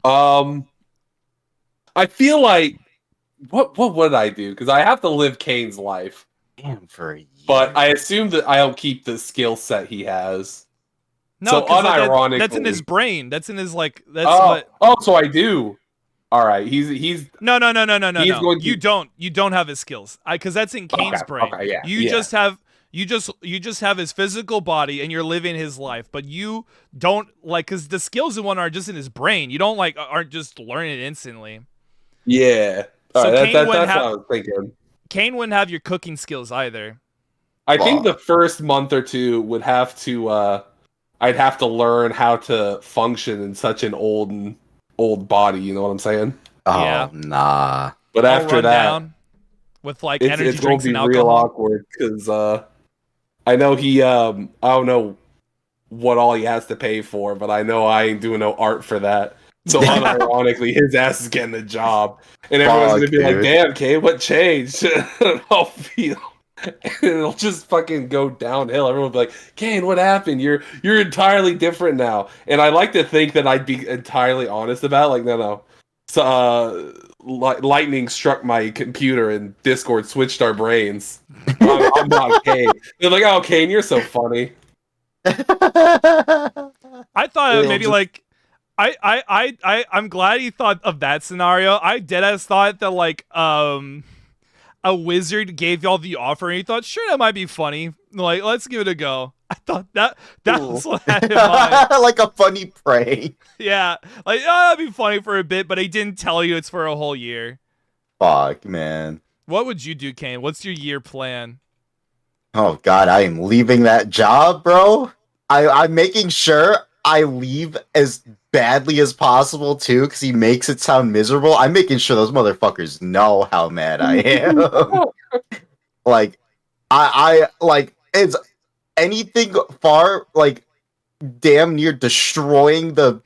[SPEAKER 3] I feel like what would I do? Because I have to live Kain's life.
[SPEAKER 2] Damn, for a year.
[SPEAKER 3] But I assume that I'll keep the skill set he has.
[SPEAKER 1] No,
[SPEAKER 3] so unironically,
[SPEAKER 1] that's in his brain. That's in his like. That's
[SPEAKER 3] what. Oh, so I do. All right, he's
[SPEAKER 1] no.
[SPEAKER 3] Going
[SPEAKER 1] you don't have his skills. Because that's in Kain's brain.
[SPEAKER 3] Okay, yeah.
[SPEAKER 1] You just have his physical body, and you're living his life. But you don't like, because the skills in one are just in his brain. You don't like aren't just learning it instantly.
[SPEAKER 3] Yeah.
[SPEAKER 1] So
[SPEAKER 3] right, that's what I was thinking.
[SPEAKER 1] Kain wouldn't have your cooking skills either.
[SPEAKER 3] I think the first month or two would have to. I'd have to learn how to function in such an old body. You know what I'm saying?
[SPEAKER 2] Oh,
[SPEAKER 1] yeah.
[SPEAKER 2] Nah.
[SPEAKER 3] But after that,
[SPEAKER 1] down with like energy
[SPEAKER 3] it's
[SPEAKER 1] drinks
[SPEAKER 3] gonna be
[SPEAKER 1] and alcohol.
[SPEAKER 3] real awkward because I know he. I don't know what all he has to pay for, but I know I ain't doing no art for that. So unironically, his ass is getting a job, and everyone's gonna be like, "Damn, Kain, what changed?" I'll feel, and it'll just fucking go downhill. Everyone will be like, "Kain, what happened? You're entirely different now." And I like to think that I'd be entirely honest about it. Like, no. So, lightning struck my computer, and Discord switched our brains. I'm not Kain. They're like, "Oh, Kain, you're so funny."
[SPEAKER 1] I thought maybe like. I'm glad he thought of that scenario. I deadass thought that like a wizard gave y'all the offer and he thought, sure, that might be funny. Like, let's give it a go. I thought that was what I had in mind.
[SPEAKER 2] Like a funny prank.
[SPEAKER 1] Yeah. Like, oh, that'd be funny for a bit, but he didn't tell you it's for a whole year.
[SPEAKER 2] Fuck, man.
[SPEAKER 1] What would you do, Kain? What's your year plan?
[SPEAKER 2] Oh god, I am leaving that job, bro. I'm making sure I leave as badly as possible too, because he makes it sound miserable. I'm making sure those motherfuckers know how mad I am. Like, I like, it's anything far like damn near destroying the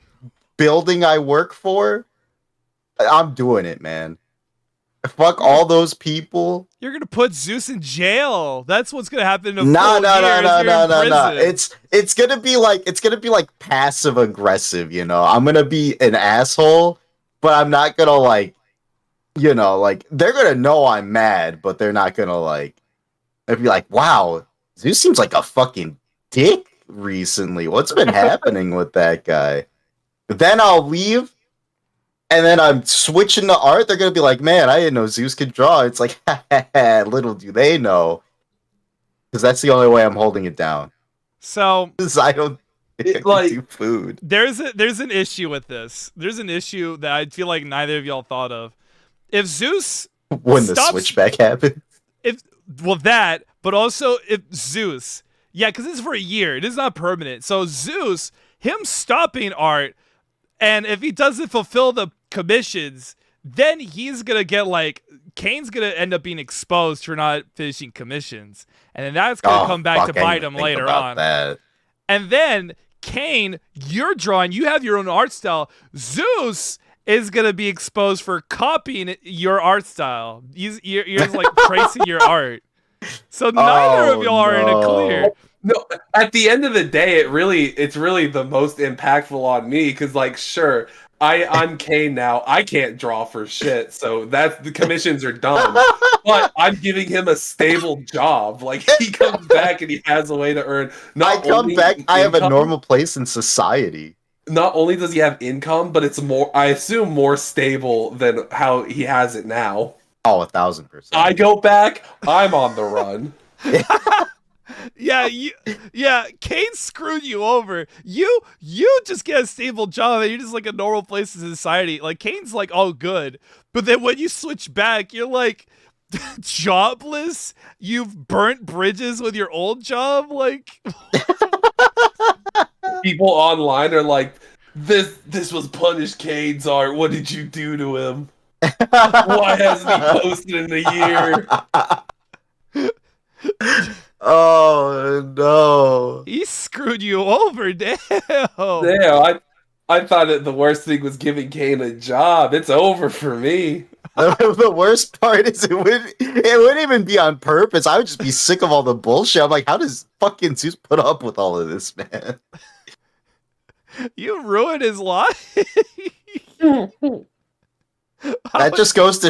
[SPEAKER 2] building I work for. I'm doing it, man. Fuck all those people.
[SPEAKER 1] You're gonna put Zeus in jail. That's what's gonna happen in
[SPEAKER 2] No.
[SPEAKER 1] It's
[SPEAKER 2] It's gonna be like passive aggressive, you know. I'm gonna be an asshole, but I'm not gonna like, you know, like they're gonna know I'm mad, but they're not gonna like. They'd be like, "Wow, Zeus seems like a fucking dick recently? What's been happening with that guy? Then I'll leave, and then I'm switching to art. They're gonna be like, "Man, I didn't know Zeus could draw." It's like, little do they know, because that's the only way I'm holding it down.
[SPEAKER 1] So
[SPEAKER 2] 'Cause I don't think I can
[SPEAKER 3] like-
[SPEAKER 2] do food.
[SPEAKER 1] there's an issue with this. There's an issue that I feel like neither of y'all thought of. If Zeus
[SPEAKER 2] When the
[SPEAKER 1] stops-
[SPEAKER 2] switchback happens.
[SPEAKER 1] that, but also if Zeus, yeah, because it's for a year. It is not permanent. So Zeus, him stopping art, and if he doesn't fulfill the commissions, then he's gonna get like Kane's gonna end up being exposed for not finishing commissions, and then that's gonna come back to bite him later on.
[SPEAKER 2] That.
[SPEAKER 1] And then Kain, you're drawing. You have your own art style. Zeus is gonna be exposed for copying your art style. You're just like tracing your art. So neither of y'all are in a clear.
[SPEAKER 3] No, at the end of the day, it's really the most impactful on me because, like, sure, I'm Kain now. I can't draw for shit, so the commissions are done. But I'm giving him a stable job. Like, he comes back and he has a way to earn.
[SPEAKER 2] I come back. I have a normal place in society.
[SPEAKER 3] Not only does he have income, but it's more, I assume, more stable than how he has it now.
[SPEAKER 2] Oh, 1,000%.
[SPEAKER 3] I go back, I'm on the run.
[SPEAKER 1] Yeah, Kain screwed you over. You just get a stable job and you're just like a normal place in society. Like Kane's like all good, but then when you switch back, you're like jobless. You've burnt bridges with your old job. Like
[SPEAKER 3] People online are like, this was Punished Kane's art. What did you do to him? Why hasn't he posted in a year?
[SPEAKER 2] Oh no!
[SPEAKER 1] he screwed you over. Damn.
[SPEAKER 3] Damn, I thought that the worst thing was giving Kain a job. It's over for me.
[SPEAKER 2] The worst part is it wouldn't even be on purpose. I would just be sick of all the bullshit. I'm like, how does fucking Zeus put up with all of this, man?
[SPEAKER 1] You ruined his life.
[SPEAKER 2] That just goes to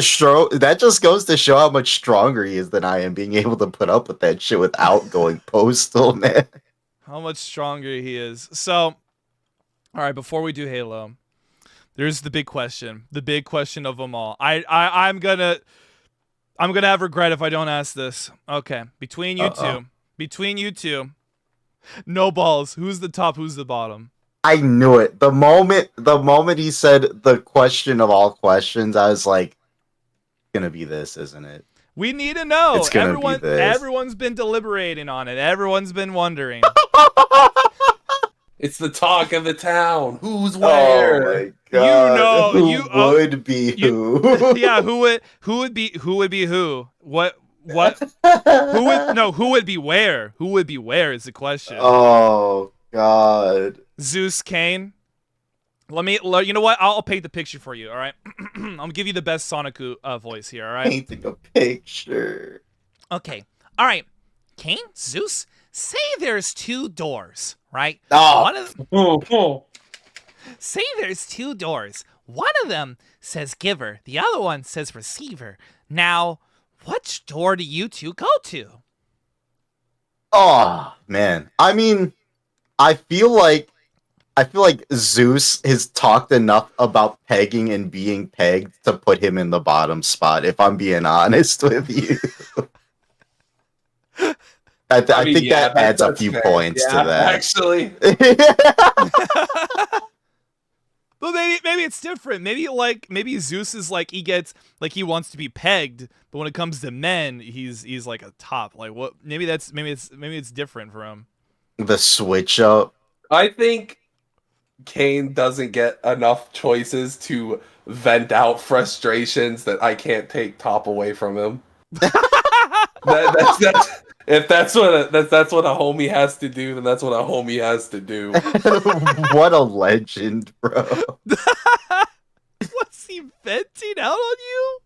[SPEAKER 2] show how much stronger he is than I am, being able to put up with that shit without going postal, man.
[SPEAKER 1] How much stronger he is. So, all right, before we do Halo, there's the big question of them all. I'm gonna have regret if I don't ask this. Okay, between you two, no balls. Who's the top? Who's the bottom?
[SPEAKER 2] I knew it. The moment he said the question of all questions, I was like, it's gonna be this, isn't it?
[SPEAKER 1] We need to know.
[SPEAKER 2] It's gonna be this.
[SPEAKER 1] Everyone's been deliberating on it. Everyone's been wondering.
[SPEAKER 3] It's the talk of the town. Who's where?
[SPEAKER 2] Oh my god!
[SPEAKER 1] You know,
[SPEAKER 2] who would be who?
[SPEAKER 1] Yeah, who would be who? What? Who would be where? Who would be where is the question.
[SPEAKER 2] Oh god.
[SPEAKER 1] Zeus, Kain. You know what? I'll paint the picture for you, all right? I'm gonna give you the best Sonic voice here, all right?
[SPEAKER 2] Painting a picture.
[SPEAKER 1] Okay. All right. Kain, Zeus, say there's two doors, right?
[SPEAKER 2] Oh.
[SPEAKER 1] Say there's two doors. One of them says giver, the other one says receiver. Now, which door do you two go to?
[SPEAKER 2] Oh man. I mean, I feel like Zeus has talked enough about pegging and being pegged to put him in the bottom spot, if I'm being honest with you. I think that adds a few points to that.
[SPEAKER 3] Actually.
[SPEAKER 1] But maybe it's different. Maybe Zeus is like he wants to be pegged, but when it comes to men, he's like a top. Like what? Maybe it's different for him.
[SPEAKER 2] The switch up.
[SPEAKER 3] I think Kain doesn't get enough choices to vent out frustrations that I can't take top away from him. If that's what a homie has to do, then that's what a homie has to do.
[SPEAKER 2] What a legend, bro.
[SPEAKER 1] What's he venting out on you?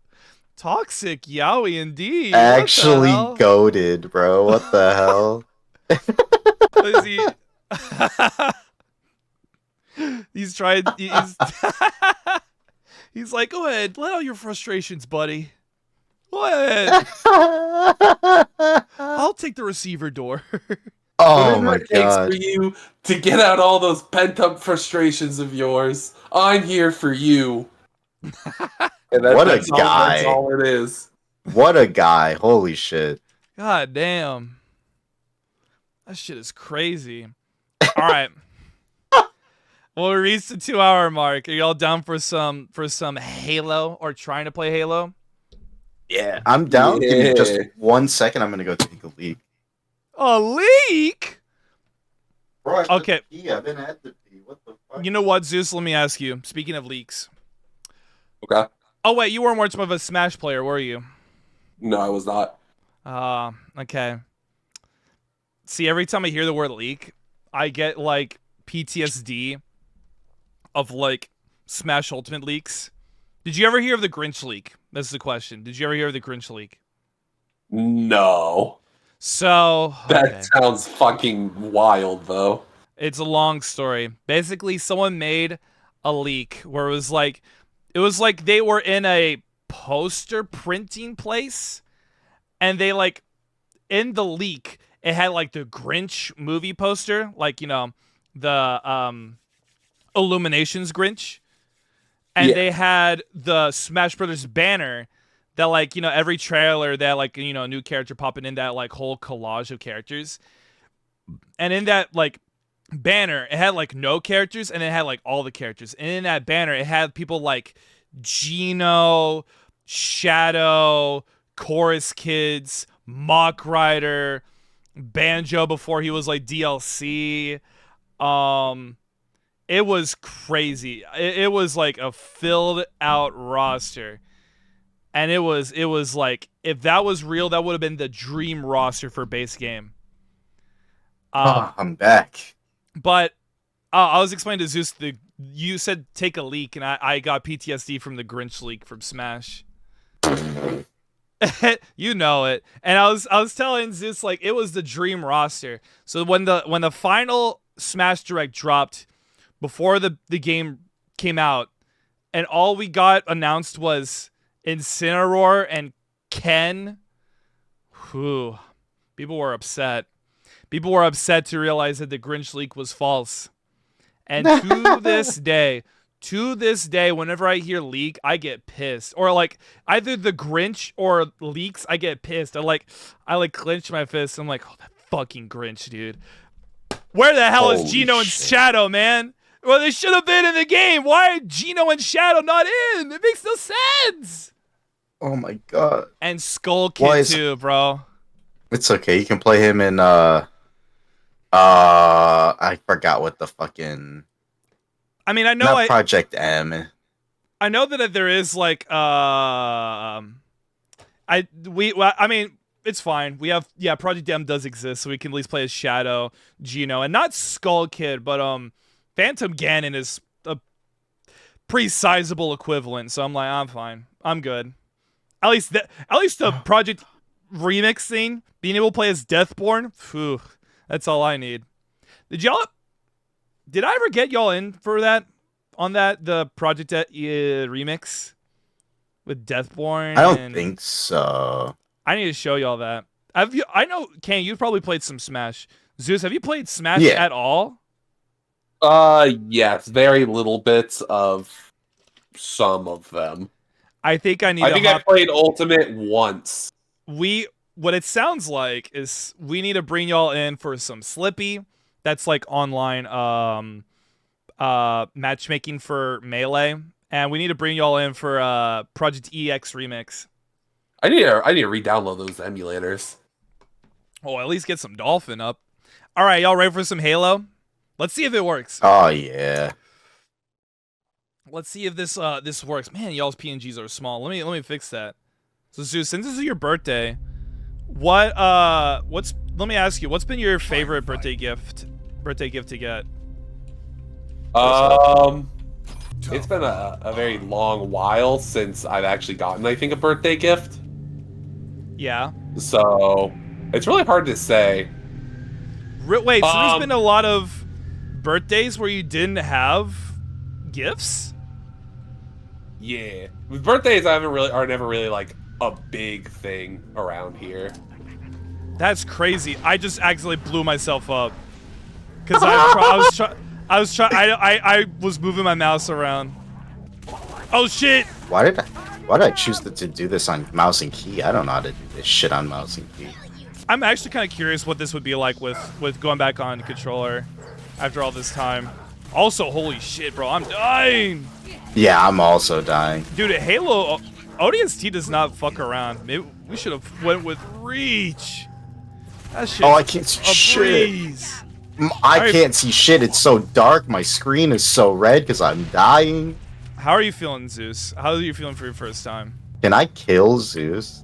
[SPEAKER 1] Toxic Yaoi indeed.
[SPEAKER 2] Actually goated, bro. What the hell?
[SPEAKER 1] Is he? He's trying. He's like, go ahead, let out your frustrations, buddy. Go ahead. I'll take the receiver door.
[SPEAKER 2] Oh
[SPEAKER 3] Whatever
[SPEAKER 2] my
[SPEAKER 3] it takes for
[SPEAKER 2] god.
[SPEAKER 3] you to get out all those pent-up frustrations of yours, I'm here for you. And
[SPEAKER 2] What a
[SPEAKER 3] that's
[SPEAKER 2] guy.
[SPEAKER 3] all it is.
[SPEAKER 2] What a guy. Holy shit.
[SPEAKER 1] God damn. That shit is crazy. All right. Well, we reached the 2-hour mark. Are y'all down for some Halo or trying to play Halo?
[SPEAKER 2] Yeah, I'm down. Give me just
[SPEAKER 3] Yeah.
[SPEAKER 2] 1 second. I'm gonna go take a leak.
[SPEAKER 1] A leak?
[SPEAKER 2] Bro, I have
[SPEAKER 1] Okay.
[SPEAKER 2] to pee. I've been at the pee. What the fuck?
[SPEAKER 1] You know what, Zeus? Let me ask you. Speaking of leaks.
[SPEAKER 3] Okay.
[SPEAKER 1] Oh, wait. You weren't much of a Smash player, were you?
[SPEAKER 3] No, I was not.
[SPEAKER 1] Okay. See, every time I hear the word leak, I get, like, PTSD of, like, Smash Ultimate leaks. Did you ever hear of the Grinch leak? That's the question. Did you ever hear of the Grinch leak?
[SPEAKER 3] No.
[SPEAKER 1] So,
[SPEAKER 3] That
[SPEAKER 1] okay.
[SPEAKER 3] sounds fucking wild, though.
[SPEAKER 1] It's a long story. Basically, someone made a leak where it was like they were in a poster printing place, and they, like, in the leak, it had, like, the Grinch movie poster, like, you know, the Illuminations Grinch, and
[SPEAKER 3] Yeah.
[SPEAKER 1] they had the Smash Brothers banner that, like, you know, every trailer that, like, you know, a new character popping in that, like, whole collage of characters, and in that, like, banner, it had, like, no characters, and it had, like, all the characters, and in that banner, it had people like Gino, Shadow, Chorus Kids, Mock Rider, Banjo before he was, like, DLC. It was crazy. It was like a filled out roster. And it was like, if that was real, that would have been the dream roster for base game.
[SPEAKER 2] I'm back.
[SPEAKER 1] But I was explaining to Zeus, you said take a leak, and I got PTSD from the Grinch leak from Smash. You know it. And I was telling Zeus, like, it was the dream roster. So when the final Smash Direct dropped before the game came out, and all we got announced was Incineroar and Ken, whew, people were upset. People were upset to realize that the Grinch leak was false. And to this day, whenever I hear leak, I get pissed. Or, like, either the Grinch or leaks, I get pissed. I clench my fists. I'm like, oh, that fucking Grinch, dude. Where the hell is
[SPEAKER 2] Holy
[SPEAKER 1] Gino and
[SPEAKER 2] shit.
[SPEAKER 1] Shadow, man? Well, they should have been in the game. Why are Gino and Shadow not in? It makes no sense.
[SPEAKER 2] Oh my god.
[SPEAKER 1] And Skull Kid too, bro.
[SPEAKER 2] It's okay. You can play him in I forgot what the fucking
[SPEAKER 1] I mean, I know
[SPEAKER 2] not Project M.
[SPEAKER 1] I know that there is, like, I mean, it's fine. We have, yeah, Project M does exist, so we can at least play as Shadow, Gino, and not Skull Kid, but Phantom Ganon is a pretty sizable equivalent. So I'm like, I'm fine. I'm good. At least the Project remix thing, being able to play as Deathborn, phew, that's all I need. Did I ever get y'all in for that? On that, the Project remix with Deathborn?
[SPEAKER 2] I don't think so.
[SPEAKER 1] I need to show y'all that. I know, Kain, you've probably played some Smash. Zeus, have you played Smash at all?
[SPEAKER 3] Yes, very little bits of some of them.
[SPEAKER 1] I think I
[SPEAKER 3] played Ultimate once.
[SPEAKER 1] What it sounds like is we need to bring y'all in for some Slippy. That's like online matchmaking for Melee, and we need to bring y'all in for Project EX remix.
[SPEAKER 3] I need to re-download those emulators.
[SPEAKER 1] Oh, at least get some Dolphin up. All right, y'all ready for some Halo? Let's see if it works.
[SPEAKER 2] Oh yeah.
[SPEAKER 1] Let's see if this works. Man, y'all's PNGs are small. Let me fix that. So Zeus, since this is your birthday, let me ask you, what's been your favorite birthday gift to get?
[SPEAKER 3] It's been a very long while since I've actually gotten, I think, a birthday gift.
[SPEAKER 1] Yeah.
[SPEAKER 3] So it's really hard to say.
[SPEAKER 1] Wait, so there's been a lot of birthdays where you didn't have gifts?
[SPEAKER 3] Yeah, with birthdays, are never really like a big thing around here.
[SPEAKER 1] That's crazy. I just accidentally blew myself up. Cause I was moving my mouse around. Oh shit!
[SPEAKER 2] Why did I choose to do this on mouse and key? I don't know how to do this shit on mouse and key.
[SPEAKER 1] I'm actually kind of curious what this would be like with going back on controller after all this time. Also, holy shit, bro, I'm dying.
[SPEAKER 2] Yeah, I'm also dying.
[SPEAKER 1] Dude, Halo ODST does not fuck around. Maybe we should have went with Reach. That shit.
[SPEAKER 2] Oh, I can't see shit. I can't see shit. It's so dark. My screen is so red because I'm dying.
[SPEAKER 1] How are you feeling, Zeus? How are you feeling for your first time?
[SPEAKER 2] Can I kill Zeus?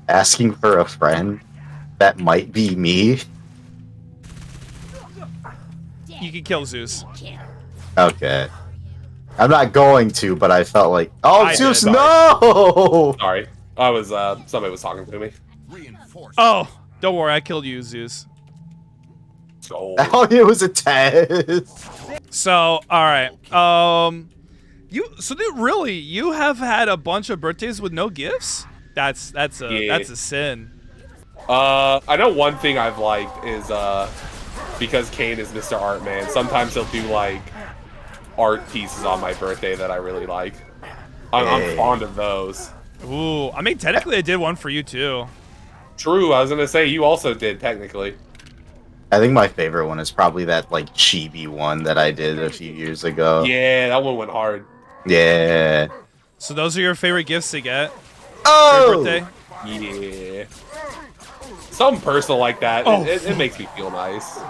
[SPEAKER 2] Asking for a friend? That might be me.
[SPEAKER 1] You can kill Zeus.
[SPEAKER 2] Okay. I'm not going to, but I felt like, oh, Zeus,
[SPEAKER 3] did.
[SPEAKER 2] no!
[SPEAKER 3] Sorry, I was somebody was talking to me.
[SPEAKER 1] Oh, don't worry, I killed you, Zeus.
[SPEAKER 3] So
[SPEAKER 2] Oh, it was a test.
[SPEAKER 1] So, all right. You have had a bunch of birthdays with no gifts? That's a sin.
[SPEAKER 3] I know one thing I've liked is because Kain is Mr. Art Man, sometimes he'll do like art pieces on my birthday that I really like. I'm fond of those.
[SPEAKER 1] Ooh, I mean, technically I did one for you too.
[SPEAKER 3] True, I was gonna say you also did technically.
[SPEAKER 2] I think my favorite one is probably that like chibi one that I did a few years ago.
[SPEAKER 3] Yeah, that one went hard.
[SPEAKER 2] Yeah.
[SPEAKER 1] So those are your favorite gifts to get
[SPEAKER 2] Oh!
[SPEAKER 1] for your birthday?
[SPEAKER 3] Yeah. Something personal like that,
[SPEAKER 1] Oh.
[SPEAKER 3] it makes me feel nice.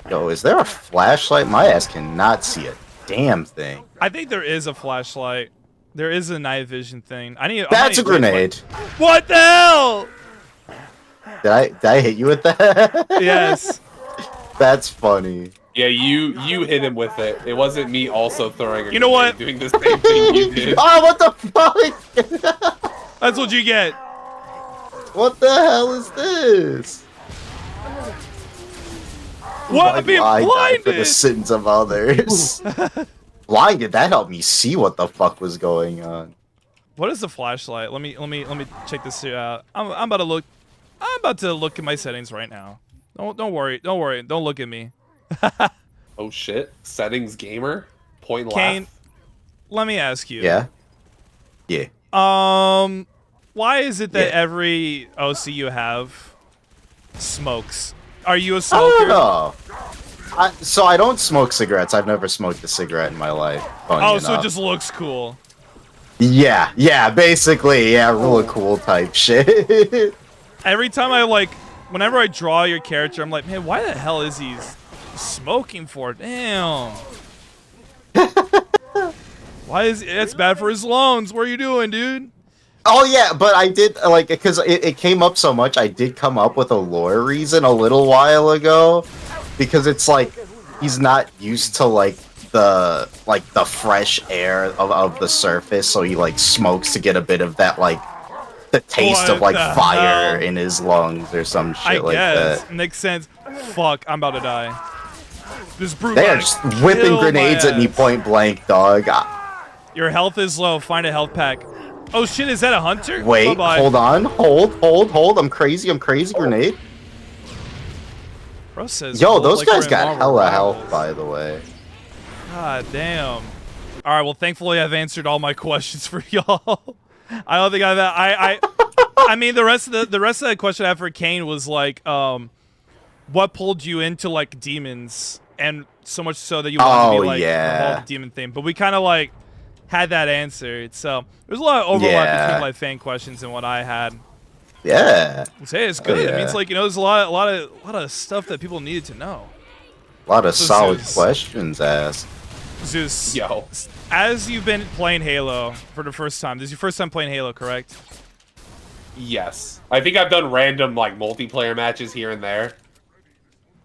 [SPEAKER 2] Yo, is there a flashlight? My ass cannot see a damn thing.
[SPEAKER 1] I think there is a flashlight. There is a night vision thing.
[SPEAKER 2] That's a grenade.
[SPEAKER 1] What the hell?
[SPEAKER 2] Did I hit you with that?
[SPEAKER 1] Yes.
[SPEAKER 2] That's funny.
[SPEAKER 3] Yeah, you hit him with it. It wasn't me also throwing a
[SPEAKER 1] You know what?
[SPEAKER 3] doing the same thing you did.
[SPEAKER 2] Oh, what the fuck?
[SPEAKER 1] That's what you get.
[SPEAKER 2] What the hell is this?
[SPEAKER 1] What? I'm being
[SPEAKER 2] blinded for the
[SPEAKER 1] blinded.
[SPEAKER 2] sins of others. Blinded. That helped me see what the fuck was going on.
[SPEAKER 1] What is the flashlight? Let me check this out. I'm about to look at my settings right now. Don't worry. Don't look at me.
[SPEAKER 3] Oh shit! Settings gamer. Point
[SPEAKER 1] Kain,
[SPEAKER 3] laugh.
[SPEAKER 1] let me ask you.
[SPEAKER 2] Yeah. Yeah.
[SPEAKER 1] Why is it that
[SPEAKER 2] Yeah.
[SPEAKER 1] every OC you have smokes? Are you a
[SPEAKER 2] I
[SPEAKER 1] smoker?
[SPEAKER 2] don't know. So I don't smoke cigarettes. I've never smoked a cigarette in my life.
[SPEAKER 1] Oh, so it just looks cool.
[SPEAKER 2] Yeah, basically, yeah, really cool type shit.
[SPEAKER 1] Every time whenever I draw your character, I'm like, man, why the hell is he smoking for? Damn. Why is it's bad for his lungs? What are you doing, dude?
[SPEAKER 2] Oh yeah, but I did because it came up so much. I did come up with a lore reason a little while ago, because it's like he's not used to the fresh air of the surface, so he smokes to get a bit of that the taste of fire in his lungs or some shit like that.
[SPEAKER 1] Makes sense. Fuck, I'm about to die. This brute
[SPEAKER 2] They are just whipping grenades at me point blank, dog.
[SPEAKER 1] Your health is low. Find a health pack. Oh shit, is that a hunter?
[SPEAKER 2] Wait,
[SPEAKER 1] Bye-bye.
[SPEAKER 2] hold on, hold. I'm crazy, grenade.
[SPEAKER 1] Bro says,
[SPEAKER 2] Yo,
[SPEAKER 1] hold
[SPEAKER 2] those
[SPEAKER 1] like
[SPEAKER 2] guys
[SPEAKER 1] we're in
[SPEAKER 2] got
[SPEAKER 1] Marvel
[SPEAKER 2] hella
[SPEAKER 1] Rivals.
[SPEAKER 2] health, by the way.
[SPEAKER 1] God damn. All right, well, thankfully I've answered all my questions for y'all. I don't think I mean, the rest of the question I have for Kain was what pulled you into demons, and so much so that you wanted to be a whole demon thing. But we kind of had that answered, so there's a lot of overlap between my fan questions and what I had.
[SPEAKER 2] Yeah.
[SPEAKER 1] Hey, it's good.
[SPEAKER 2] Oh, yeah.
[SPEAKER 1] It means there's a lot of stuff that people needed to know.
[SPEAKER 2] A lot of
[SPEAKER 1] So
[SPEAKER 2] solid
[SPEAKER 1] Zeus.
[SPEAKER 2] questions asked.
[SPEAKER 1] Zeus,
[SPEAKER 3] Yo.
[SPEAKER 1] as you've been playing Halo for the first time, this is your first time playing Halo, correct?
[SPEAKER 3] Yes. I think I've done random multiplayer matches here and there.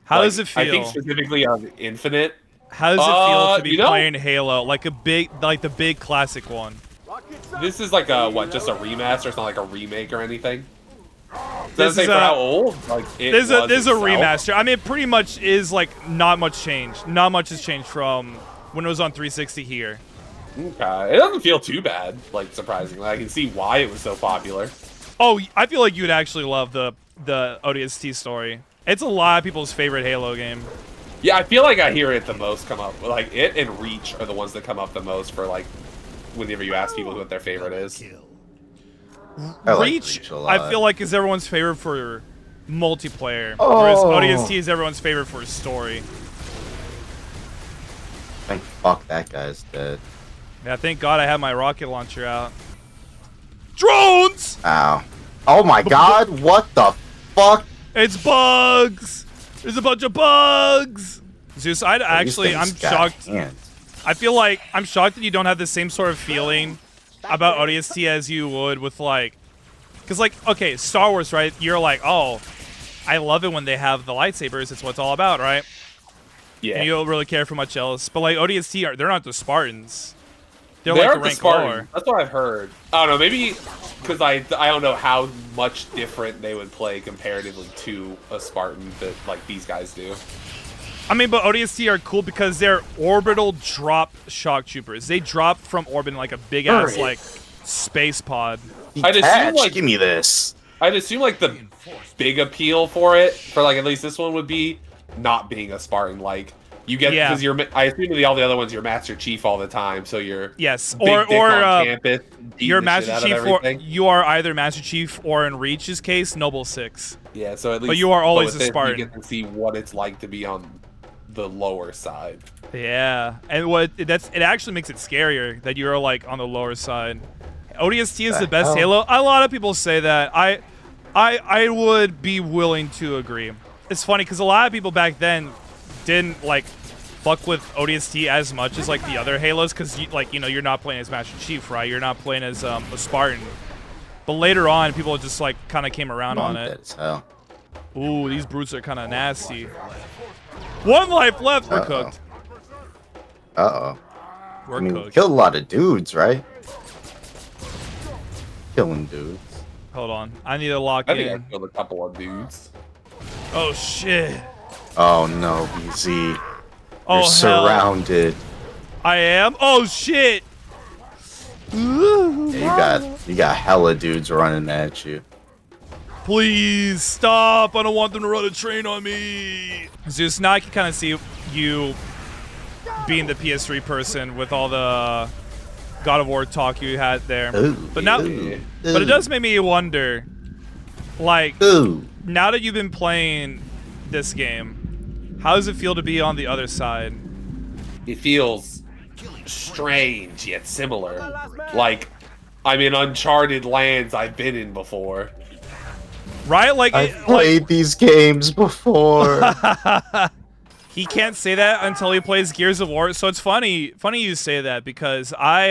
[SPEAKER 1] How does it feel?
[SPEAKER 3] I think specifically on Infinite.
[SPEAKER 1] How does it feel to be
[SPEAKER 3] you know-
[SPEAKER 1] playing Halo, the big classic one?
[SPEAKER 3] This is just a remaster. It's not like a remake or anything.
[SPEAKER 1] This
[SPEAKER 3] Does it say
[SPEAKER 1] is
[SPEAKER 3] for
[SPEAKER 1] a-
[SPEAKER 3] how old?
[SPEAKER 1] There's a
[SPEAKER 3] itself?
[SPEAKER 1] remaster. I mean, it pretty much is not much change. Not much has changed from when it was on 360 here.
[SPEAKER 3] Okay. It doesn't feel too bad, surprisingly. I can see why it was so popular.
[SPEAKER 1] Oh, I feel like you'd actually love the the ODST story. It's a lot of people's favorite Halo game.
[SPEAKER 3] Yeah, I feel like I hear it the most come up. Like it and Reach are the ones that come up the most for like whenever you ask people what their favorite is.
[SPEAKER 2] I like
[SPEAKER 1] Reach,
[SPEAKER 2] a lot.
[SPEAKER 1] I feel like is everyone's favorite for multiplayer,
[SPEAKER 2] Oh.
[SPEAKER 1] whereas ODST is everyone's favorite for story.
[SPEAKER 2] Thank fuck that guy's dead.
[SPEAKER 1] Yeah, thank God I have my rocket launcher out. Drones!
[SPEAKER 2] Ow. Oh my god, what the fuck?
[SPEAKER 1] It's bugs! There's a bunch of bugs! Zeus, I'm shocked. I feel like I'm shocked that you don't have the same sort of feeling about ODST as you would with like, because like, okay, Star Wars, right? You're like, oh, I love it when they have the lightsabers. It's what it's all about, right?
[SPEAKER 3] Yeah.
[SPEAKER 1] And you don't really care for much else. But like ODST, they're not the Spartans. They're
[SPEAKER 3] They
[SPEAKER 1] like
[SPEAKER 3] aren't
[SPEAKER 1] the
[SPEAKER 3] the
[SPEAKER 1] rank
[SPEAKER 3] Spartans.
[SPEAKER 1] lower.
[SPEAKER 3] That's what I've heard. I don't know, maybe because I don't know how much different they would play comparatively to a Spartan that like these guys do.
[SPEAKER 1] I mean, but ODST are cool because they're orbital drop shock troopers. They drop from orbit in like a big ass
[SPEAKER 2] Alright.
[SPEAKER 1] like space pod.
[SPEAKER 3] I'd assume,
[SPEAKER 2] Detach,
[SPEAKER 3] like-
[SPEAKER 2] give me this.
[SPEAKER 3] I'd assume like the big appeal for it, for like at least this one would be not being a Spartan. Like you get
[SPEAKER 1] Yeah.
[SPEAKER 3] because you're. I assume all the other ones you're Master Chief all the time, so you're
[SPEAKER 1] Yes,
[SPEAKER 3] big dick on campus. beating
[SPEAKER 1] you're
[SPEAKER 3] the
[SPEAKER 1] Master
[SPEAKER 3] shit out of
[SPEAKER 1] Chief, or
[SPEAKER 3] everything.
[SPEAKER 1] you are either Master Chief or in Reach's case, Noble 6.
[SPEAKER 3] Yeah, so at least.
[SPEAKER 1] you are always
[SPEAKER 3] with
[SPEAKER 1] a
[SPEAKER 3] this,
[SPEAKER 1] Spartan.
[SPEAKER 3] You get to see what it's like to be on the lower side.
[SPEAKER 1] Yeah, and it actually makes it scarier that you're like on the lower side. ODST is the best Halo. A lot of people say that. I would be willing to agree. It's funny because a lot of people back then didn't like fuck with ODST as much as like the other Halos because you're not playing as Master Chief, right? You're not playing as a Spartan. But later on, people just like kind of came around on
[SPEAKER 2] Dead
[SPEAKER 1] it.
[SPEAKER 2] as hell.
[SPEAKER 1] Ooh, these brutes are kind of nasty. One life left. We're cooked.
[SPEAKER 2] Uh-oh.
[SPEAKER 1] We're
[SPEAKER 2] I mean, we
[SPEAKER 1] cooked.
[SPEAKER 2] killed a lot of dudes, right? Killing dudes.
[SPEAKER 1] Hold on. I need to lock
[SPEAKER 3] I think I
[SPEAKER 1] in.
[SPEAKER 3] killed a couple of dudes.
[SPEAKER 1] Oh shit.
[SPEAKER 2] Oh no, BZ.
[SPEAKER 1] Oh
[SPEAKER 2] You're
[SPEAKER 1] hell.
[SPEAKER 2] surrounded.
[SPEAKER 1] I am. Oh shit.
[SPEAKER 2] Yeah, you got hella dudes running at you.
[SPEAKER 1] Please stop. I don't want them to run a train on me. Zeus, now I can kind of see you being the PS3 person with all the God of War talk you had there.
[SPEAKER 2] Ooh,
[SPEAKER 1] But now,
[SPEAKER 2] ooh,
[SPEAKER 1] but it does make me wonder, like,
[SPEAKER 2] Ooh.
[SPEAKER 1] now that you've been playing this game, how does it feel to be on the other side?
[SPEAKER 3] It feels strange yet similar. Like I'm in uncharted lands I've been in before.
[SPEAKER 1] Right? Like,
[SPEAKER 2] I've played these games before.
[SPEAKER 1] he can't say that until he plays Gears of War. So it's funny you say that because I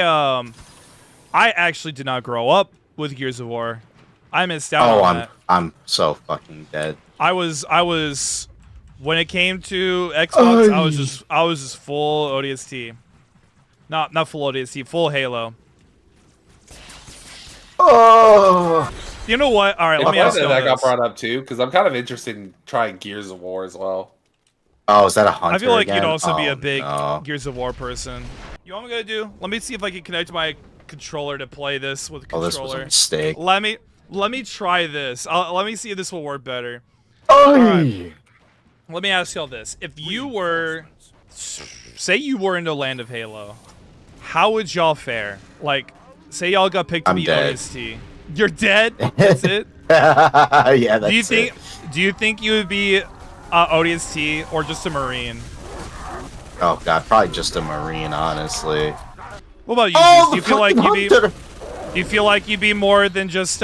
[SPEAKER 1] actually did not grow up with Gears of War. I missed out
[SPEAKER 2] Oh,
[SPEAKER 1] on that.
[SPEAKER 2] I'm so fucking dead.
[SPEAKER 1] I was when it came to Xbox, I was just full ODST. Not full ODST, full Halo.
[SPEAKER 2] Oh.
[SPEAKER 1] You know what? All right, let me ask you
[SPEAKER 3] that got
[SPEAKER 1] this.
[SPEAKER 3] brought up too, because I'm kind of interested in trying Gears of War as well.
[SPEAKER 2] Oh, is that a hunter
[SPEAKER 1] I feel like
[SPEAKER 2] again?
[SPEAKER 1] you'd also be
[SPEAKER 2] Oh,
[SPEAKER 1] a big
[SPEAKER 2] no.
[SPEAKER 1] Gears of War person. You know what I'm gonna do? Let me see if I can connect my controller to play this with a
[SPEAKER 2] Oh,
[SPEAKER 1] controller.
[SPEAKER 2] this was a mistake.
[SPEAKER 1] Let me try this. Let me see if this will work better.
[SPEAKER 2] Oh.
[SPEAKER 1] Let me ask y'all this: if you were, say, you were in the land of Halo, how would y'all fare? Like, say y'all got picked to
[SPEAKER 2] I'm
[SPEAKER 1] be
[SPEAKER 2] dead.
[SPEAKER 1] ODST. You're dead. That's it.
[SPEAKER 2] Yeah, that's
[SPEAKER 1] Do you
[SPEAKER 2] it.
[SPEAKER 1] think? Do you think you would be ODST or just a Marine?
[SPEAKER 2] Oh god, probably just a Marine, honestly.
[SPEAKER 1] What about you?
[SPEAKER 2] Oh,
[SPEAKER 1] Zeus? Do you feel like
[SPEAKER 2] fucking
[SPEAKER 1] you'd be?
[SPEAKER 2] hunter!
[SPEAKER 1] Do you feel like you'd be more than just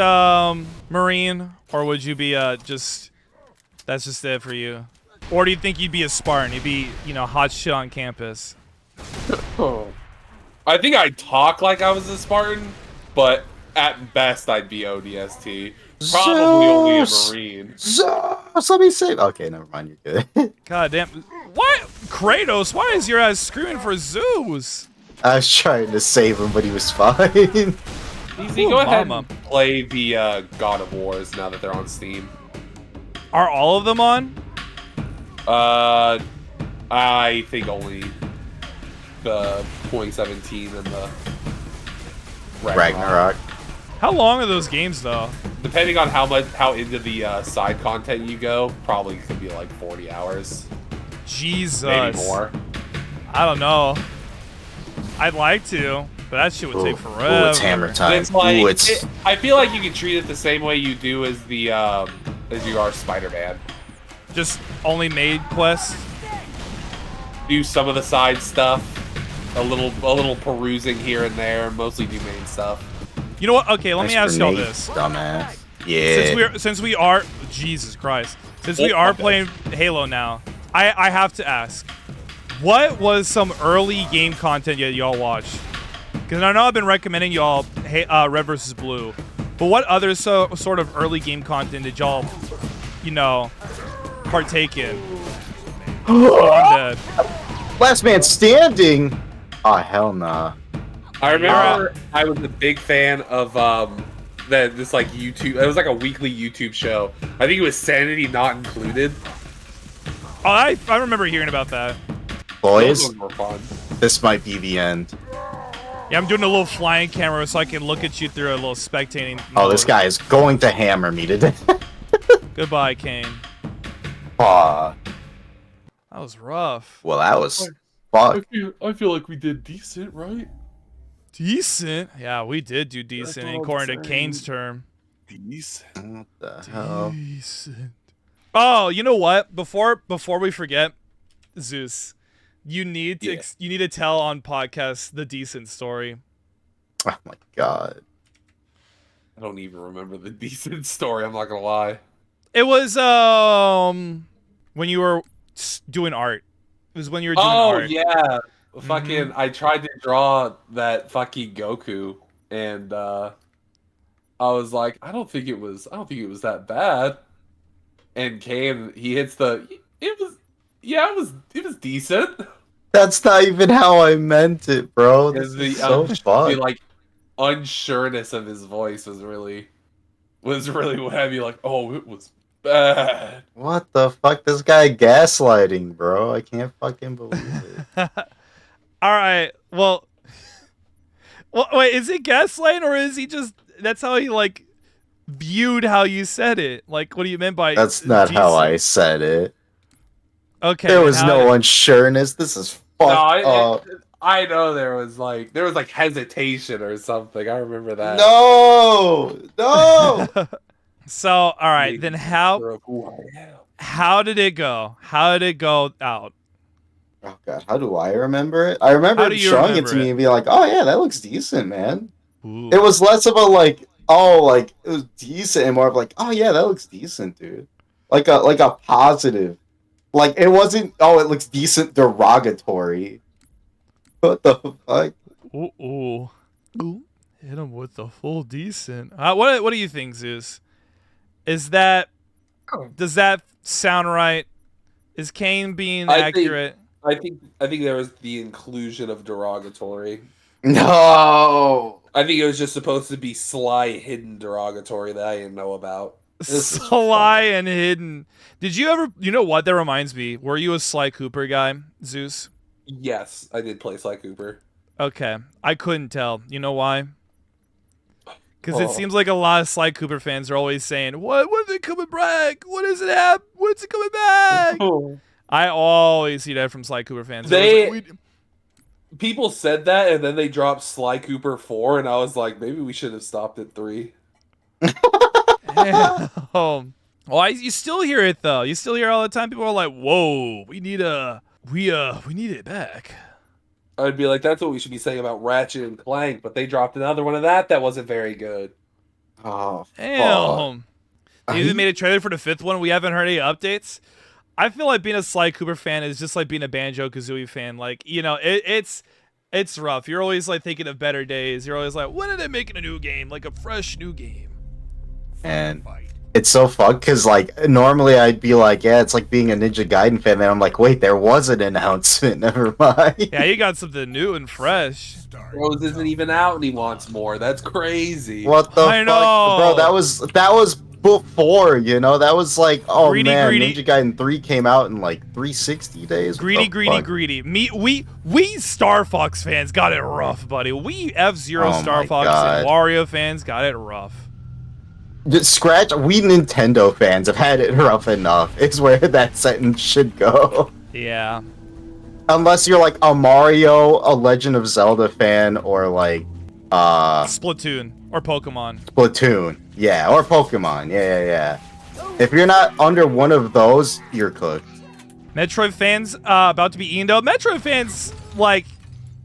[SPEAKER 1] Marine, or would you be just? That's just it for you. Or do you think you'd be a Spartan? You'd be, hot shit on campus.
[SPEAKER 3] I think I'd talk like I was a Spartan, but at best I'd be ODST. Probably only a
[SPEAKER 2] Zeus!
[SPEAKER 3] Marine.
[SPEAKER 2] Zeus, let me save. Okay, never mind. You're good.
[SPEAKER 1] God damn. What? Kratos, why is your ass screaming for Zeus?
[SPEAKER 2] I was trying to save him, but he was fine.
[SPEAKER 3] Easy,
[SPEAKER 1] Ooh,
[SPEAKER 3] go ahead
[SPEAKER 1] mama.
[SPEAKER 3] and play the God of Wars now that they're on Steam.
[SPEAKER 1] Are all of them on?
[SPEAKER 3] I think only the 2017 and the
[SPEAKER 2] Ragnarok.
[SPEAKER 1] How long are those games, though?
[SPEAKER 3] depending on how into the side content you go, probably could be like 40 hours,
[SPEAKER 1] Jesus.
[SPEAKER 3] maybe more.
[SPEAKER 1] I don't know. I'd like to, but that shit would take forever.
[SPEAKER 2] Ooh, it's hammer time.
[SPEAKER 3] It's like
[SPEAKER 2] Ooh, it's...
[SPEAKER 3] I feel like you can treat it the same way you do as the as you are Spider-Man.
[SPEAKER 1] Just only maid quests.
[SPEAKER 3] Do some of the side stuff, a little perusing here and there. Mostly do main stuff.
[SPEAKER 1] You know what? Okay, let me ask y'all
[SPEAKER 2] grenade,
[SPEAKER 1] this.
[SPEAKER 2] Dumbass. Yeah.
[SPEAKER 1] Since we are Jesus Christ. Since we are playing Halo now, I have to ask, what was some early game content y'all watched? Because I know I've been recommending y'all Red vs. Blue, but what other sort of early game content did y'all, you know, partake in? Oh, I'm dead.
[SPEAKER 2] Last man standing. Oh hell nah.
[SPEAKER 3] I remember I was a big fan of this like YouTube. It was like a weekly YouTube show. I think it was Sanity Not Included.
[SPEAKER 1] Oh, I remember hearing about that.
[SPEAKER 2] Boys,
[SPEAKER 3] Those ones were fun.
[SPEAKER 2] this might be the end.
[SPEAKER 1] Yeah, I'm doing a little flying camera so I can look at you through a little spectating
[SPEAKER 2] Oh,
[SPEAKER 1] mode.
[SPEAKER 2] this guy is going to hammer me today.
[SPEAKER 1] Goodbye, Kain.
[SPEAKER 2] Aw.
[SPEAKER 1] That was rough.
[SPEAKER 2] Well, that was fuck.
[SPEAKER 3] I feel like we did decent, right?
[SPEAKER 1] Decent? Yeah, we did do decent
[SPEAKER 3] what I'm
[SPEAKER 1] according to
[SPEAKER 3] saying.
[SPEAKER 1] Kane's term.
[SPEAKER 3] Decent.
[SPEAKER 2] What the hell?
[SPEAKER 1] Decent. Oh, you know what? Before we forget, Zeus, you need to tell on podcast the decent story.
[SPEAKER 2] Oh my god.
[SPEAKER 3] I don't even remember the decent story. I'm not gonna lie.
[SPEAKER 1] It was when you were doing art. It was when you were doing art.
[SPEAKER 3] Oh yeah, fucking! I tried to draw that fucking Goku, and I was like, I don't think it was that bad. And Kain, he hits the. It was decent.
[SPEAKER 2] That's not even how I meant it, bro. This
[SPEAKER 3] And the,
[SPEAKER 2] is so
[SPEAKER 3] the
[SPEAKER 2] fun.
[SPEAKER 3] like unsureness of his voice was really what had me like, oh, it was bad.
[SPEAKER 2] What the fuck? This guy gaslighting, bro. I can't fucking believe it.
[SPEAKER 1] All right. Well, wait. Is it gaslighting or is he just? That's how he like viewed how you said it. Like, what do you meant by?
[SPEAKER 2] That's not how I said it.
[SPEAKER 1] Okay.
[SPEAKER 2] There was no unsureness. This is fucked up.
[SPEAKER 3] I know there was like hesitation or something. I remember that.
[SPEAKER 2] No.
[SPEAKER 1] So, all right, then how did it go? How did it go out?
[SPEAKER 2] Oh god, how do I remember it? I remember showing it to me and be like, "Oh yeah, that looks decent, man."
[SPEAKER 1] Ooh.
[SPEAKER 2] It was less of a like, "Oh, like it was decent," and more of like, "Oh yeah, that looks decent, dude." Like a positive. Like it wasn't, "Oh, it looks decent," derogatory. What the fuck?
[SPEAKER 1] Ooh. Hit him with the full decent. What do you think, Zeus? Does that sound right? Is Kain being accurate?
[SPEAKER 3] I think there was the inclusion of derogatory.
[SPEAKER 2] No.
[SPEAKER 3] I think it was just supposed to be sly, hidden derogatory that I didn't know about.
[SPEAKER 1] Sly and hidden. Did you ever? You know what? That reminds me. Were you a Sly Cooper guy, Zeus?
[SPEAKER 3] Yes, I did play Sly Cooper.
[SPEAKER 1] Okay, I couldn't tell. You know why? Because it seems like a lot of Sly Cooper fans are always saying, "When is it coming back? What does it have? When's it coming back?" I always see that from Sly Cooper fans.
[SPEAKER 3] People said that, and then they dropped Sly Cooper 4, and I was like, maybe we should have stopped at 3.
[SPEAKER 1] Well, you still hear it though. You still hear it all the time. People are like, "Whoa, we need it back."
[SPEAKER 3] I'd be like, that's what we should be saying about Ratchet and Clank, but they dropped another one of that wasn't very good.
[SPEAKER 2] Oh,
[SPEAKER 1] damn. They even made a trailer for the 5th one. We haven't heard any updates. I feel like being a Sly Cooper fan is just like being a Banjo-Kazooie fan. Like, you know, it's rough. You're always like thinking of better days. You're always like, when are they making a new game? Like a fresh new game.
[SPEAKER 2] And it's so fucked because like normally I'd be like, yeah, it's like being a Ninja Gaiden fan. And I'm like, wait, there was an announcement. Never mind.
[SPEAKER 1] Yeah, you got something new and fresh.
[SPEAKER 3] Rose isn't even out and he wants more. That's crazy.
[SPEAKER 2] What the
[SPEAKER 1] I
[SPEAKER 2] fuck,
[SPEAKER 1] know.
[SPEAKER 2] bro? That was before, you know. That was like, oh
[SPEAKER 1] Greedy.
[SPEAKER 2] Ninja Gaiden 3 came out in like 360 days.
[SPEAKER 1] Greedy. We Star Fox fans got it rough, buddy. We F-Zero Star Fox
[SPEAKER 2] God.
[SPEAKER 1] and Wario fans got it rough.
[SPEAKER 2] Just scratch. We Nintendo fans have had it rough enough. Is where that sentence should go.
[SPEAKER 1] Yeah.
[SPEAKER 2] Unless you're like a Mario, a Legend of Zelda fan, or like
[SPEAKER 1] Splatoon or Pokemon.
[SPEAKER 2] Splatoon. Yeah, or Pokemon. Yeah. If you're not under one of those, you're cooked.
[SPEAKER 1] Metroid fans about to be eaten though. Metroid fans, like,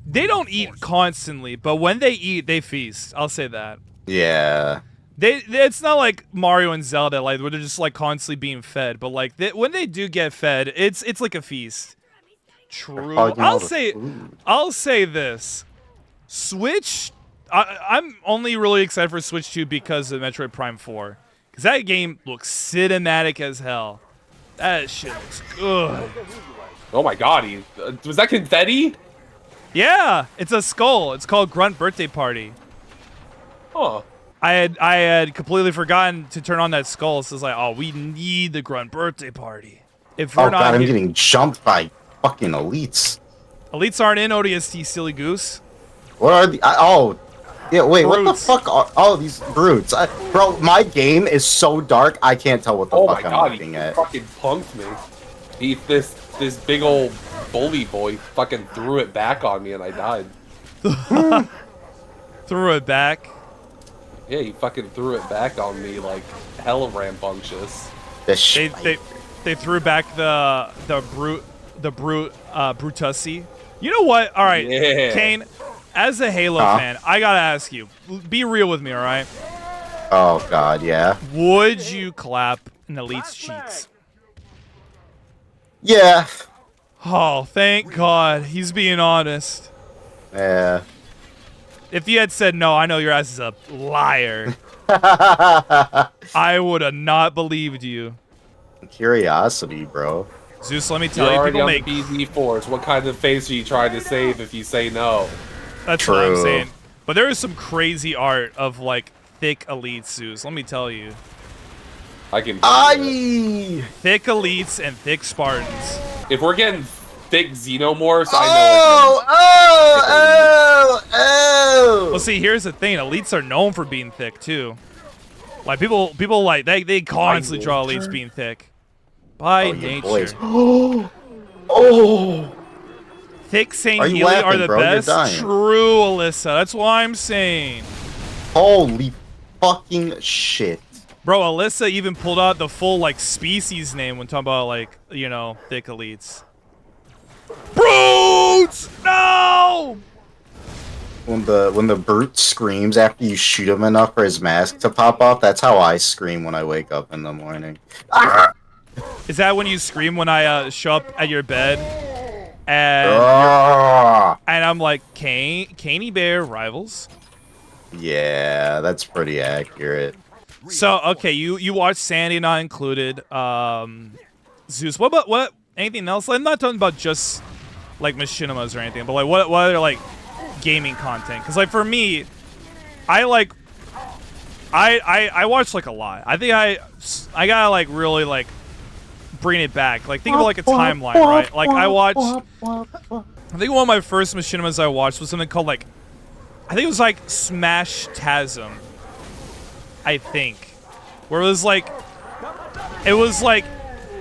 [SPEAKER 1] they don't eat constantly, but when they eat, they feast. I'll say that.
[SPEAKER 2] Yeah.
[SPEAKER 1] It's not like Mario and Zelda, like, where they're just like constantly being fed, but like when they do get fed, it's like a feast. True. I'll say this. Switch. I'm only really excited for Switch 2 because of Metroid Prime 4. Because that game looks cinematic as hell. That shit looks good.
[SPEAKER 3] Oh my god, was that confetti?
[SPEAKER 1] Yeah, it's a skull. It's called Grunt Birthday Party.
[SPEAKER 3] Huh.
[SPEAKER 1] I had completely forgotten to turn on that skull, so it's like, oh, we need the Grunt Birthday Party. If we're
[SPEAKER 2] Oh
[SPEAKER 1] not
[SPEAKER 2] god, I'm getting jumped by fucking elites.
[SPEAKER 1] Elites aren't in ODST, silly goose.
[SPEAKER 2] What are the... yeah, wait,
[SPEAKER 1] Brutes.
[SPEAKER 2] what the fuck are... Oh, these brutes. Bro, my game is so dark, I can't tell what the fuck I'm looking at.
[SPEAKER 3] Fucking punked me. This big old bully boy fucking threw it back on me and I died.
[SPEAKER 1] Threw it back.
[SPEAKER 3] Yeah, he fucking threw it back on me like hella rambunctious.
[SPEAKER 1] They threw back the Brutussi. You know what? All right,
[SPEAKER 3] Yeah.
[SPEAKER 1] Kain, as a Halo fan, I gotta ask you, be real with me, all right?
[SPEAKER 2] Oh god, yeah.
[SPEAKER 1] Would you clap an Elite's cheeks?
[SPEAKER 2] Yeah.
[SPEAKER 1] Oh, thank God, he's being honest.
[SPEAKER 2] Yeah.
[SPEAKER 1] If you had said no, I know your ass is a liar. I would have not believed you.
[SPEAKER 2] Curiosity, bro.
[SPEAKER 1] Zeus, let me
[SPEAKER 3] You're
[SPEAKER 1] tell you,
[SPEAKER 3] already
[SPEAKER 1] people
[SPEAKER 3] on
[SPEAKER 1] make...
[SPEAKER 3] the BZ Force. What kind of face are you trying to save if you say no?
[SPEAKER 1] That's what I'm
[SPEAKER 2] True.
[SPEAKER 1] saying. But there is some crazy art of, like, thick elites, Zeus. Let me tell you.
[SPEAKER 3] I can.
[SPEAKER 2] Aye!
[SPEAKER 1] Thick elites and thick Spartans.
[SPEAKER 3] If we're getting thick xenomorphs,
[SPEAKER 1] Well, see, here's the thing. Elites are known for being thick, too. Like, people like, they constantly draw elites being thick. By nature.
[SPEAKER 2] Oh!
[SPEAKER 1] Thick Saint
[SPEAKER 2] Are you
[SPEAKER 1] Healy are
[SPEAKER 2] laughing,
[SPEAKER 1] the
[SPEAKER 2] bro? You're
[SPEAKER 1] best.
[SPEAKER 2] dying.
[SPEAKER 1] True, Alyssa. That's what I'm saying.
[SPEAKER 2] Holy fucking shit.
[SPEAKER 1] Bro, Alyssa even pulled out the full, like, species name when talking about, like, you know, thick elites. Brutes! No!
[SPEAKER 2] When the brute screams after you shoot him enough for his mask to pop off, that's how I scream when I wake up in the morning. Ah!
[SPEAKER 1] Is that when you scream when I show up at your bed? And,
[SPEAKER 2] Ah!
[SPEAKER 1] and I'm like, Caney Bear rivals?
[SPEAKER 2] Yeah, that's pretty accurate.
[SPEAKER 1] So, okay, you watched Sandy Not Included. Zeus, what anything else? I'm not talking about just, like, machinimas or anything, but, like, what other, like, gaming content? Because, like, for me, I watch, like, a lot. I think I gotta, like, really, like, bring it back. Like, think of it like a timeline, right? Like, I think one of my first machinimas I watched was something called, like, I think it was, like, Smash Tasm. I think. Where it was, like,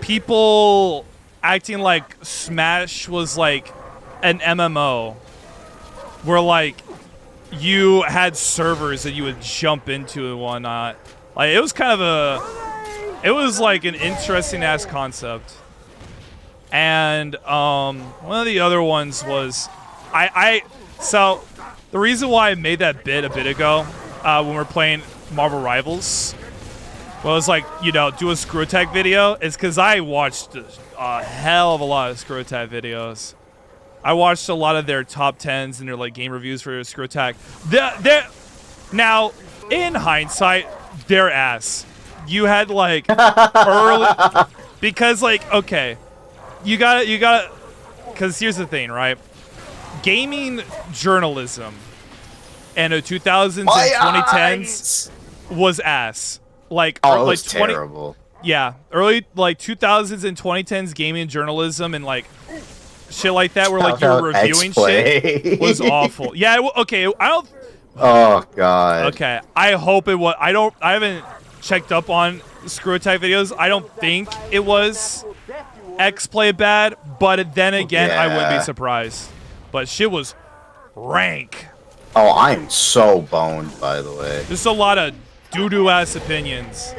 [SPEAKER 1] people acting like Smash was, like, an MMO. Where, like, you had servers that you would jump into and whatnot. Like, it was kind of it was like an interesting ass concept. And one of the other ones was so the reason why I made that bit a bit ago when we're playing Marvel Rivals was, like, you know, do a screw attack video is because I watched a hell of a lot of screw attack videos. I watched a lot of their top 10s and their, like, game reviews for screw attack. Now, in hindsight, their ass. You had, like, early... Because, like, okay. You gotta... Because here's the thing, right? Gaming journalism in the 2000s and 2010s was ass. Like,
[SPEAKER 2] Oh, it
[SPEAKER 1] like
[SPEAKER 2] was terrible.
[SPEAKER 1] Yeah, early, like, 2000s and 2010s gaming journalism and, like, shit like that where, like, you're reviewing shit was awful. Yeah, okay, I don't...
[SPEAKER 2] Oh, God.
[SPEAKER 1] Okay, I hope it was... I haven't checked up on Screw Attack videos, I don't think it was X play bad, but then again, I wouldn't be surprised. But shit was rank.
[SPEAKER 2] Oh, I'm so boned, by the way.
[SPEAKER 1] Just a lot of doo-doo ass opinions.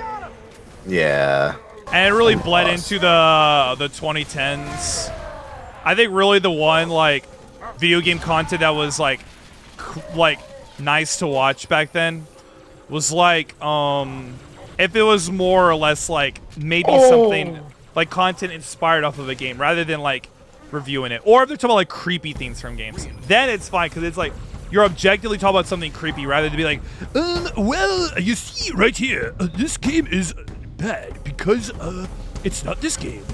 [SPEAKER 2] Yeah.
[SPEAKER 1] And it really bled into the 2010s. I think really the one like video game content that was like nice to watch back then was like if it was more or less like maybe something like content inspired off of a game rather than like reviewing it, or if they're talking about like creepy things from games, then it's fine because it's like you're objectively talking about something creepy rather than be like, well, you see right here, this game is bad because it's not this game.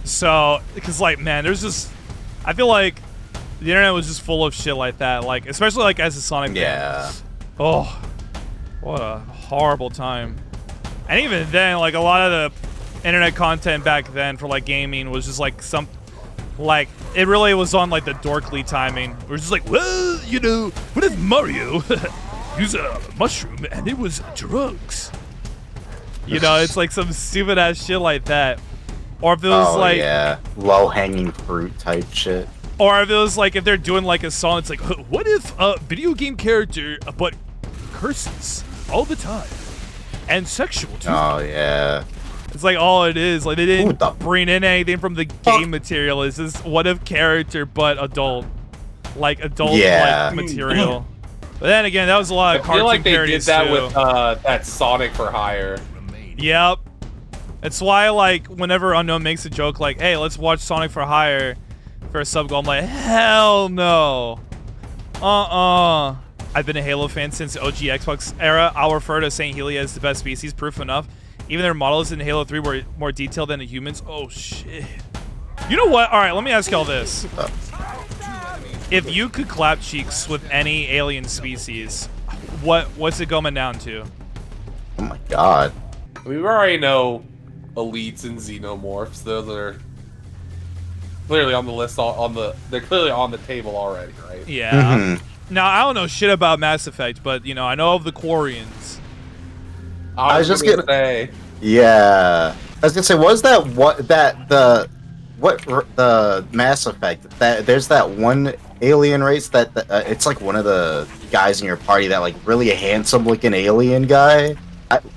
[SPEAKER 1] So, because like, man, there's just, I feel like the internet was just full of shit like that, like especially like as a Sonic fan. Oh, what a horrible time. And even then, like a lot of the internet content back then for like gaming was just like some, like it really was on like the dorkly timing. It was just like, well, you know, what if Mario used a mushroom and it was drugs? You know, it's like some stupid ass shit like that. Or if it was like
[SPEAKER 2] low hanging fruit type shit.
[SPEAKER 1] Or if it was like if they're doing like a song, it's like, what if a video game character but curses all the time and sexual too?
[SPEAKER 2] Oh yeah.
[SPEAKER 1] It's like all it is. Like they didn't bring in anything from the game material. It's just what if character but adult, like adult like material. But then again, that was a lot of cartoon
[SPEAKER 3] parodies. I feel like they did that
[SPEAKER 1] too.
[SPEAKER 3] with that Sonic for Hire.
[SPEAKER 1] Yep. That's why like whenever Unknown makes a joke like, hey, let's watch Sonic for Hire for a sub goal, I'm like, hell no. I've been a Halo fan since the OG Xbox era. I'll refer to St. Healy as the best species, proof enough. Even their models in Halo 3 were more detailed than the humans. Oh shit. You know what? Alright, let me ask y'all this. If you could clap cheeks with any alien species, what's it going down to?
[SPEAKER 2] Oh my god.
[SPEAKER 3] We already know elites and xenomorphs. Those are clearly on the list. They're clearly on the table already, right?
[SPEAKER 1] Yeah. Now I don't know shit about Mass Effect, but you know I know of the Quarians.
[SPEAKER 3] I was just gonna say.
[SPEAKER 2] Yeah. I was gonna say, was that the Mass Effect? That there's that one alien race that it's like one of the guys in your party, that like really handsome looking alien guy.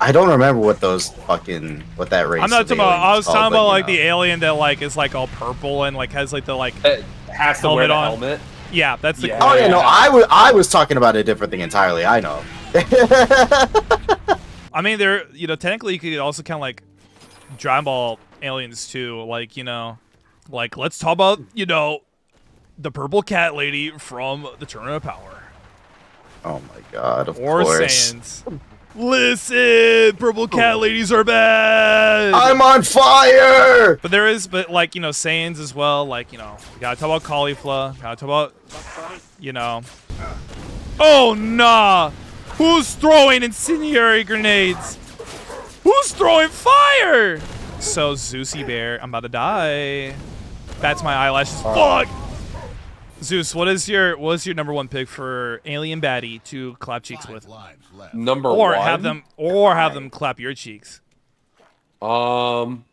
[SPEAKER 2] I don't remember what that race.
[SPEAKER 1] I'm not talking about. I was talking about like
[SPEAKER 2] know.
[SPEAKER 1] the alien that like is like all purple and like has like the like
[SPEAKER 3] has to wear the helmet.
[SPEAKER 1] Yeah, that's the.
[SPEAKER 2] Oh yeah, no, I was talking about a different thing entirely. I know.
[SPEAKER 1] I mean, there. You know, technically, you could also count like Dragon Ball aliens too. Like, you know, like let's talk about the purple cat lady from the Tournament of Power.
[SPEAKER 2] Oh my god! Of
[SPEAKER 1] or
[SPEAKER 2] course.
[SPEAKER 1] Saiyans. Listen, purple cat ladies are bad.
[SPEAKER 2] I'm on fire.
[SPEAKER 1] But like Saiyans as well. Like we gotta talk about cauliflower. Gotta talk about Oh nah! Who's throwing incendiary grenades? Who's throwing fire? So Zeusy Bear, I'm about to die. Bats my eyelashes. Fuck. Zeus, what is your number one pick for alien baddie to clap cheeks with?
[SPEAKER 3] Number one,
[SPEAKER 1] have them clap your cheeks.
[SPEAKER 3] I know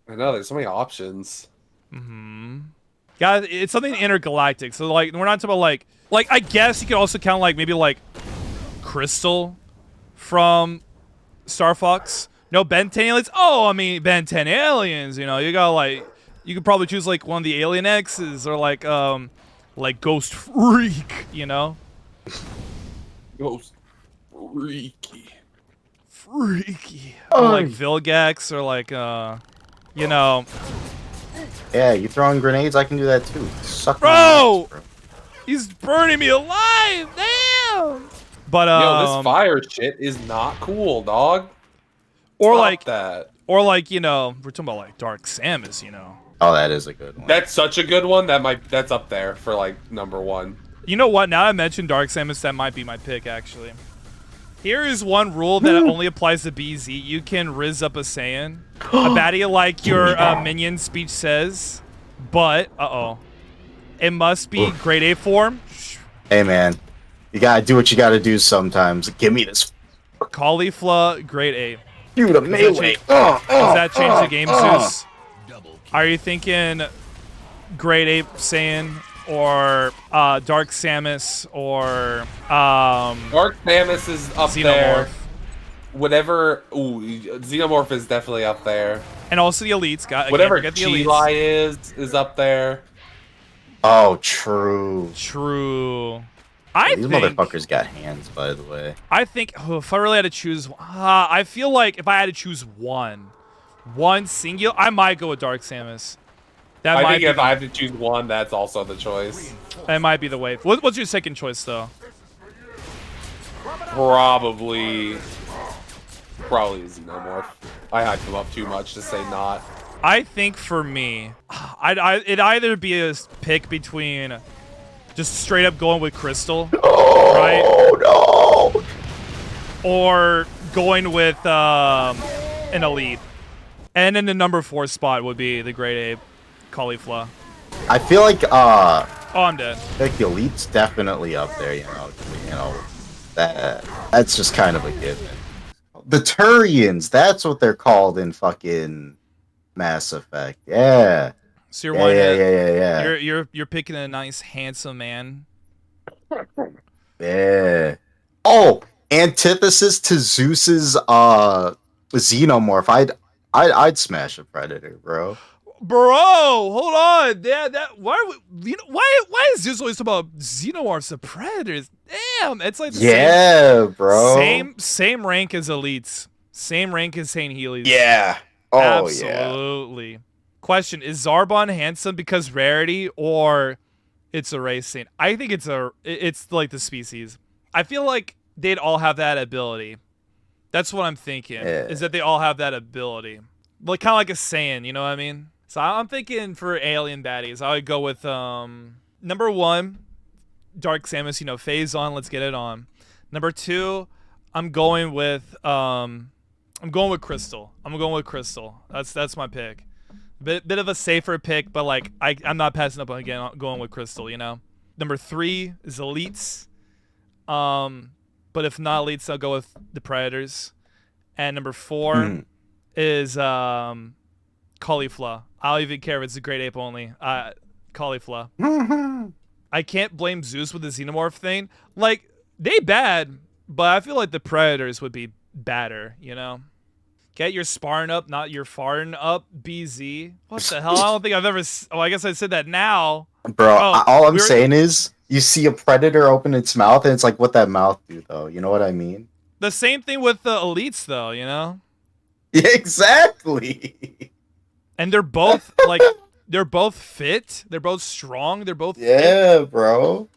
[SPEAKER 3] there's so many options.
[SPEAKER 1] Yeah, it's something intergalactic. So like we're not talking about like I guess you could also count like maybe like Crystal from Star Fox. No Ben 10 aliens. Oh, I mean Ben 10 aliens. You got like you could probably choose like one of the Alien X's or like Ghost Freak,
[SPEAKER 3] Ghost Freaky.
[SPEAKER 1] Or like Vilgax or like
[SPEAKER 2] Yeah, you throwing grenades, I can do that too. Suck my
[SPEAKER 1] bro!
[SPEAKER 2] nuts, bro.
[SPEAKER 1] He's burning me alive! Damn! But
[SPEAKER 3] this fire shit is not cool, dog.
[SPEAKER 1] Or
[SPEAKER 3] Stop
[SPEAKER 1] like
[SPEAKER 3] that.
[SPEAKER 1] Or like, we're talking about like Dark Samus,
[SPEAKER 2] Oh, that is a good one.
[SPEAKER 3] That's such a good one. That's up there for like number one.
[SPEAKER 1] You know what? Now I mentioned Dark Samus, that might be my pick actually. Here is one rule that only applies to BZ. You can Riz up a Saiyan. A baddie like your minion speech says, but it must be grade A form.
[SPEAKER 2] Hey man, you gotta do what you gotta do sometimes. Give me this.
[SPEAKER 1] Cauliflower grade A.
[SPEAKER 2] Shoot a melee.
[SPEAKER 1] Does that change the game, Zeus? Are you thinking Great Ape Saiyan or Dark Samus or
[SPEAKER 3] Dark Samus is up
[SPEAKER 1] Xenomorph?
[SPEAKER 3] there. Whatever. Ooh, Xenomorph is definitely up there.
[SPEAKER 1] And also the elites.
[SPEAKER 3] Whatever
[SPEAKER 1] the
[SPEAKER 3] Chi is up there.
[SPEAKER 2] Oh, true.
[SPEAKER 1] True.
[SPEAKER 2] These motherfuckers got hands, by the way.
[SPEAKER 1] I think if I really had to choose, I feel like if I had to choose one singular, I might go with Dark Samus.
[SPEAKER 3] I think if I have to choose one, that's also the choice.
[SPEAKER 1] That might be the way. What's your second choice, though?
[SPEAKER 3] Probably a Xenomorph. I hyped him up too much to say not.
[SPEAKER 1] I think for me, it'd either be a pick between just straight up going with Crystal, right?
[SPEAKER 2] Oh no!
[SPEAKER 1] Or going with an elite. And in the number 4 spot would be the Great Ape, Caulifla.
[SPEAKER 2] I feel like
[SPEAKER 1] Oh, I'm dead.
[SPEAKER 2] the elite's definitely up there. You know that's just kind of a given. The Turians, that's what they're called in fucking Mass Effect. Yeah.
[SPEAKER 1] So
[SPEAKER 2] Yeah.
[SPEAKER 1] You're picking a nice handsome man.
[SPEAKER 2] Yeah. Oh, antithesis to Zeus's Xenomorph. I'd smash a Predator, bro.
[SPEAKER 1] Bro, hold on. Why is Zeus always talking about Xenomorphs and Predators? Damn, it's like the
[SPEAKER 2] bro.
[SPEAKER 1] Same rank as elites. Same rank as Saint Heelys.
[SPEAKER 2] Yeah. Oh,
[SPEAKER 1] absolutely. Yeah. Question: is Zarbon handsome because rarity, or it's a race thing? I think it's like the species. I feel like they'd all have that ability. That's what I'm thinking.
[SPEAKER 2] Yeah.
[SPEAKER 1] Is that they all have that ability, like kind of like a Saiyan. You know what I mean? So I'm thinking for alien baddies, I would go with number 1, Dark Samus. Phase on. Let's get it on. Number 2, I'm going with Crystal. I'm going with Crystal. That's my pick. Bit of a safer pick, but like I'm not passing up on going with Crystal. Number 3 is elites. But if not elites, I'll go with the Predators. And number 4 is Caulifla. I don't even care if it's a Great Ape only. Caulifla. I can't blame Zeus with the Xenomorph thing. Like, they bad, but I feel like the Predators would be badder, Get your sparring up, not your farting up, BZ. What the hell? I don't think I've ever... Oh, I guess I said that now.
[SPEAKER 2] Bro, all I'm saying is, you see a Predator open its mouth, and it's like, what that mouth do, though? You know what I mean?
[SPEAKER 1] The same thing with the elites, though,
[SPEAKER 2] Yeah, exactly.
[SPEAKER 1] And they're both, they're both fit. They're both strong. They're both
[SPEAKER 2] fit. Bro.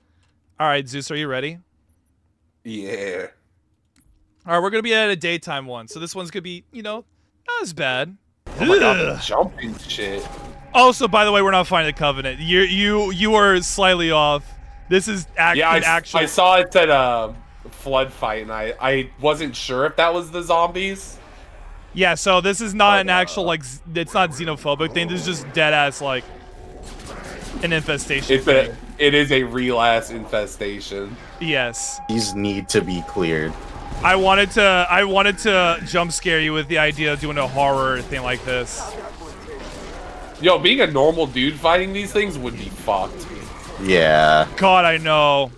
[SPEAKER 1] All right, Zeus, are you ready?
[SPEAKER 3] Yeah.
[SPEAKER 1] All right, we're going to be at a daytime one. So this one's going to be, not as bad.
[SPEAKER 3] Oh my god, the jumping shit.
[SPEAKER 1] Also, by the way, we're not finding the Covenant. You are slightly off. This is actually...
[SPEAKER 3] I saw it at Flood Fight, and I wasn't sure if that was the zombies.
[SPEAKER 1] Yeah, so this is not an actual, it's not xenophobic thing. This is just dead-ass, an infestation thing.
[SPEAKER 3] It is a real-ass infestation.
[SPEAKER 1] Yes.
[SPEAKER 2] These need to be cleared.
[SPEAKER 1] I wanted to jump scare you with the idea of doing a horror thing like this.
[SPEAKER 3] Yo, being a normal dude fighting these things would be fucked.
[SPEAKER 2] Yeah.
[SPEAKER 1] God, I know.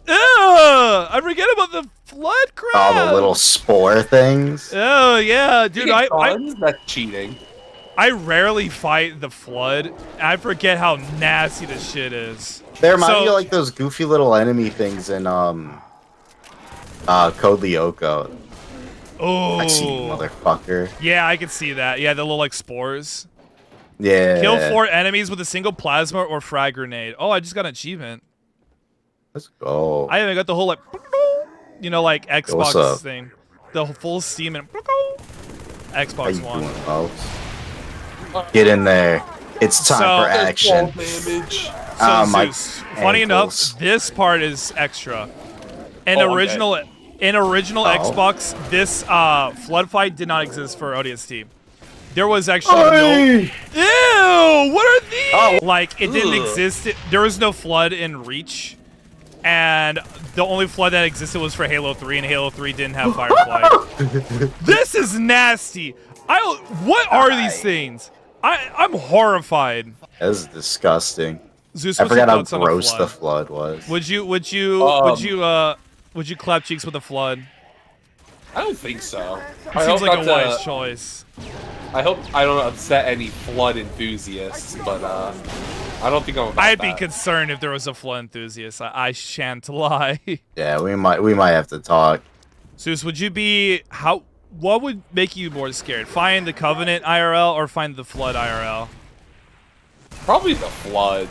[SPEAKER 1] Ugh! I forget about the flood crap.
[SPEAKER 2] All the little spore things.
[SPEAKER 1] Oh yeah, dude.
[SPEAKER 3] That's cheating.
[SPEAKER 1] I rarely fight the flood. I forget how nasty this shit is.
[SPEAKER 2] They remind me of those goofy little enemy things in Code Lyoko.
[SPEAKER 1] Oh,
[SPEAKER 2] I see, motherfucker.
[SPEAKER 1] Yeah, I can see that. Yeah, the little spores.
[SPEAKER 2] Yeah.
[SPEAKER 1] Kill 4 enemies with a single plasma or frag grenade. Oh, I just got an achievement.
[SPEAKER 2] Let's go.
[SPEAKER 1] I haven't got the whole Xbox thing. The full Steam and Xbox One.
[SPEAKER 2] Doing, get in there. It's time for action.
[SPEAKER 1] Zeus, funny enough, this part is extra. In original Xbox, this flood fight did not exist for ODST. There was actually no... Ew! What are these? It didn't exist. There was no flood in Reach. and the only flood that existed was for Halo 3, and Halo 3 didn't have Firefly. This is nasty. What are these things? I'm horrified.
[SPEAKER 2] That is disgusting.
[SPEAKER 1] Zeus,
[SPEAKER 2] I
[SPEAKER 1] what's your
[SPEAKER 2] forgot how
[SPEAKER 1] thoughts on
[SPEAKER 2] gross
[SPEAKER 1] a
[SPEAKER 2] the
[SPEAKER 1] flood?
[SPEAKER 2] flood was.
[SPEAKER 1] Would you clap cheeks with a flood?
[SPEAKER 3] I don't think so.
[SPEAKER 1] It seems like a wise choice.
[SPEAKER 3] I hope I don't upset any flood enthusiasts, but I don't think I'm about
[SPEAKER 1] I'd be
[SPEAKER 3] that.
[SPEAKER 1] concerned if there was a flood enthusiast. I shan't lie.
[SPEAKER 2] Yeah, we might have to talk.
[SPEAKER 1] Zeus, would you be what would make you more scared? Find the Covenant IRL or find the Flood IRL?
[SPEAKER 3] Probably the flood.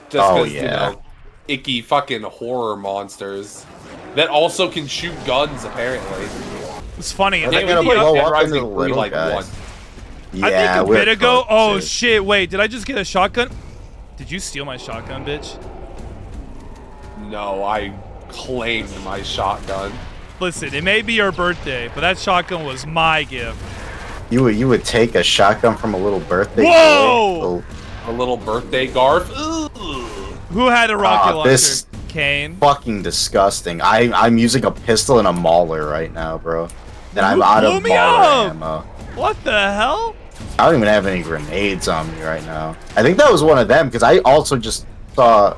[SPEAKER 3] Just
[SPEAKER 2] Oh,
[SPEAKER 3] because,
[SPEAKER 2] yeah.
[SPEAKER 3] you know, icky fucking horror monsters that also can shoot guns, apparently.
[SPEAKER 1] It's funny.
[SPEAKER 2] Are they
[SPEAKER 1] I
[SPEAKER 2] gonna
[SPEAKER 1] think,
[SPEAKER 2] blow
[SPEAKER 3] Dead
[SPEAKER 2] up
[SPEAKER 3] Rising
[SPEAKER 2] into the
[SPEAKER 3] 3,
[SPEAKER 2] little
[SPEAKER 3] like,
[SPEAKER 2] guys?
[SPEAKER 3] one.
[SPEAKER 2] Yeah,
[SPEAKER 1] a
[SPEAKER 2] we're
[SPEAKER 1] bit ago.
[SPEAKER 2] cooked,
[SPEAKER 1] Oh
[SPEAKER 2] dude.
[SPEAKER 1] shit! Wait, did I just get a shotgun? Did you steal my shotgun, bitch?
[SPEAKER 3] No, I claimed my shotgun.
[SPEAKER 1] Listen, it may be your birthday, but that shotgun was my gift.
[SPEAKER 2] You would take a shotgun from a little birthday
[SPEAKER 1] Whoa!
[SPEAKER 2] boy?
[SPEAKER 3] A little birthday Garf. Ugh.
[SPEAKER 1] Who had a rocket launcher?
[SPEAKER 2] This
[SPEAKER 1] Kain.
[SPEAKER 2] fucking disgusting. I'm using a pistol and a mauler right now, bro. And I'm out
[SPEAKER 1] blew
[SPEAKER 2] of
[SPEAKER 1] me
[SPEAKER 2] mauler
[SPEAKER 1] up!
[SPEAKER 2] ammo.
[SPEAKER 1] What the hell?
[SPEAKER 2] I don't even have any grenades on me right now. I think that was one of them because I also just saw.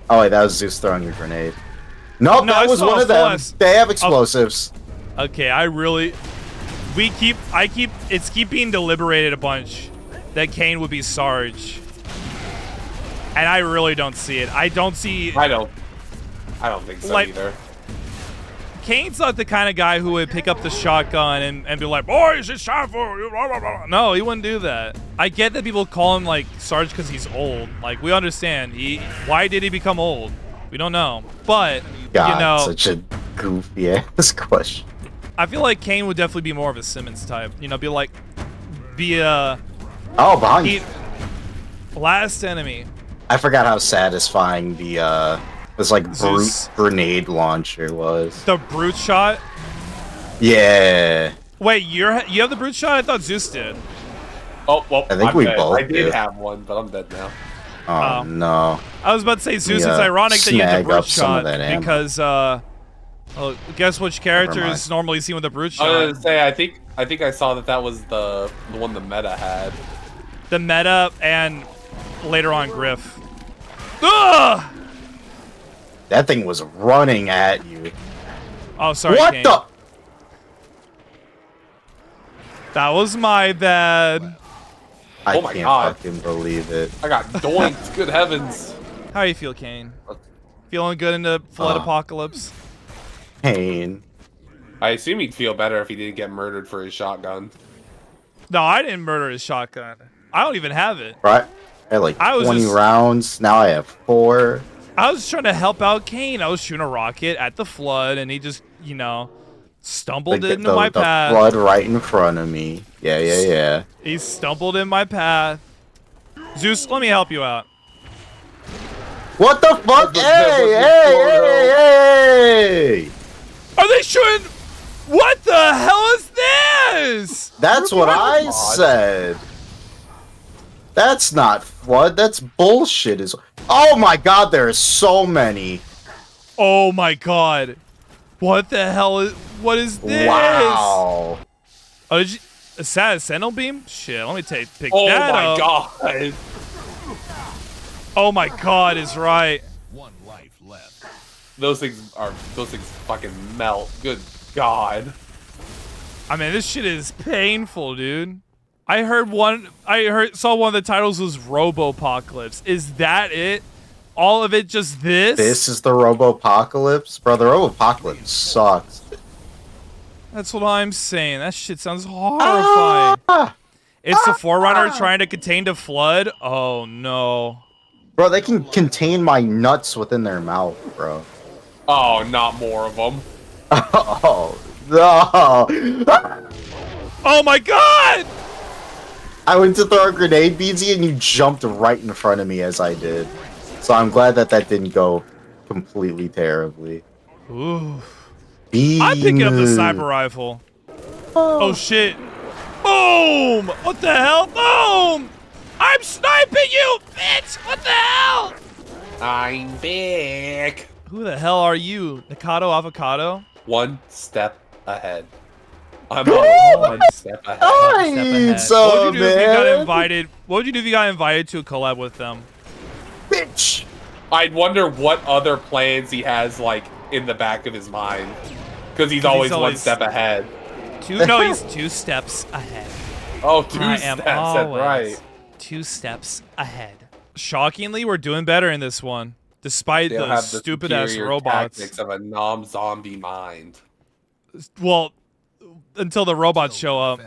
[SPEAKER 2] Oh wait, that was Zeus throwing a grenade. Nope,
[SPEAKER 1] No, I
[SPEAKER 2] that was
[SPEAKER 1] saw
[SPEAKER 2] one
[SPEAKER 1] a
[SPEAKER 2] of them.
[SPEAKER 1] flash.
[SPEAKER 2] They have explosives.
[SPEAKER 1] Okay, it's keep being deliberated a bunch that Kain would be Sarge. And I really don't see it. I don't see...
[SPEAKER 3] I don't think so
[SPEAKER 1] Like-
[SPEAKER 3] either.
[SPEAKER 1] Kane's not the kind of guy who would pick up the shotgun and be like, boys, it's time for you. Blah, blah, blah. No, he wouldn't do that. I get that people call him like Sarge because he's old. Like, we understand. Why did he become old? We don't know. But,
[SPEAKER 2] God,
[SPEAKER 1] you know,
[SPEAKER 2] such a goofy ass question.
[SPEAKER 1] I feel like Kain would definitely be more of a Simmons type. You know, be
[SPEAKER 2] Oh, behind you.
[SPEAKER 1] last enemy.
[SPEAKER 2] I forgot how satisfying the this like brute
[SPEAKER 1] Zeus.
[SPEAKER 2] grenade launcher was.
[SPEAKER 1] The brute shot.
[SPEAKER 2] Yeah.
[SPEAKER 1] Wait, you have the brute shot? I thought Zeus did.
[SPEAKER 3] Oh, well,
[SPEAKER 2] I think
[SPEAKER 3] I'm
[SPEAKER 2] we
[SPEAKER 3] dead.
[SPEAKER 2] both
[SPEAKER 3] I did
[SPEAKER 2] do.
[SPEAKER 3] have one, but I'm dead now.
[SPEAKER 2] Oh no.
[SPEAKER 1] I was about to say Zeus.
[SPEAKER 2] Yeah,
[SPEAKER 1] It's ironic that you have the
[SPEAKER 2] snag
[SPEAKER 1] brute
[SPEAKER 2] up some of
[SPEAKER 1] shot
[SPEAKER 2] that ammo.
[SPEAKER 1] because well, guess which character
[SPEAKER 2] mind.
[SPEAKER 1] is normally seen with the brute
[SPEAKER 3] I was
[SPEAKER 1] shot?
[SPEAKER 3] gonna say, I think I saw that was the one the meta had.
[SPEAKER 1] The meta and later on Griff. Ugh!
[SPEAKER 2] That thing was running at you.
[SPEAKER 1] Oh, sorry.
[SPEAKER 2] What
[SPEAKER 1] Kain.
[SPEAKER 2] the?
[SPEAKER 1] That was my bad.
[SPEAKER 2] I
[SPEAKER 3] Oh my
[SPEAKER 2] can't
[SPEAKER 3] God.
[SPEAKER 2] fucking believe it.
[SPEAKER 3] I got doinked. Good heavens.
[SPEAKER 1] How you feel, Kain? Feeling good in the flood apocalypse?
[SPEAKER 2] Pain.
[SPEAKER 3] I assume he'd feel better if he didn't get murdered for his shotgun.
[SPEAKER 1] No, I didn't murder his shotgun. I don't even have it.
[SPEAKER 2] Right? I had like
[SPEAKER 1] I was
[SPEAKER 2] 20
[SPEAKER 1] just-
[SPEAKER 2] rounds. Now I have 4.
[SPEAKER 1] I was trying to help out Kain. I was shooting a rocket at the flood, and he just, you know, stumbled
[SPEAKER 2] Like,
[SPEAKER 1] into my
[SPEAKER 2] the
[SPEAKER 1] path.
[SPEAKER 2] flood right in front of me. Yeah.
[SPEAKER 1] He stumbled in my path. Zeus, let me help you out.
[SPEAKER 2] What the fuck?
[SPEAKER 3] That was
[SPEAKER 2] Hey!
[SPEAKER 1] Are they shooting? What the hell is this?
[SPEAKER 2] That's what I said. That's not flood. That's bullshit. Oh my god, there are so many.
[SPEAKER 1] Oh my god. What the hell is, what is this?
[SPEAKER 2] Wow.
[SPEAKER 1] Oh, did you, a sentinel beam? Shit, let me pick
[SPEAKER 3] Oh
[SPEAKER 1] that
[SPEAKER 3] my
[SPEAKER 1] up.
[SPEAKER 3] god.
[SPEAKER 1] Oh my god is right.
[SPEAKER 4] One life left.
[SPEAKER 3] Those things fucking melt. Good god.
[SPEAKER 1] I mean, this shit is painful, dude. Saw one of the titles was Robopocalypse. Is that it? All of it just this?
[SPEAKER 2] This is the Robopocalypse? Bro, the Robopocalypse sucks.
[SPEAKER 1] That's what I'm saying. That shit sounds horrifying. It's the Forerunner trying to contain the flood? Oh no.
[SPEAKER 2] Bro, they can contain my nuts within their mouth, bro.
[SPEAKER 3] Oh, not more of them.
[SPEAKER 2] Oh, no.
[SPEAKER 1] Oh my god!
[SPEAKER 2] I went to throw a grenade, BZ, and you jumped right in front of me as I did. So I'm glad that didn't go completely terribly.
[SPEAKER 1] Ooh.
[SPEAKER 2] Beam.
[SPEAKER 1] I'm picking up the sniper rifle. Oh shit. Boom! What the hell? Boom! I'm sniping you, bitch! What the hell?
[SPEAKER 3] I'm back.
[SPEAKER 1] Who the hell are you? Nikado Avocado?
[SPEAKER 3] One step ahead. I'm
[SPEAKER 1] Oh,
[SPEAKER 3] one step ahead.
[SPEAKER 1] One step ahead.
[SPEAKER 2] So,
[SPEAKER 1] What would you do if you got
[SPEAKER 2] man.
[SPEAKER 1] invited? What would you do if you got invited to a collab with them?
[SPEAKER 2] Bitch.
[SPEAKER 3] I'd wonder what other plans he has, like, in the back of his mind. Because he's always one step ahead.
[SPEAKER 1] No, he's 2 steps ahead.
[SPEAKER 3] Oh, 2
[SPEAKER 1] I
[SPEAKER 3] steps,
[SPEAKER 1] am
[SPEAKER 3] that's
[SPEAKER 1] always
[SPEAKER 3] right.
[SPEAKER 1] 2 steps ahead. Shockingly, we're doing better in this one, despite
[SPEAKER 3] They'll
[SPEAKER 1] the
[SPEAKER 3] have the
[SPEAKER 1] stupid-ass
[SPEAKER 3] superior
[SPEAKER 1] robots.
[SPEAKER 3] tactics of a non-zombie mind.
[SPEAKER 1] Well, until the robots show up.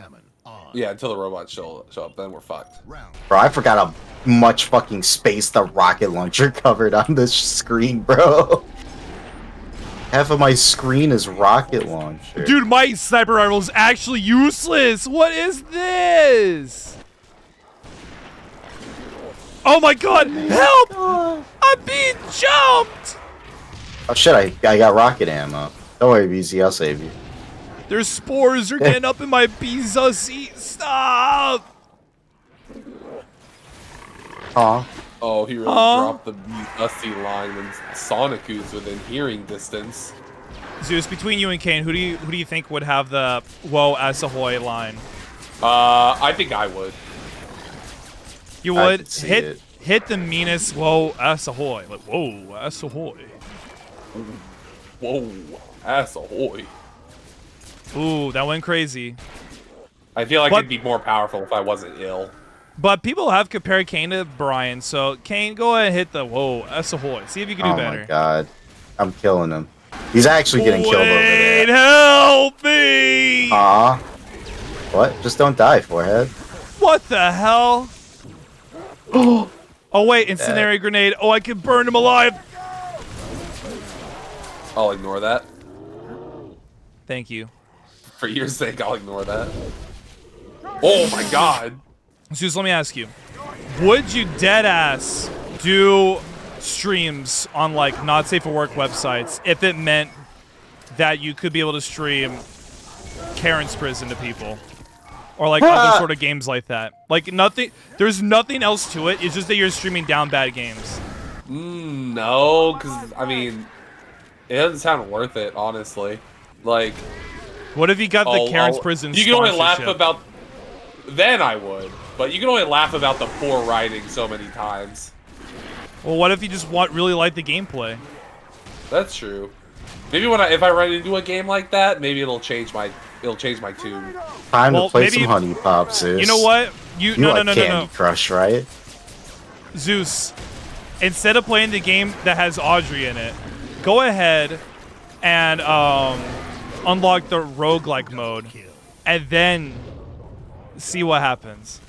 [SPEAKER 3] Yeah, until the robots show up, then we're fucked.
[SPEAKER 2] Bro, I forgot how much fucking space the rocket launcher covered on this screen, bro. Half of my screen is rocket launcher.
[SPEAKER 1] Dude, my sniper rifle is actually useless. What is this? Oh my god, help! I'm being jumped!
[SPEAKER 2] Oh shit, I got rocket ammo. Don't worry, BZ, I'll save you.
[SPEAKER 1] There's spores are getting up in my pizza seat. Stop!
[SPEAKER 2] Aw.
[SPEAKER 3] Oh, he really dropped the dusty line when Sonic-U's within hearing distance.
[SPEAKER 1] Zeus, between you and Kain, who do you think would have the "Whoa, Asahoy" line?
[SPEAKER 3] I think I would.
[SPEAKER 1] You
[SPEAKER 2] I
[SPEAKER 1] would
[SPEAKER 2] could see it.
[SPEAKER 1] hit the meanest "Whoa, Asahoy," like "Whoa, Asahoy."
[SPEAKER 3] Whoa, ass ahoy.
[SPEAKER 1] Ooh, that went crazy.
[SPEAKER 3] I feel like
[SPEAKER 1] But-
[SPEAKER 3] it'd be more powerful if I wasn't ill.
[SPEAKER 1] But people have compared Kain to Brian, so Kain, go ahead and hit the "Whoa, Asahoy." See if you can do
[SPEAKER 2] Oh
[SPEAKER 1] better.
[SPEAKER 2] my god. I'm killing him. He's actually getting killed over
[SPEAKER 1] Wait,
[SPEAKER 2] there.
[SPEAKER 1] help me!
[SPEAKER 2] Aw. What? Just don't die, forehead.
[SPEAKER 1] What the hell? Oh wait, incendiary grenade. Oh, I can burn him alive.
[SPEAKER 3] I'll ignore that.
[SPEAKER 1] Thank you.
[SPEAKER 3] For your sake, I'll ignore that. Oh my god.
[SPEAKER 1] Zeus, let me ask you. Would you deadass do streams on like not safe for work websites if it meant that you could be able to stream Karen's Prison to people? Or like other sort of games like that. Like nothing, there's nothing else to it. It's just that you're streaming down bad games.
[SPEAKER 3] No, because, I mean, it doesn't sound worth it, honestly. Like,
[SPEAKER 1] What if you got the Karen's Prison
[SPEAKER 3] you can only laugh
[SPEAKER 1] sponsorship?
[SPEAKER 3] about... Then I would. But you can only laugh about the poor writing so many times.
[SPEAKER 1] Well, what if you just really like the gameplay?
[SPEAKER 3] That's true. Maybe if I run into a game like that, maybe it'll change my tune.
[SPEAKER 2] Time
[SPEAKER 1] Well,
[SPEAKER 2] to play
[SPEAKER 1] maybe-
[SPEAKER 2] some Honey Pop, Zeus.
[SPEAKER 1] You know what?
[SPEAKER 2] You
[SPEAKER 1] No,
[SPEAKER 2] like
[SPEAKER 1] no,
[SPEAKER 2] Candy Crush, right?
[SPEAKER 1] Zeus, instead of playing the game that has Audrey in it, go ahead and unlock the roguelike mode, and then see what happens.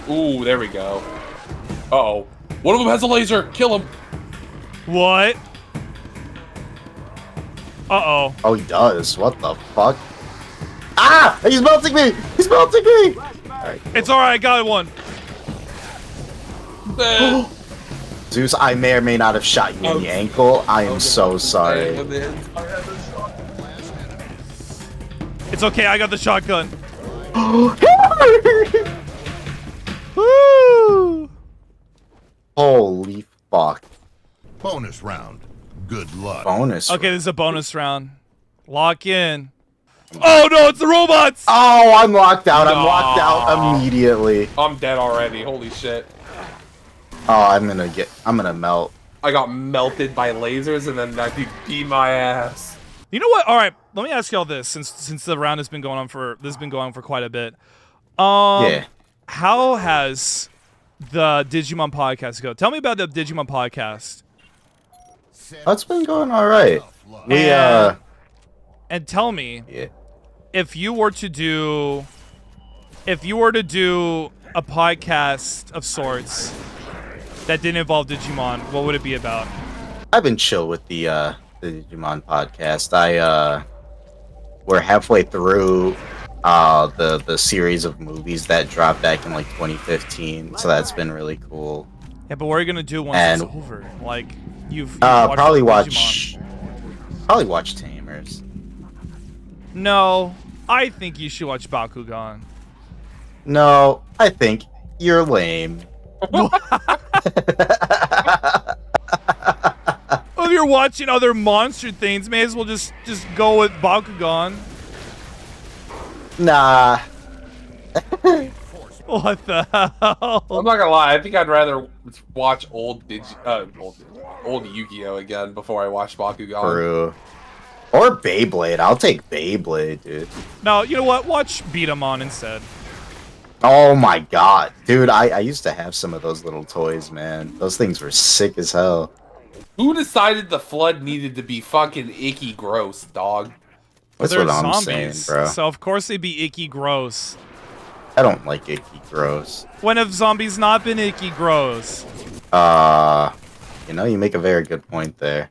[SPEAKER 3] Ooh, there we go. Uh-oh. One of them has a laser! Kill him!
[SPEAKER 1] What? Uh-oh.
[SPEAKER 2] Oh, he does. What the fuck? Ah! He's melting me! He's melting me! Alright.
[SPEAKER 1] It's alright, I got one.
[SPEAKER 3] Eh.
[SPEAKER 2] Zeus, I may or may not have shot you in the ankle. I am so sorry.
[SPEAKER 1] It's okay, I got the shotgun. Woo!
[SPEAKER 2] Holy fuck.
[SPEAKER 4] Bonus round. Good luck.
[SPEAKER 2] Bonus.
[SPEAKER 1] Okay, this is a bonus round. Lock in. Oh no, it's the robots!
[SPEAKER 2] Oh, I'm locked out. I'm locked
[SPEAKER 3] Aw.
[SPEAKER 2] out immediately.
[SPEAKER 3] I'm dead already, holy shit.
[SPEAKER 2] Oh, I'm gonna melt.
[SPEAKER 3] I got melted by lasers and then that dude beat my ass.
[SPEAKER 1] You know what? All right, let me ask y'all this since the round has been going on for quite a bit.
[SPEAKER 2] Yeah.
[SPEAKER 1] How has the Digimon podcast go? Tell me about the Digimon podcast.
[SPEAKER 2] That's been going alright. We,
[SPEAKER 1] And tell me
[SPEAKER 2] yeah.
[SPEAKER 1] if you were to do a podcast of sorts that didn't involve Digimon, what would it be about?
[SPEAKER 2] I've been chill with the Digimon podcast. We're halfway through the series of movies that dropped back in like 2015, so that's been really cool.
[SPEAKER 1] Yeah, but what are you gonna do once
[SPEAKER 2] And-
[SPEAKER 1] it's over? Like you've watched
[SPEAKER 2] Probably
[SPEAKER 1] Digimon.
[SPEAKER 2] watch Tamers.
[SPEAKER 1] No, I think you should watch Bakugan.
[SPEAKER 2] No, I think you're lame.
[SPEAKER 1] we're watching other monster things, may as well just go with Bakugan.
[SPEAKER 2] Nah.
[SPEAKER 1] What the hell?
[SPEAKER 3] I'm not gonna lie. I think I'd rather watch old Yu-Gi-Oh again before I watch Bakugan.
[SPEAKER 2] True. Or Beyblade. I'll take Beyblade, dude.
[SPEAKER 1] No, you know what? Watch Beat 'em On instead.
[SPEAKER 2] Oh my god. Dude, I used to have some of those little toys, man. Those things were sick as hell.
[SPEAKER 3] Who decided the flood needed to be fucking icky gross, dog?
[SPEAKER 2] That's
[SPEAKER 1] They're
[SPEAKER 2] what I'm
[SPEAKER 1] zombies,
[SPEAKER 2] saying, bro.
[SPEAKER 1] so of course they'd be icky gross.
[SPEAKER 2] I don't like icky gross.
[SPEAKER 1] When have zombies not been icky gross?
[SPEAKER 2] You know, you make a very good point there.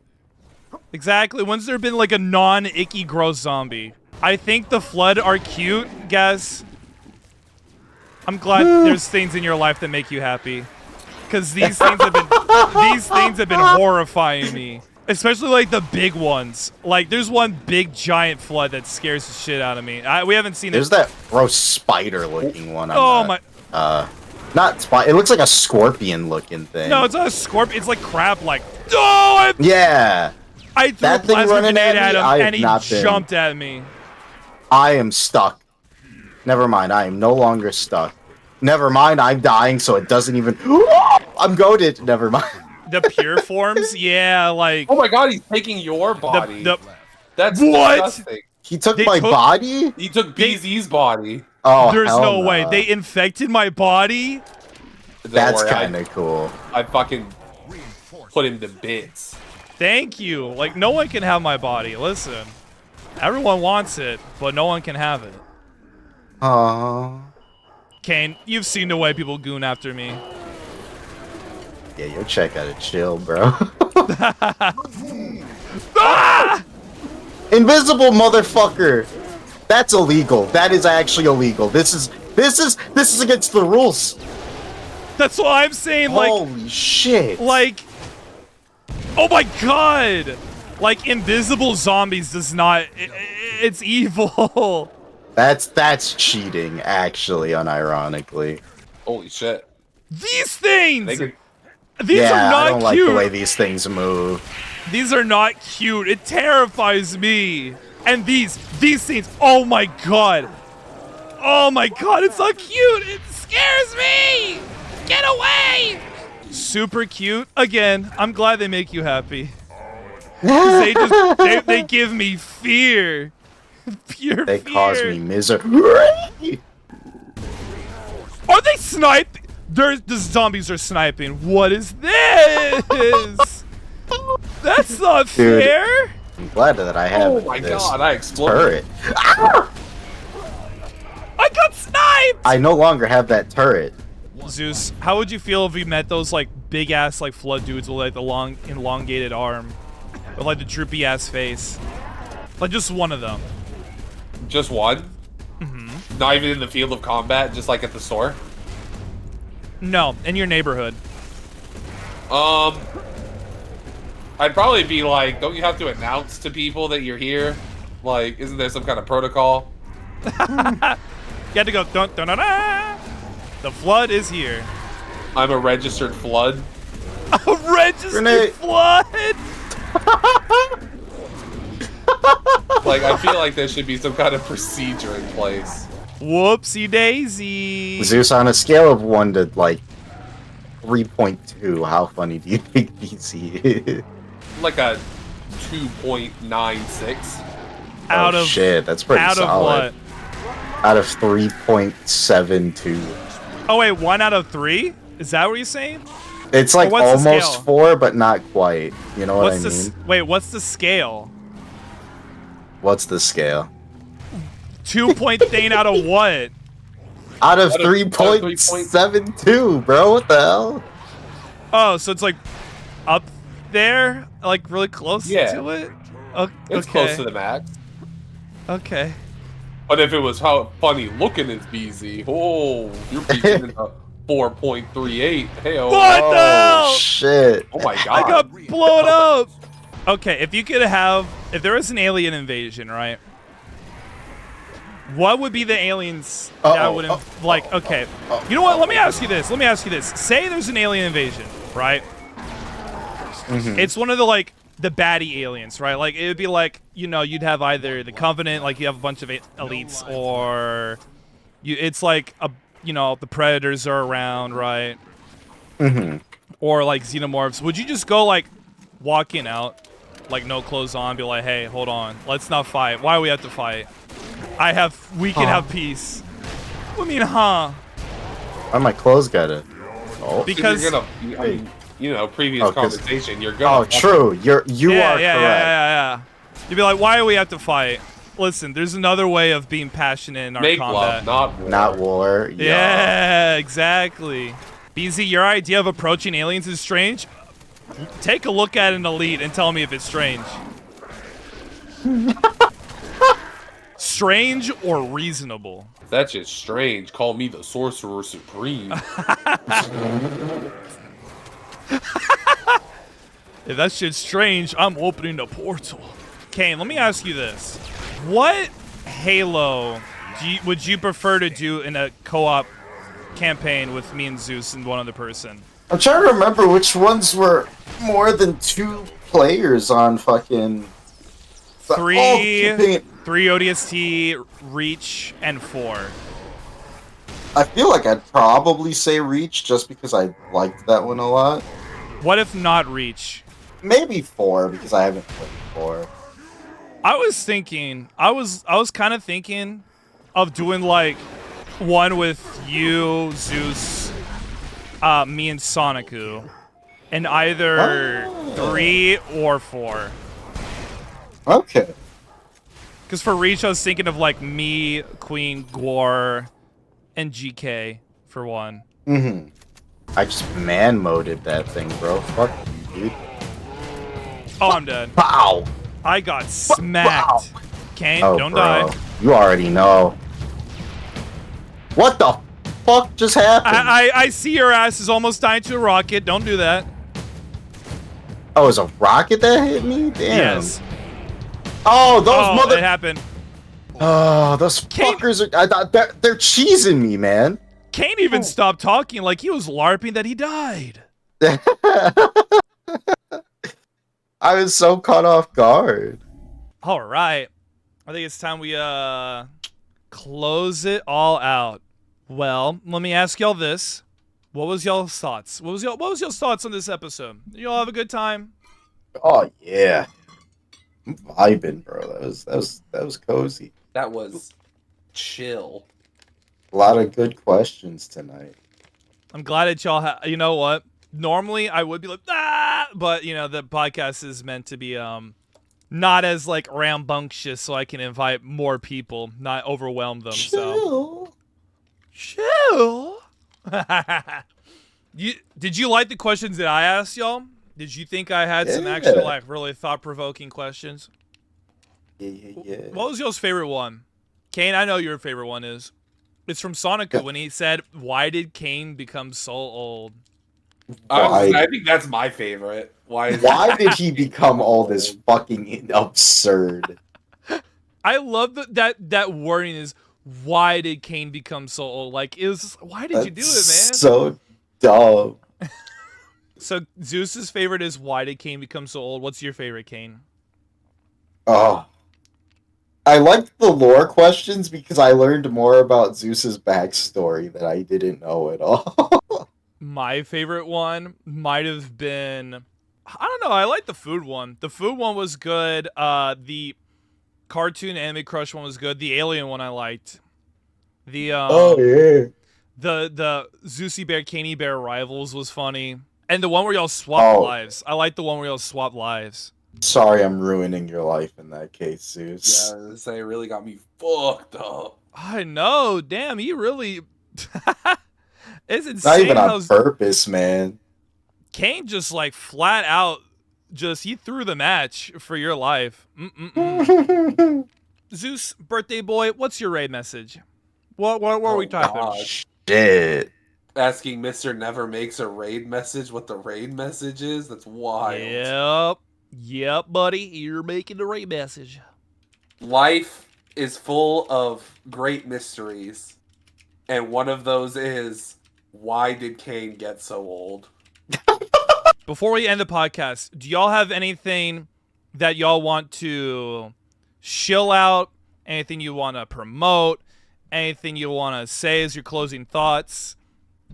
[SPEAKER 1] Exactly. When's there been like a non-icky gross zombie? I think the Flood are cute, guess. I'm glad there's things in your life that make you happy. Because these things have been horrifying me. Especially like the big ones. Like there's one big giant flood that scares the shit out of me. We haven't seen
[SPEAKER 2] There's
[SPEAKER 1] it.
[SPEAKER 2] that gross spider-looking one.
[SPEAKER 1] Oh my!
[SPEAKER 2] Not spider. It looks like a scorpion-looking thing.
[SPEAKER 1] No, it's not a scorpion. It's like crab-like. Oh!
[SPEAKER 2] Yeah.
[SPEAKER 1] I threw
[SPEAKER 2] That
[SPEAKER 1] a
[SPEAKER 2] thing
[SPEAKER 1] plasma
[SPEAKER 2] running
[SPEAKER 1] grenade
[SPEAKER 2] at me,
[SPEAKER 1] at him,
[SPEAKER 2] I have
[SPEAKER 1] and he
[SPEAKER 2] not been.
[SPEAKER 1] jumped at me.
[SPEAKER 2] I am stuck. Never mind. I am no longer stuck. Never mind. I'm dying, so it doesn't even. I'm goated. Never mind.
[SPEAKER 1] The pure forms, yeah, like.
[SPEAKER 3] Oh my god, he's taking your body. That's
[SPEAKER 1] What?
[SPEAKER 3] disgusting.
[SPEAKER 2] He took
[SPEAKER 1] They
[SPEAKER 2] my
[SPEAKER 1] took-
[SPEAKER 2] body.
[SPEAKER 3] He took BZ's body.
[SPEAKER 2] Oh,
[SPEAKER 1] There's
[SPEAKER 2] hell
[SPEAKER 1] no way
[SPEAKER 2] nah.
[SPEAKER 1] they infected my body.
[SPEAKER 3] Don't
[SPEAKER 2] That's
[SPEAKER 3] worry,
[SPEAKER 2] kind of cool.
[SPEAKER 3] I fucking put him to bits.
[SPEAKER 1] Thank you. Like no one can have my body. Listen, everyone wants it, but no one can have it.
[SPEAKER 2] Aww.
[SPEAKER 1] Kain, you've seen the way people goon after me.
[SPEAKER 2] Yeah, your check gotta chill, bro.
[SPEAKER 1] Ah!
[SPEAKER 2] Invisible motherfucker. That's illegal. That is actually illegal. This is against the rules.
[SPEAKER 1] That's what I'm saying. Like,
[SPEAKER 2] Holy shit.
[SPEAKER 1] oh my god! Like invisible zombies does not. It's evil.
[SPEAKER 2] That's cheating, actually, unironically.
[SPEAKER 3] Holy shit.
[SPEAKER 1] These things.
[SPEAKER 3] They could,
[SPEAKER 1] These
[SPEAKER 2] Yeah,
[SPEAKER 1] are not
[SPEAKER 2] I don't like
[SPEAKER 1] cute.
[SPEAKER 2] the way these things move.
[SPEAKER 1] These are not cute. It terrifies me. And these things. Oh my god. Oh my god, it's so cute. It scares me. Get away. Super cute. Again, I'm glad they make you happy. 'Cause they give me fear. Pure
[SPEAKER 2] They
[SPEAKER 1] fear.
[SPEAKER 2] cause me misery.
[SPEAKER 1] Are they sniping? The zombies are sniping. What is this? That's not
[SPEAKER 2] Dude.
[SPEAKER 1] fair.
[SPEAKER 2] I'm glad that I have
[SPEAKER 3] oh my
[SPEAKER 2] this
[SPEAKER 3] god, I exploded.
[SPEAKER 2] turret.
[SPEAKER 1] I got sniped.
[SPEAKER 2] I no longer have that turret.
[SPEAKER 1] Zeus, how would you feel if we met those like big ass like flood dudes with like the long elongated arm, with like the droopy ass face, like just one of them?
[SPEAKER 3] Just one? Mm-hmm. Not even in the field of combat, just like at the store?
[SPEAKER 1] No, in your neighborhood.
[SPEAKER 3] I'd probably be like, don't you have to announce to people that you're here? Like, isn't there some kind of protocol?
[SPEAKER 1] You had to go dun dun dun dun. The flood is here.
[SPEAKER 3] I'm a registered flood.
[SPEAKER 1] A registered
[SPEAKER 2] Grenade.
[SPEAKER 1] flood.
[SPEAKER 3] Like, I feel like there should be some kind of procedure in place.
[SPEAKER 1] Whoopsie daisy.
[SPEAKER 2] Zeus, on a scale of 1 to like 3.2, how funny do you think BC is?
[SPEAKER 3] Like a 2.96.
[SPEAKER 1] Out
[SPEAKER 2] Oh,
[SPEAKER 1] of
[SPEAKER 2] shit, that's pretty
[SPEAKER 1] out
[SPEAKER 2] solid.
[SPEAKER 1] of what?
[SPEAKER 2] Out of 3.72.
[SPEAKER 1] Oh wait, 1 out of 3? Is that what you're saying?
[SPEAKER 2] It's like
[SPEAKER 1] what's the
[SPEAKER 2] almost
[SPEAKER 1] scale?
[SPEAKER 2] 4, but not quite. You know what
[SPEAKER 1] What's
[SPEAKER 2] I
[SPEAKER 1] the
[SPEAKER 2] mean?
[SPEAKER 1] wait? What's the scale?
[SPEAKER 2] What's the scale?
[SPEAKER 1] 2-point thing out of what?
[SPEAKER 2] Out of
[SPEAKER 3] Out of
[SPEAKER 2] 3.72, bro. What the hell?
[SPEAKER 1] Oh, so it's like up there, like really close
[SPEAKER 3] Yeah.
[SPEAKER 1] to it.
[SPEAKER 3] It's close to the max.
[SPEAKER 1] Okay.
[SPEAKER 3] But if it was how funny looking as BZ, oh, you're beating into 4.38. Hey, oh.
[SPEAKER 1] What the hell?
[SPEAKER 2] Shit.
[SPEAKER 3] Oh my
[SPEAKER 1] I
[SPEAKER 3] god.
[SPEAKER 1] got blown up. Okay, if there was an alien invasion, right? What would be the aliens that
[SPEAKER 2] Uh-oh.
[SPEAKER 1] would like? Okay, you know what? Let me ask you this. Say there's an alien invasion, right?
[SPEAKER 2] Mhm.
[SPEAKER 1] It's one of the like the baddie aliens, right? Like it would be like, you know, you'd have either the Covenant, like you have a bunch of elites, or it's like you know, the Predators are around, right?
[SPEAKER 2] Mm-hmm.
[SPEAKER 1] Or like Xenomorphs. Would you just go like walking out, like no clothes on, be like, hey, hold on, let's not fight. Why do we have to fight? We can have peace. I mean, huh?
[SPEAKER 2] Why my clothes gotta? Oh,
[SPEAKER 1] Because
[SPEAKER 3] you're gonna, I mean, you know, previous conversation. You're gonna.
[SPEAKER 2] oh, true. You
[SPEAKER 1] yeah,
[SPEAKER 2] are correct.
[SPEAKER 1] Yeah. You'd be like, why do we have to fight? Listen, there's another way of being passionate in our
[SPEAKER 3] Make
[SPEAKER 1] combat.
[SPEAKER 3] love, not war.
[SPEAKER 2] Not war.
[SPEAKER 1] Yeah, exactly. BZ, your idea of approaching aliens is strange? Take a look at an elite and tell me if it's strange. Strange or reasonable?
[SPEAKER 3] That's just strange. Call me the Sorcerer Supreme.
[SPEAKER 1] If that shit's strange, I'm opening the portal. Kain, let me ask you this. What Halo would you prefer to do in a co-op campaign with me and Zeus and one other person?
[SPEAKER 2] I'm trying to remember which ones were more than 2 players on fucking...
[SPEAKER 1] Three
[SPEAKER 2] Oh,
[SPEAKER 1] ODST, Reach, and 4.
[SPEAKER 2] I feel like I'd probably say Reach just because I liked that one a lot.
[SPEAKER 1] What if not Reach?
[SPEAKER 2] Maybe 4 because I haven't played 4.
[SPEAKER 1] I was thinking, I was kind of thinking of doing like one with you, Zeus, me, and Sonicu, and either 3 or 4.
[SPEAKER 2] Okay.
[SPEAKER 1] Because for Reach, I was thinking of like me, Queen, Gwar, and GK for one.
[SPEAKER 2] Mm-hmm. I just man-moded that thing, bro. Fuck you, dude.
[SPEAKER 1] Oh, I'm dead.
[SPEAKER 2] Pow!
[SPEAKER 1] I got smacked.
[SPEAKER 2] Wow.
[SPEAKER 1] Kain,
[SPEAKER 2] Oh,
[SPEAKER 1] don't
[SPEAKER 2] bro.
[SPEAKER 1] die.
[SPEAKER 2] You already know. What the fuck just happened?
[SPEAKER 1] I see your ass is almost dying to a rocket. Don't do that.
[SPEAKER 2] Oh, it was a rocket that hit me? Damn.
[SPEAKER 1] Yes.
[SPEAKER 2] Oh, those
[SPEAKER 1] Oh, it happened.
[SPEAKER 2] Oh, those
[SPEAKER 1] Kain-
[SPEAKER 2] fuckers are... they're cheesing me, man.
[SPEAKER 1] Kain even stopped talking like he was LARPing that he died.
[SPEAKER 2] I was so caught off guard.
[SPEAKER 1] All right. I think it's time we close it all out. Well, let me ask y'all this. What was y'all's thoughts? What was y'all's thoughts on this episode? Y'all have a good time?
[SPEAKER 2] Oh yeah. I'm vibing, bro. That was cozy.
[SPEAKER 3] That was chill.
[SPEAKER 2] A lot of good questions tonight.
[SPEAKER 1] I'm glad that y'all you know what? Normally I would be like, but you know, the podcast is meant to be not as like rambunctious, so I can invite more people, not overwhelm them. So chill. Did you like the questions that I asked y'all? Did you think I had some actually like really thought-provoking questions?
[SPEAKER 2] Yeah.
[SPEAKER 1] What was y'all's favorite one? Kain, I know your favorite one is. It's from Sonicu when he said, "Why did Kain become so old?"
[SPEAKER 3] I think that's my favorite. Why
[SPEAKER 2] did he become all this fucking absurd?
[SPEAKER 1] I love that wording is, "Why did Kain become so old?" Like, it was, why did you do it, man?
[SPEAKER 2] So dumb.
[SPEAKER 1] So Zeus's favorite is, "Why did Kain become so old?" What's your favorite, Kain?
[SPEAKER 2] Oh. I liked the lore questions because I learned more about Zeus's backstory that I didn't know at all.
[SPEAKER 1] My favorite one might have been, I don't know, I like the food one. The food one was good. The cartoon anime crush one was good. The alien one I liked. The
[SPEAKER 2] yeah.
[SPEAKER 1] the Zeusy Bear, Kainy Bear rivals was funny. And the one where y'all swapped lives. I like the one where y'all swapped lives.
[SPEAKER 2] Sorry, I'm ruining your life in that case, Zeus.
[SPEAKER 3] Yeah, this thing really got me fucked up.
[SPEAKER 1] I know, damn, he really it's insane.
[SPEAKER 2] Not even
[SPEAKER 1] how
[SPEAKER 2] on purpose, man.
[SPEAKER 1] Kain just like flat out he threw the match for your life. Zeus, birthday boy, what's your raid message? What are we typing?
[SPEAKER 3] Gosh.
[SPEAKER 2] Shit.
[SPEAKER 3] Asking Mr. Never Makes a raid message what the raid message is? That's wild.
[SPEAKER 1] Yep, buddy, you're making the raid message.
[SPEAKER 3] Life is full of great mysteries, and one of those is, why did Kain get so old?
[SPEAKER 1] before we end the podcast, do y'all have anything that y'all want to shill out? Anything you want to promote? Anything you want to say as your closing thoughts?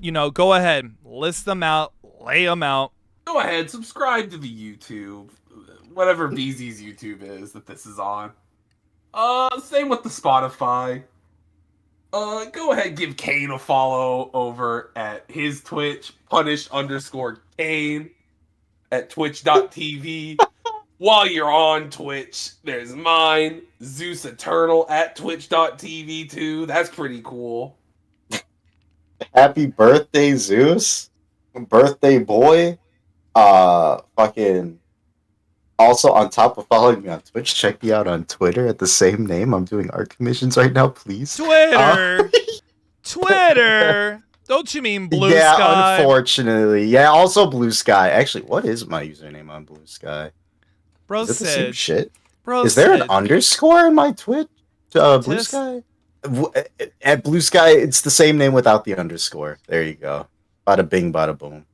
[SPEAKER 1] You know, go ahead, list them out, lay them out.
[SPEAKER 3] Go ahead, subscribe to the YouTube, whatever BZ's YouTube is that this is on. Same with the Spotify. Go ahead, give Kain a follow over at his Twitch, punish_Kain at twitch.tv. While you're on Twitch, there's mine, ZeusEternal at twitch.tv too. That's pretty cool.
[SPEAKER 2] Happy birthday, Zeus. Birthday boy. Fucking. Also, on top of following me on Twitch, check me out on Twitter at the same name. I'm doing art commissions right now, please.
[SPEAKER 1] Twitter. Twitter. Don't you mean Blue
[SPEAKER 2] yeah,
[SPEAKER 1] Sky?
[SPEAKER 2] unfortunately. Yeah, also Blue Sky. Actually, what is my username on Blue Sky?
[SPEAKER 1] Bro
[SPEAKER 2] Is it the same
[SPEAKER 1] said.
[SPEAKER 2] shit?
[SPEAKER 1] Bro
[SPEAKER 2] Is there an
[SPEAKER 1] said.
[SPEAKER 2] underscore in my Twitch? Blue
[SPEAKER 1] Tis-
[SPEAKER 2] Sky? At Blue Sky, it's the same name without the underscore. There you go. Bada bing, bada boom.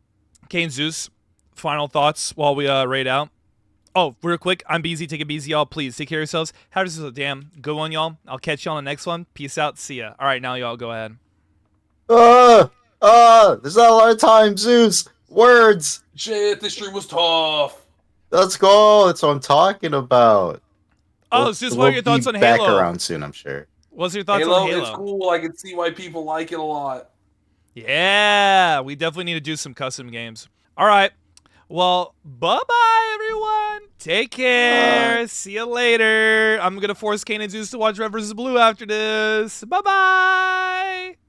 [SPEAKER 1] Kain, Zeus, final thoughts while we raid out. Oh, real quick, I'm BZ. Take it BZ, y'all. Please take care of yourselves. Have yourselves a damn good one, y'all. I'll catch you on the next one. Peace out. See ya. All right, now y'all go ahead.
[SPEAKER 2] There's not a lot of time, Zeus. Words.
[SPEAKER 3] Shit, this stream was tough.
[SPEAKER 2] Let's go. That's what I'm talking about.
[SPEAKER 1] Oh, Zeus, what are your thoughts on
[SPEAKER 2] back
[SPEAKER 1] Halo?
[SPEAKER 2] around soon, I'm sure.
[SPEAKER 1] What's your thoughts
[SPEAKER 3] Halo,
[SPEAKER 1] on Halo?
[SPEAKER 3] it's cool. I can see why people like it a lot.
[SPEAKER 1] Yeah, we definitely need to do some custom games. All right. Well, bye-bye, everyone. Take care. See you later. I'm going to force Kain and Zeus to watch Red vs. Blue after this. Bye-bye.